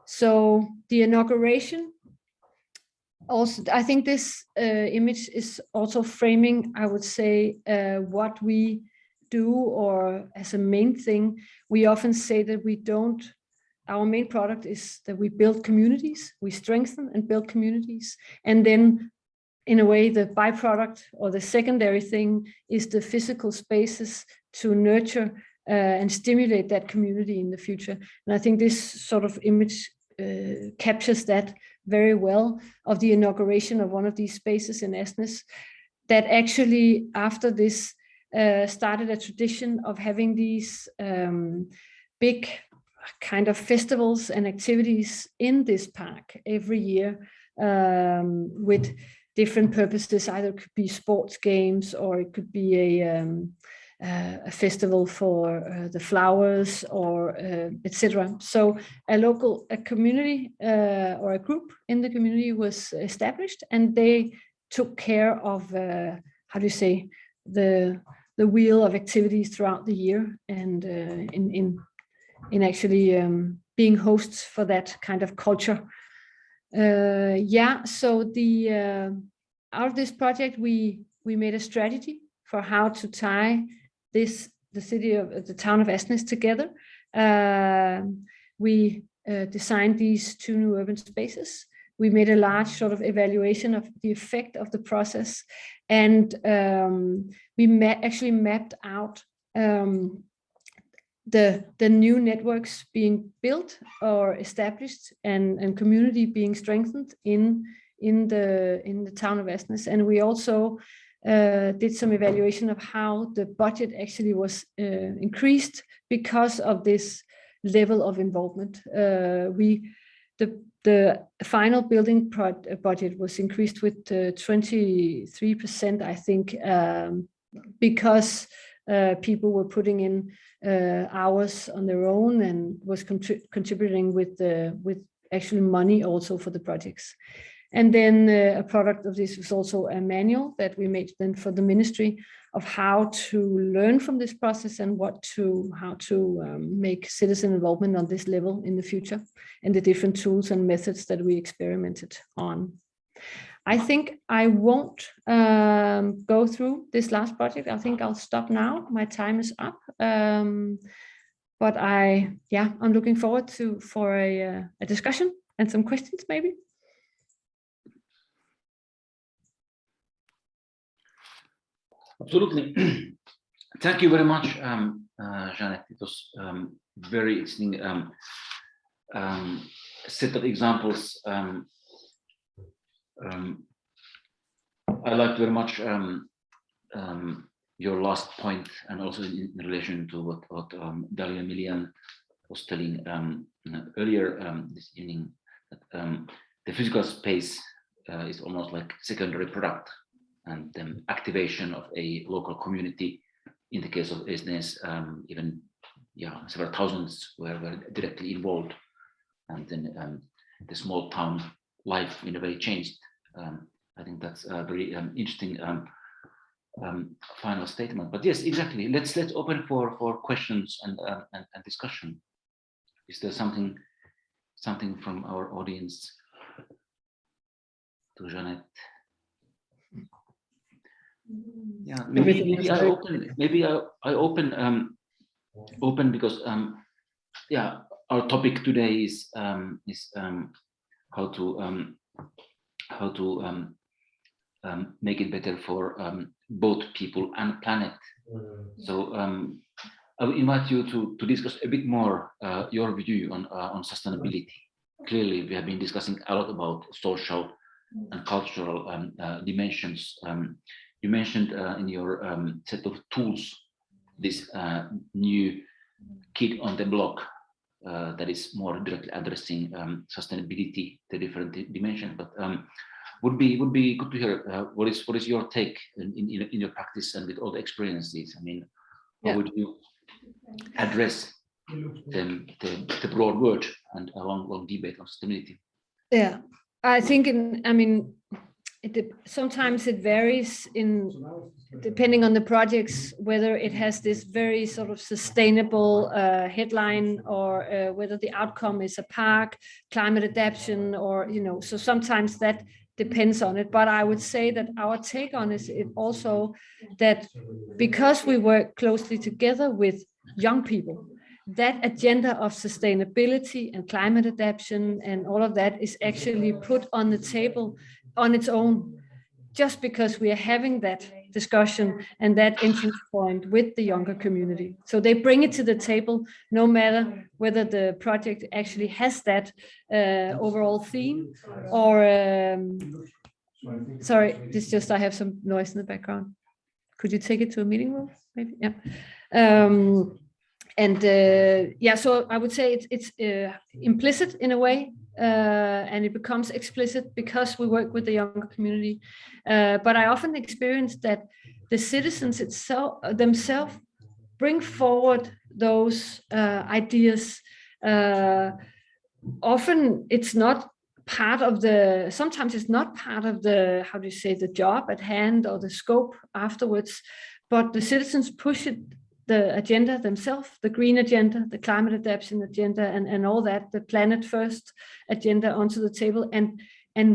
So the inauguration, also, I think this image is also framing, I would say, what we do, or as a main thing, we often say that we don't, our main product is that we build communities, we strengthen and build communities. And then in a way, the byproduct or the secondary thing is the physical spaces to nurture and stimulate that community in the future. And I think this sort of image captures that very well, of the inauguration of one of these spaces in Esnes, that actually after this started a tradition of having these big kind of festivals and activities in this park every year, with different purposes. Either it could be sports games, or it could be a festival for the flowers, or etc. So a community or a group in the community was established, and they took care of the wheel of activities throughout the year, and in actually being hosts for that kind of culture. So the out of this project we made a strategy for how to tie the town of Esnes together. We designed these 2 new urban spaces we made a large sort of evaluation of the effect of the process, and we actually mapped out the new networks being built or established, and community being strengthened in the town of Asnæs. And we also did some evaluation of how the budget actually was increased because of this level of involvement. The final building budget was increased with 23%, I think, because people were putting in hours on their own and was contributing with actually money also for the projects. And then a product of this was also a manual that we made then for the ministry of how to learn from this process and how to make citizen involvement on this level in the future, and the different tools and methods that we experimented on. I think I won't go through this last project. I think I'll stop now. My time is up. But I'm looking forward for a discussion and some questions maybe. Absolutely. Thank you very much, Jeanette. It was very interesting set of examples. I liked very much your last point, and also in relation to what Dalia Milian was telling earlier this evening, that the physical space is almost like secondary product, and the activation of a local community. In the case of Asnæs, even several thousands were directly involved, and then the small town life in a way changed. I think that's a very interesting final statement. But yes, exactly. Let's open for questions and discussion. Is there something from our audience to Jeanette? Yeah, maybe I open because our topic today is how to make it better for both people and planet. So I will invite you to discuss a bit more your view on sustainability. Clearly, we have been discussing a lot about social and cultural dimensions. You mentioned in your set of tools this new kit on the block that is more directly addressing sustainability, the different dimensions. But would be good to hear what is your take in your practice and with all the experiences. I mean, how would you address the broad word and a long debate on sustainability? Yeah, I think sometimes it varies depending on the projects, whether it has this very sort of sustainable headline, or whether the outcome is a park, climate adaptation, or so sometimes that depends on it. But I would say that our take on it also that because we work closely together with young people, that agenda of sustainability and climate adaptation and all of that is actually put on the table on its own, just because we are having that discussion and that entrance point with the younger community. So they bring it to the table, no matter whether the project actually has that overall theme or, sorry, I have some noise in the background. Could you take it to a meeting room, maybe? Yeah. So I would say it's implicit in a way, and it becomes explicit because we work with the younger community. But I often experience that the citizens themselves bring forward those ideas. Often it's not part of sometimes it's not part of the, how do you say, the job at hand or the scope afterwards, but the citizens push it, the agenda themselves, the green agenda, the climate adaptation agenda, and all that, the planet first agenda onto the table, and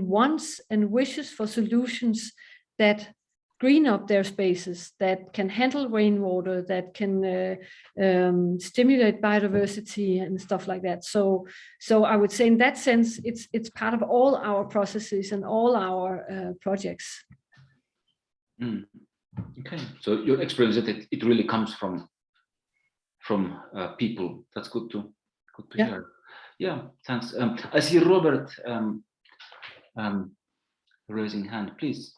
wants and wishes for solutions that green up their spaces, that can handle rainwater, that can stimulate biodiversity and stuff like that. So I would say in that sense, it's part of all our processes and all our projects. Okay, so your experience that it really comes from people. That's good to hear. Yeah, thanks. I see Robert raising hand, please.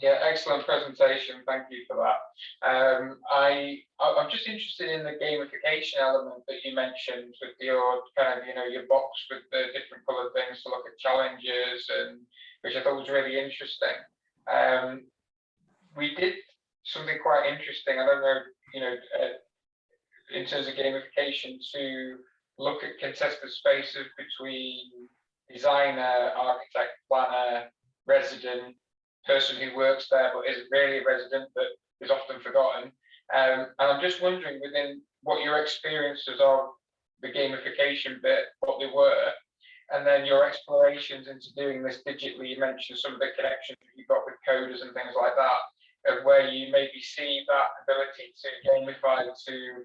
Yeah, excellent presentation. Thank you for that. I'm just interested in the gamification element that you mentioned with your kind of, your box with the different colored things to look at challenges, and which I thought was really interesting. We did something quite interesting. I don't know, in terms of gamification, to look at contested spaces between designer, architect, planner, resident, person who works there but isn't really a resident but is often forgotten. And I'm just wondering, within what your experiences of the gamification bit, what they were, and then your explorations into doing this digitally. You mentioned some of the connections that you've got with coders and things like that, of where you maybe see that ability to gamify to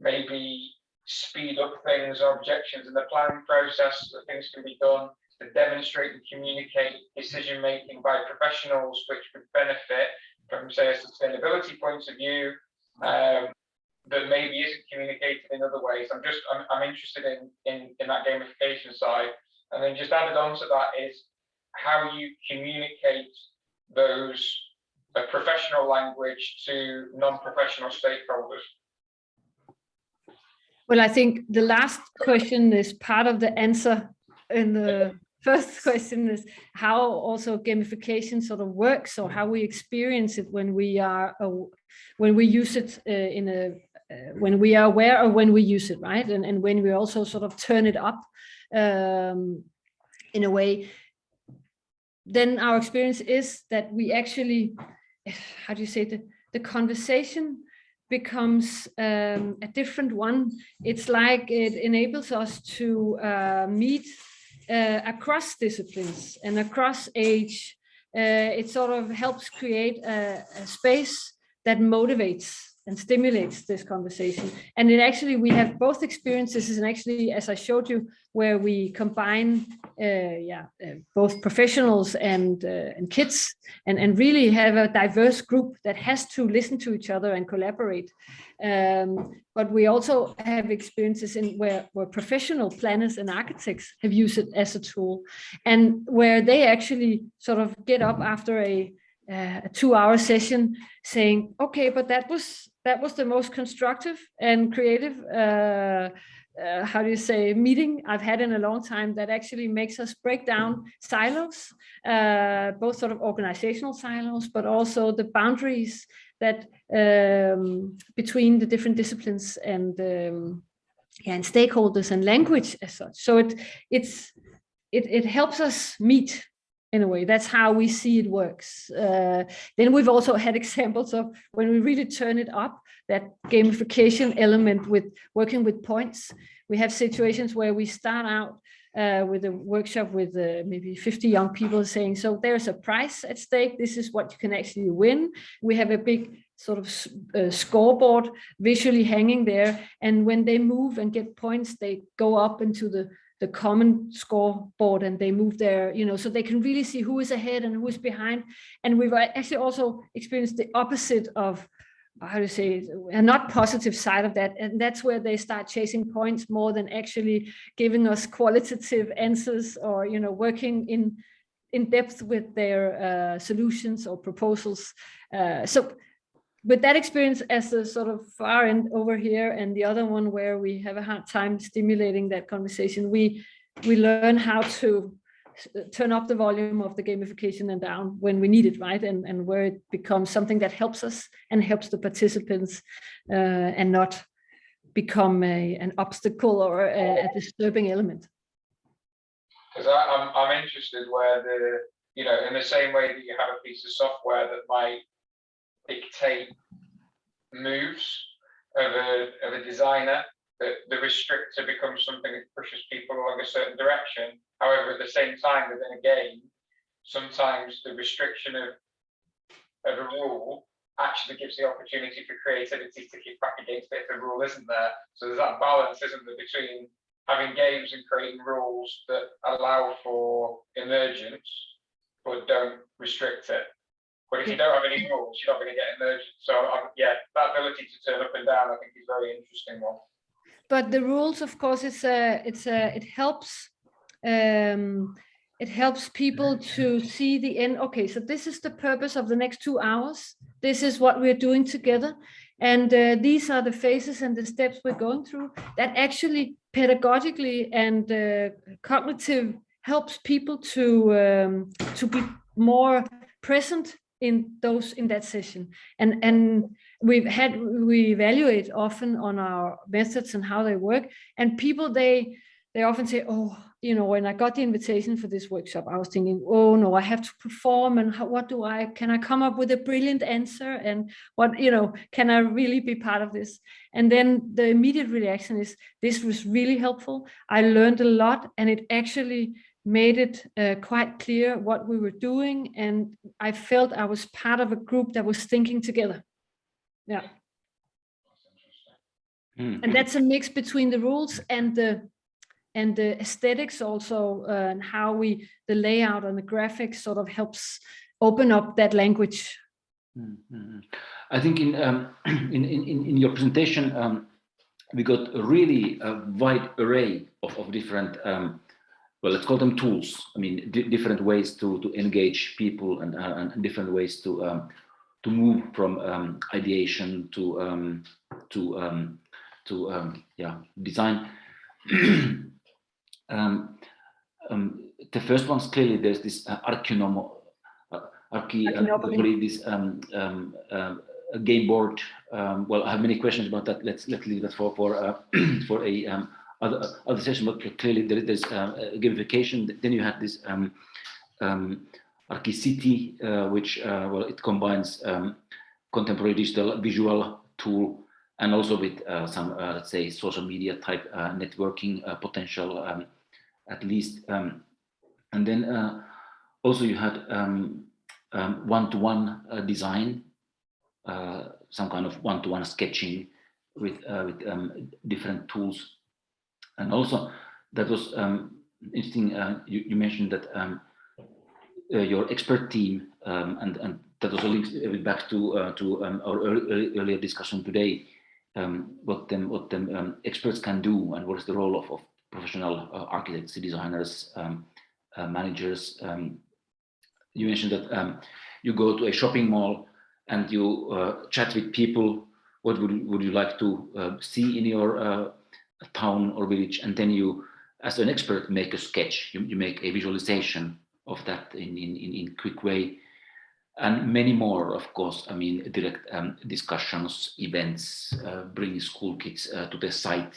maybe speed up things or objections in the planning process, that things can be done to demonstrate and communicate decision making by professionals, which would benefit from, say, a sustainability point of view, that maybe isn't communicated in other ways. I'm interested in that gamification side, and then just added on to that is how you communicate those professional language to non-professional stakeholders. Well, I think the last question is part of the answer in the first question, is how also gamification sort of works, or how we experience it when we use it when we are aware of when we use it, right? And when we also sort of turn it up in a way. Then our experience is that we actually, how do you say, the conversation becomes a different one. It's like it enables us to meet across disciplines and across age. It sort of helps create a space that motivates and stimulates this conversation. And it actually, we have both experiences, and actually, as I showed you, where we combine both professionals and kids, and really have a diverse group that has to listen to each other and collaborate. But we also have experiences in where professional planners and architects have used it as a tool, and where they actually sort of get up after a 2-hour session saying, okay, but that was the most constructive and creative how do you say, meeting I've had in a long time, that actually makes us break down silos, both sort of organizational silos, but also the boundaries that between the different disciplines and stakeholders and language as such. So it helps us meet in a way. That's how we see it works. Then we've also had examples of when we really turn it up, that gamification element with working with points. We have situations where we start out with a workshop with maybe 50 young people saying, so there's a prize at stake. This is what you can actually win. We have a big sort of scoreboard visually hanging there. And when they move and get points, they go up into the common scoreboard, and they move there, so they can really see who is ahead and who is behind. And we've actually also experienced the opposite of, how to say, a not positive side of that. And that's where they start chasing points more than actually giving us qualitative answers, or, working in depth with their solutions or proposals. So with that experience as the sort of far end over here, and the other one where we have a hard time stimulating that conversation, we learn how to turn up the volume of the gamification and down when we need it, right? And where it becomes something that helps us and helps the participants, and not become an obstacle or a disturbing element. Because I'm interested where in the same way that you have a piece of software that might dictate moves of a designer, the restrictor becomes something that pushes people along a certain direction. However, at the same time, within a game, sometimes the restriction of a rule actually gives the opportunity for creativity to kick back against it if the rule isn't there. So there's that balance, isn't there, between having games and creating rules that allow for emergence, but don't restrict it. But if you don't have any rules, you're not going to get emergence. So yeah, that ability to turn up and down, I think, is a very interesting one. But the rules, of course, it helps. It helps people to see the end. Okay, so this is the purpose of the next 2 hours. This is what we're doing together. And these are the phases and the steps we're going through. That actually pedagogically and cognitive helps people to be more present in that session. And we evaluate often on our methods and how they work. And people, they often say, oh, you know, when I got the invitation for this workshop, I was thinking, oh no, I have to perform, and can I come up with a brilliant answer, and what, you know, can I really be part of this? And then the immediate reaction is, this was really helpful. I learned a lot, and it actually made it quite clear what we were doing, and I felt I was part of a group that was thinking together. Yeah. And that's a mix between the rules and the aesthetics also, and how the layout and the graphics sort of helps open up that language. I think in your presentation, we got a really wide array of different, well, let's call them tools. I mean, different ways to engage people, and different ways to move from ideation to design. The first one's clearly there's this game board. Well, I have many questions about that. Let's leave that for a other session. But clearly there's gamification. Then you had this Archicity, which well, it combines contemporary digital visual tool, and also with some, let's say, social media type networking potential, at least. And then also you had one-to-one design, some kind of one-to-one sketching with different tools. And also that was interesting. You mentioned that your expert team, and that also links back to our earlier discussion today. What experts can do, and what is the role of professional architects, designers, managers. You mentioned that you go to a shopping mall and you chat with people. What would you like to see in your town or village? And then you, as an expert, make a sketch. You make a visualization of that in quick way. And many more, of course. I mean, direct discussions, events, bringing school kids to the site.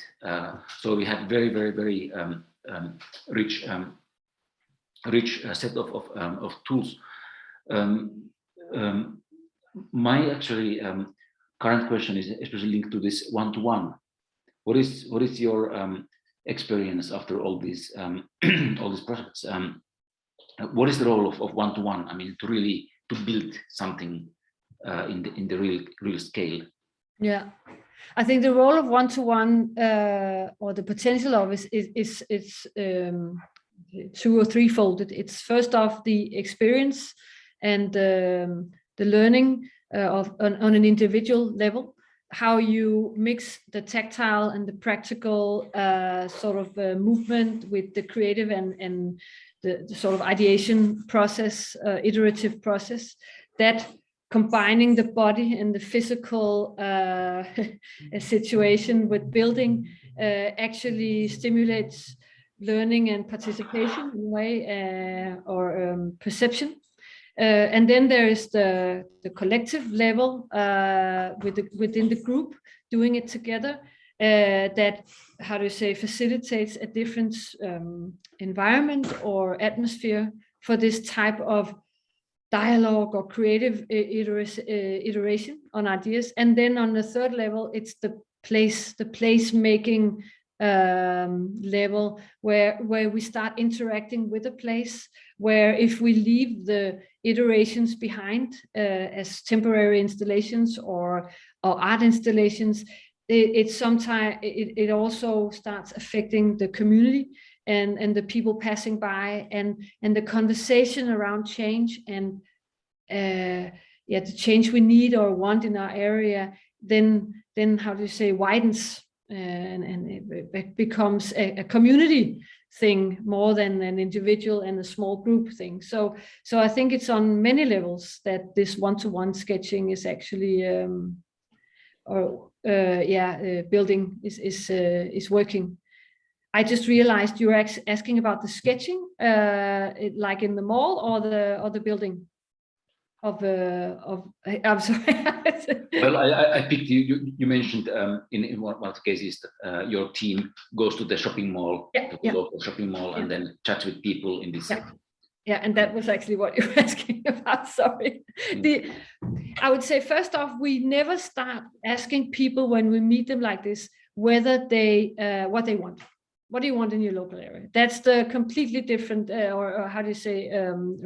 So we had very rich set of tools. My actually current question is especially linked to this one-to-one. What is your experience after all these projects? What is the role of one-to-one? I mean, to build something in the real scale. Yeah, I think the role of one-to-one or the potential of it is two or threefold. It's first off the experience and the learning on an individual level, how you mix the tactile and the practical sort of movement with the creative and the sort of ideation process, iterative process, that combining the body and the physical situation with building actually stimulates learning and participation in a way, or perception. And then there is the collective level within the group doing it together, that, how do you say, facilitates a different environment or atmosphere for this type of dialogue or creative iteration on ideas. And then on the third level, it's the placemaking level, where we start interacting with the place, where if we leave the iterations behind as temporary installations or art installations, it also starts affecting the community and the people passing by, and the conversation around change and the change we need or want in our area, then how do you say, widens, and it becomes a community thing more than an individual and a small group thing. So I think it's on many levels that this one-to-one sketching is actually building is working. I just realized you were asking about the sketching, like in the mall or the building of I'm sorry. Well, I picked you mentioned in one of the cases that your team goes to the shopping mall, local shopping mall, and then chats with people in this. Yeah, and that was actually what you were asking about. Sorry. I would say, first off, we never start asking people when we meet them like this whether they what they want. What do you want in your local area? That's the completely different, or how do you say,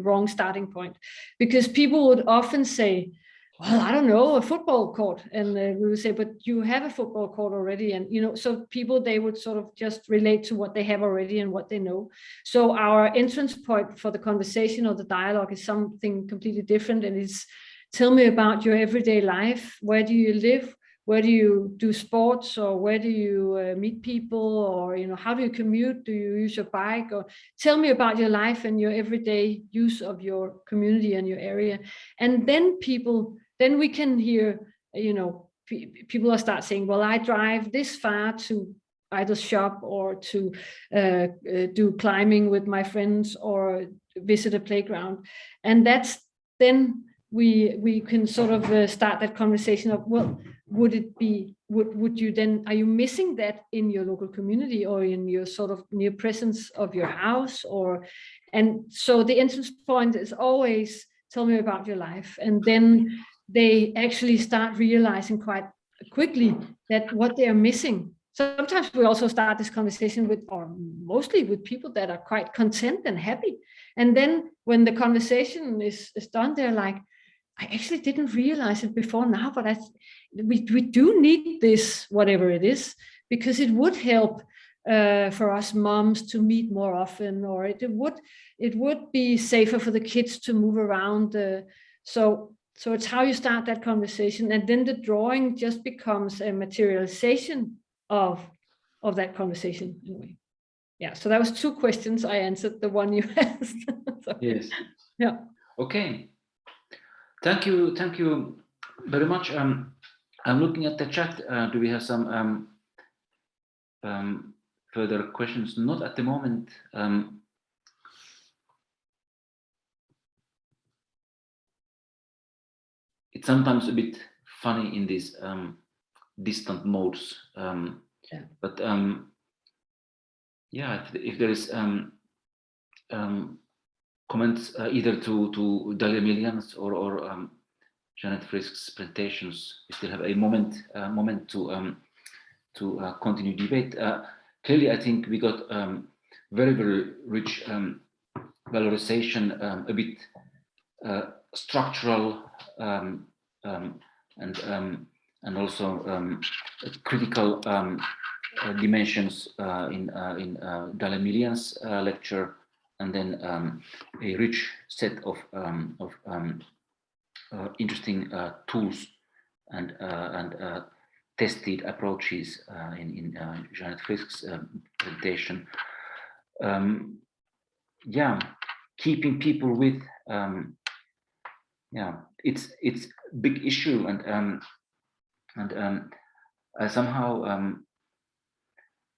wrong starting point. Because people would often say, well, I don't know, a football court. And we would say, but you have a football court already. And, so people, they would sort of just relate to what they have already and what they know. So our entrance point for the conversation or the dialogue is something completely different. And it's, tell me about your everyday life. Where do you live? Where do you do sports, or where do you meet people, or how do you commute? Do you use your bike? Or tell me about your life and your everyday use of your community and your area. And then we can hear, people will start saying, well, I drive this far to either shop or to do climbing with my friends or visit a playground. And that's then we can sort of start that conversation of, well, would you then, are you missing that in your local community or in your sort of near presence of your house? And so the entrance point is always, tell me about your life. And then they actually start realizing quite quickly that what they are missing. Sometimes we also start this conversation with, or mostly with, people that are quite content and happy. And then when the conversation is done, they're like, I actually didn't realize it before now, but we do need this, whatever it is, because it would help for us moms to meet more often, or it would be safer for the kids to move around. So it's how you start that conversation, and then the drawing just becomes a materialization of that conversation anyway. Yeah. So that was 2 questions. I answered the one you asked. Yes. Yeah. Okay. Thank you very much. I'm looking at the chat. Do we have some further questions? Not at the moment. It's sometimes a bit funny in these distant modes. But if there is comments either to Dalia Millians or Jeanette Frisk's presentations, we still have a moment to continue debate. Clearly, I think we got very, very rich valorization, a bit structural and also critical dimensions in Dalia Millian's lecture. And then a rich set of interesting tools and tested approaches in Jeanette Frisk's presentation. Keeping people with, it's a big issue, and somehow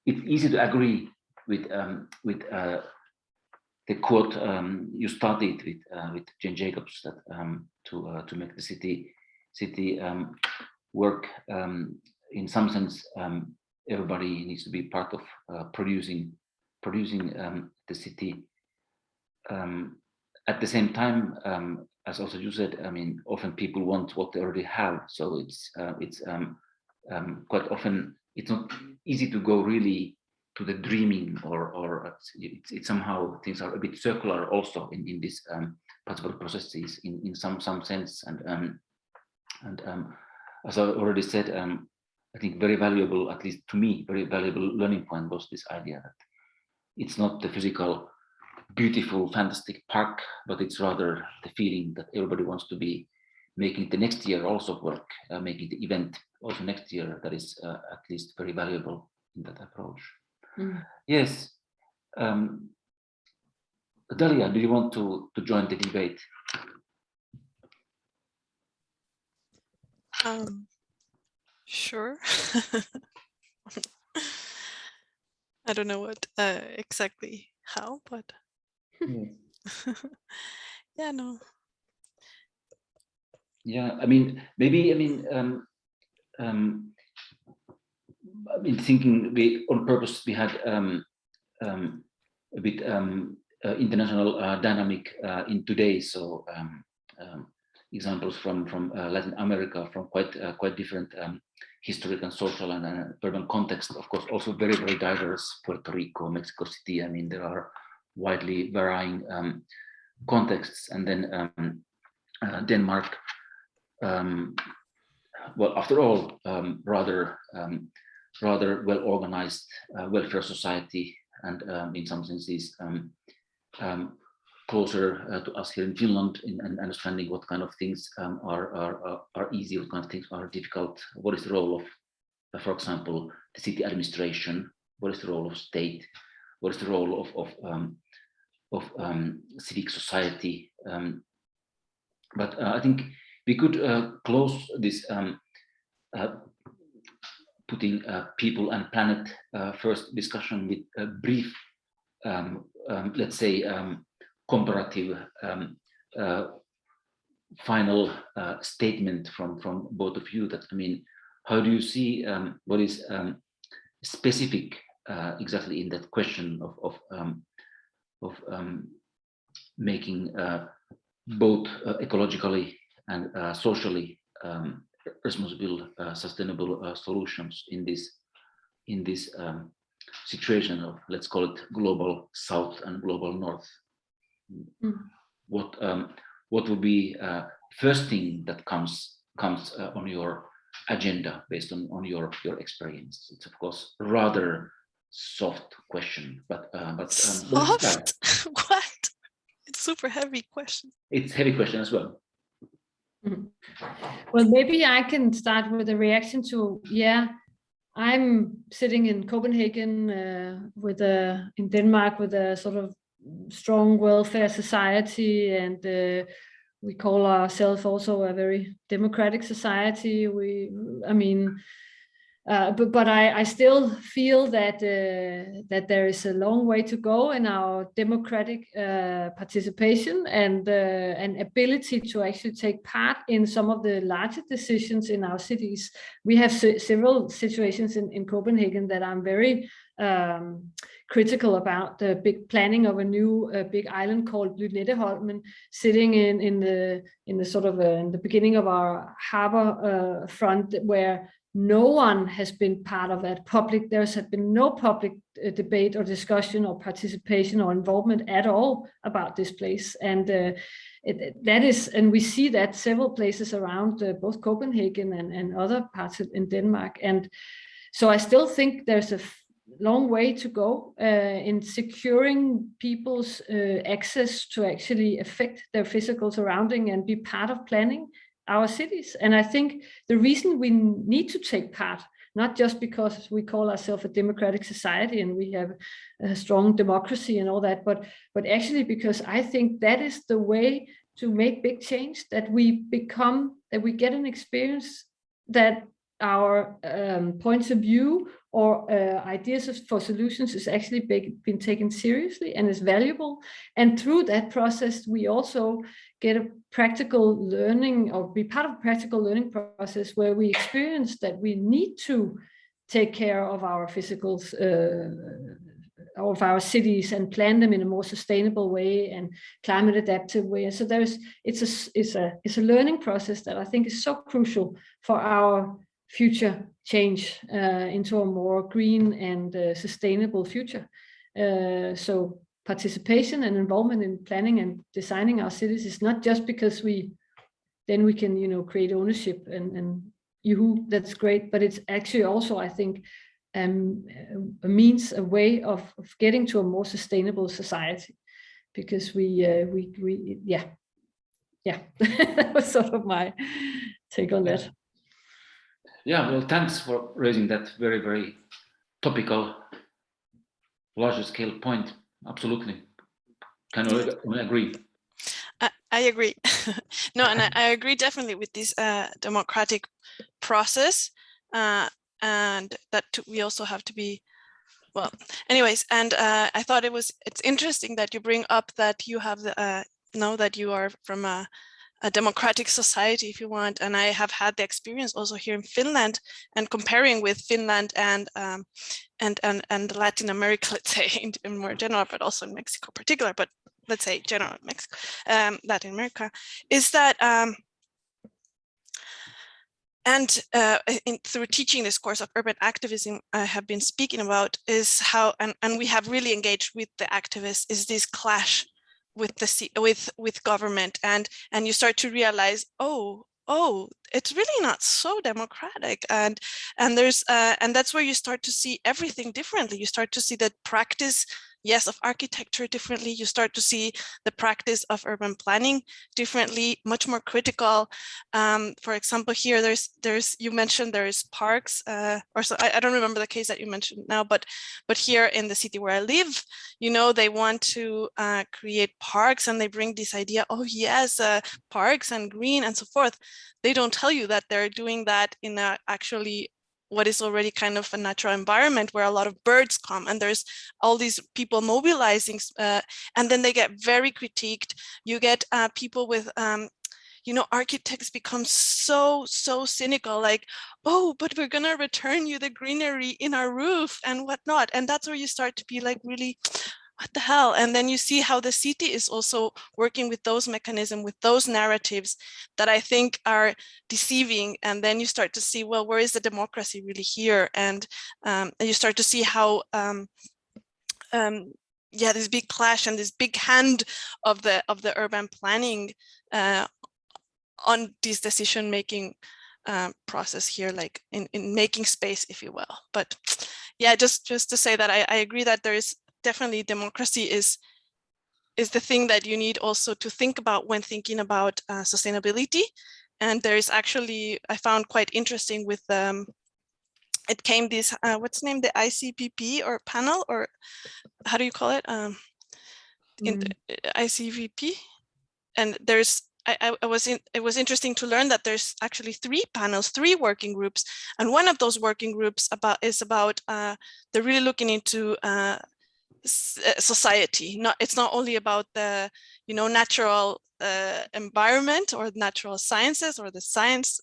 it's easy to agree with the quote you started with Jane Jacobs, that to make the city work, in some sense, everybody needs to be part of producing the city. At the same time, as also you said, I mean, often people want what they already have, so it's quite often it's not easy to go really to the dreaming, or it's somehow things are a bit circular also in this participatory processes in some sense. And as I already said, I think very valuable, at least to me, very valuable learning point was this idea that it's not the physical, beautiful, fantastic park, but it's rather the feeling that everybody wants to be making the next year also work, making the event also next year. That is at least very valuable in that approach. Mm. Yes. Dalia, do you want to join the debate? Sure. I don't know what exactly how, but yeah, no. Yeah, I mean, maybe, thinking on purpose we had a bit international dynamic in today. So examples from Latin America, from quite different historical and social and urban context. Of course, also very, very diverse. Puerto Rico, Mexico City. I mean, there are widely varying contexts. And then Denmark. Well, after all, rather well organized welfare society, and in some senses closer to us here in Finland in understanding what kind of things are easy, what kind of things are difficult. What is the role of, for example, the city administration? What is the role of state? What is the role of civic society? But I think we could close this putting people and planet first discussion with a brief, let's say, comparative final statement from both of you. That, I mean, how do you see what is specific exactly in that question of making both ecologically and socially responsible, sustainable solutions in this situation of, let's call it, global South and global North? Mm. What would be first thing that comes on your agenda based on your experience? It's of course rather soft question, but soft? What? It's super heavy question. It's heavy question as well. Well, maybe I can start with a reaction to, I'm sitting in Copenhagen in Denmark with a sort of strong welfare society, and we call ourselves also a very democratic society. But I still feel that there is a long way to go in our democratic participation and ability to actually take part in some of the larger decisions in our cities. We have several situations in Copenhagen that I'm very critical about. The big planning of a new big island called Lynetteholmen, sitting in the sort of in the beginning of our harbor front, where no one has been part of that public. There's been no public debate or discussion or participation or involvement at all about this place, and and we see that several places around both Copenhagen and other parts in Denmark. And so I still think there's a long way to go in securing people's access to actually affect their physical surrounding and be part of planning our cities. And I think the reason we need to take part, not just because we call ourselves a democratic society and we have a strong democracy and all that, but actually because I think that is the way to make big change, that we get an experience that our points of view or ideas for solutions is actually been taken seriously and is valuable. And through that process, we also get a practical learning, or be part of a practical learning process where we experience that we need to take care of our physicals, of our cities, and plan them in a more sustainable way and climate adaptive way. So it's a learning process that I think is so crucial for our future change into a more green and sustainable future. So participation and involvement in planning and designing our cities is not just because then we can, you know, create ownership and that's great, but it's actually also, I think, a means, a way of getting to a more sustainable society, because yeah, that was sort of my take on that. Yeah, well, thanks for raising that very, very topical, larger scale point. Absolutely. Can only agree. I agree. No, and I agree definitely with this democratic process, and that we also have to be, well, anyways, and I thought it's interesting that you bring up that you have know that you are from a democratic society, if you want, and I have had the experience also here in Finland, and comparing with Finland and Latin America, let's say in more general, but also in Mexico in particular, but let's say general Mexico, Latin America, is that through teaching this course of urban activism I have been speaking about is how, and we have really engaged with the activists, is this clash with government, and you start to realize, oh, it's really not so democratic, and there's and that's where you start to see everything differently. You start to see the practice, yes, of architecture differently. You start to see the practice of urban planning differently, much more critical. For example, here you mentioned there's parks, or so I don't remember the case that you mentioned now, but here in the city where I live, you know, they want to create parks, and they bring this idea, oh yes, parks and green and so forth. They don't tell you that they're doing that in actually what is already kind of a natural environment where a lot of birds come, and there's all these people mobilizing, and then they get very critiqued. You get people with, you know, architects become so cynical, like, oh, but we're gonna return you the greenery in our roof and whatnot. And that's where you start to be like, really, what the hell? And then you see how the city is also working with those mechanisms, with those narratives that I think are deceiving. And then you start to see, well, where is the democracy really here? And you start to see how, yeah, this big clash and this big hand of the urban planning on this decision-making process here, like in making space, if you will. But yeah, just to say that I agree that there is definitely democracy is the thing that you need also to think about when thinking about sustainability. And there is actually, I found quite interesting with it came this what's the name, the ICPP or panel, or how do you call it, in ICVP, and there's it was interesting to learn that there's actually 3 panels, 3 working groups, and one of those working groups is about they're really looking into society. It's not only about the, you know, natural environment or natural sciences or the science,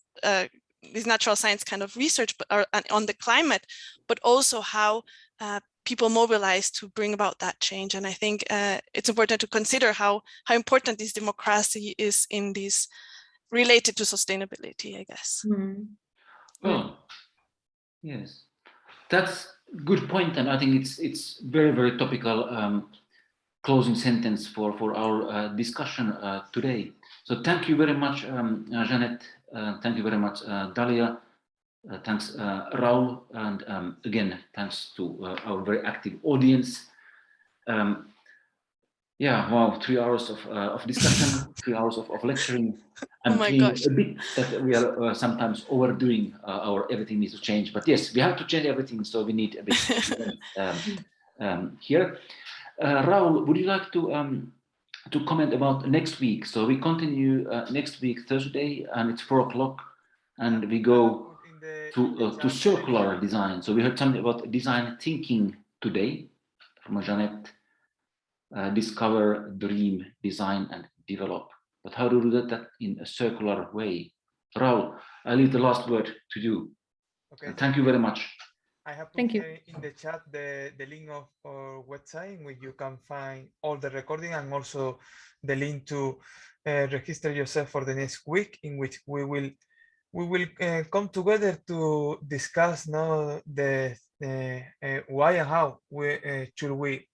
these natural science kind of research, but on the climate, but also how people mobilize to bring about that change. And I think it's important to consider how important this democracy is in this related to sustainability, I guess. Well, yes, that's good point, and I think it's very, very topical closing sentence for our discussion today. So thank you very much, Jeanette. Thank you very much, Dalia. Thanks, Raul, and again, thanks to our very active audience. Yeah, wow, 3 hours of discussion, 3 hours of lecturing. I'm feeling a bit that we are sometimes overdoing our everything needs to change, but yes, we have to change everything, so we need a bit here. Raul, would you like to comment about next week? So we continue next week, Thursday, and it's 4 o'clock, and we go to circular design. So we heard something about design thinking today from Jeanette. Discover, dream, design, and develop. But how to do that in a circular way? Raul, I leave the last word to you. Okay. Thank you very much. I have put in the chat the link of our website, where you can find all the recording, and also the link to register yourself for the next week, in which we we will come together to discuss now the why and how we should we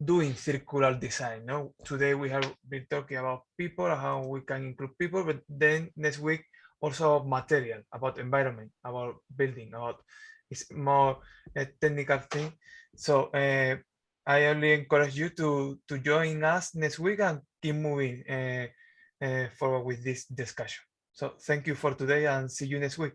doing circular design. No, today we have been talking about people, how we can include people, but then next week also about material, about environment, about building, about it's more a technical thing. So I only encourage you to join us next week and keep moving forward with this discussion. So thank you for today and see you next week.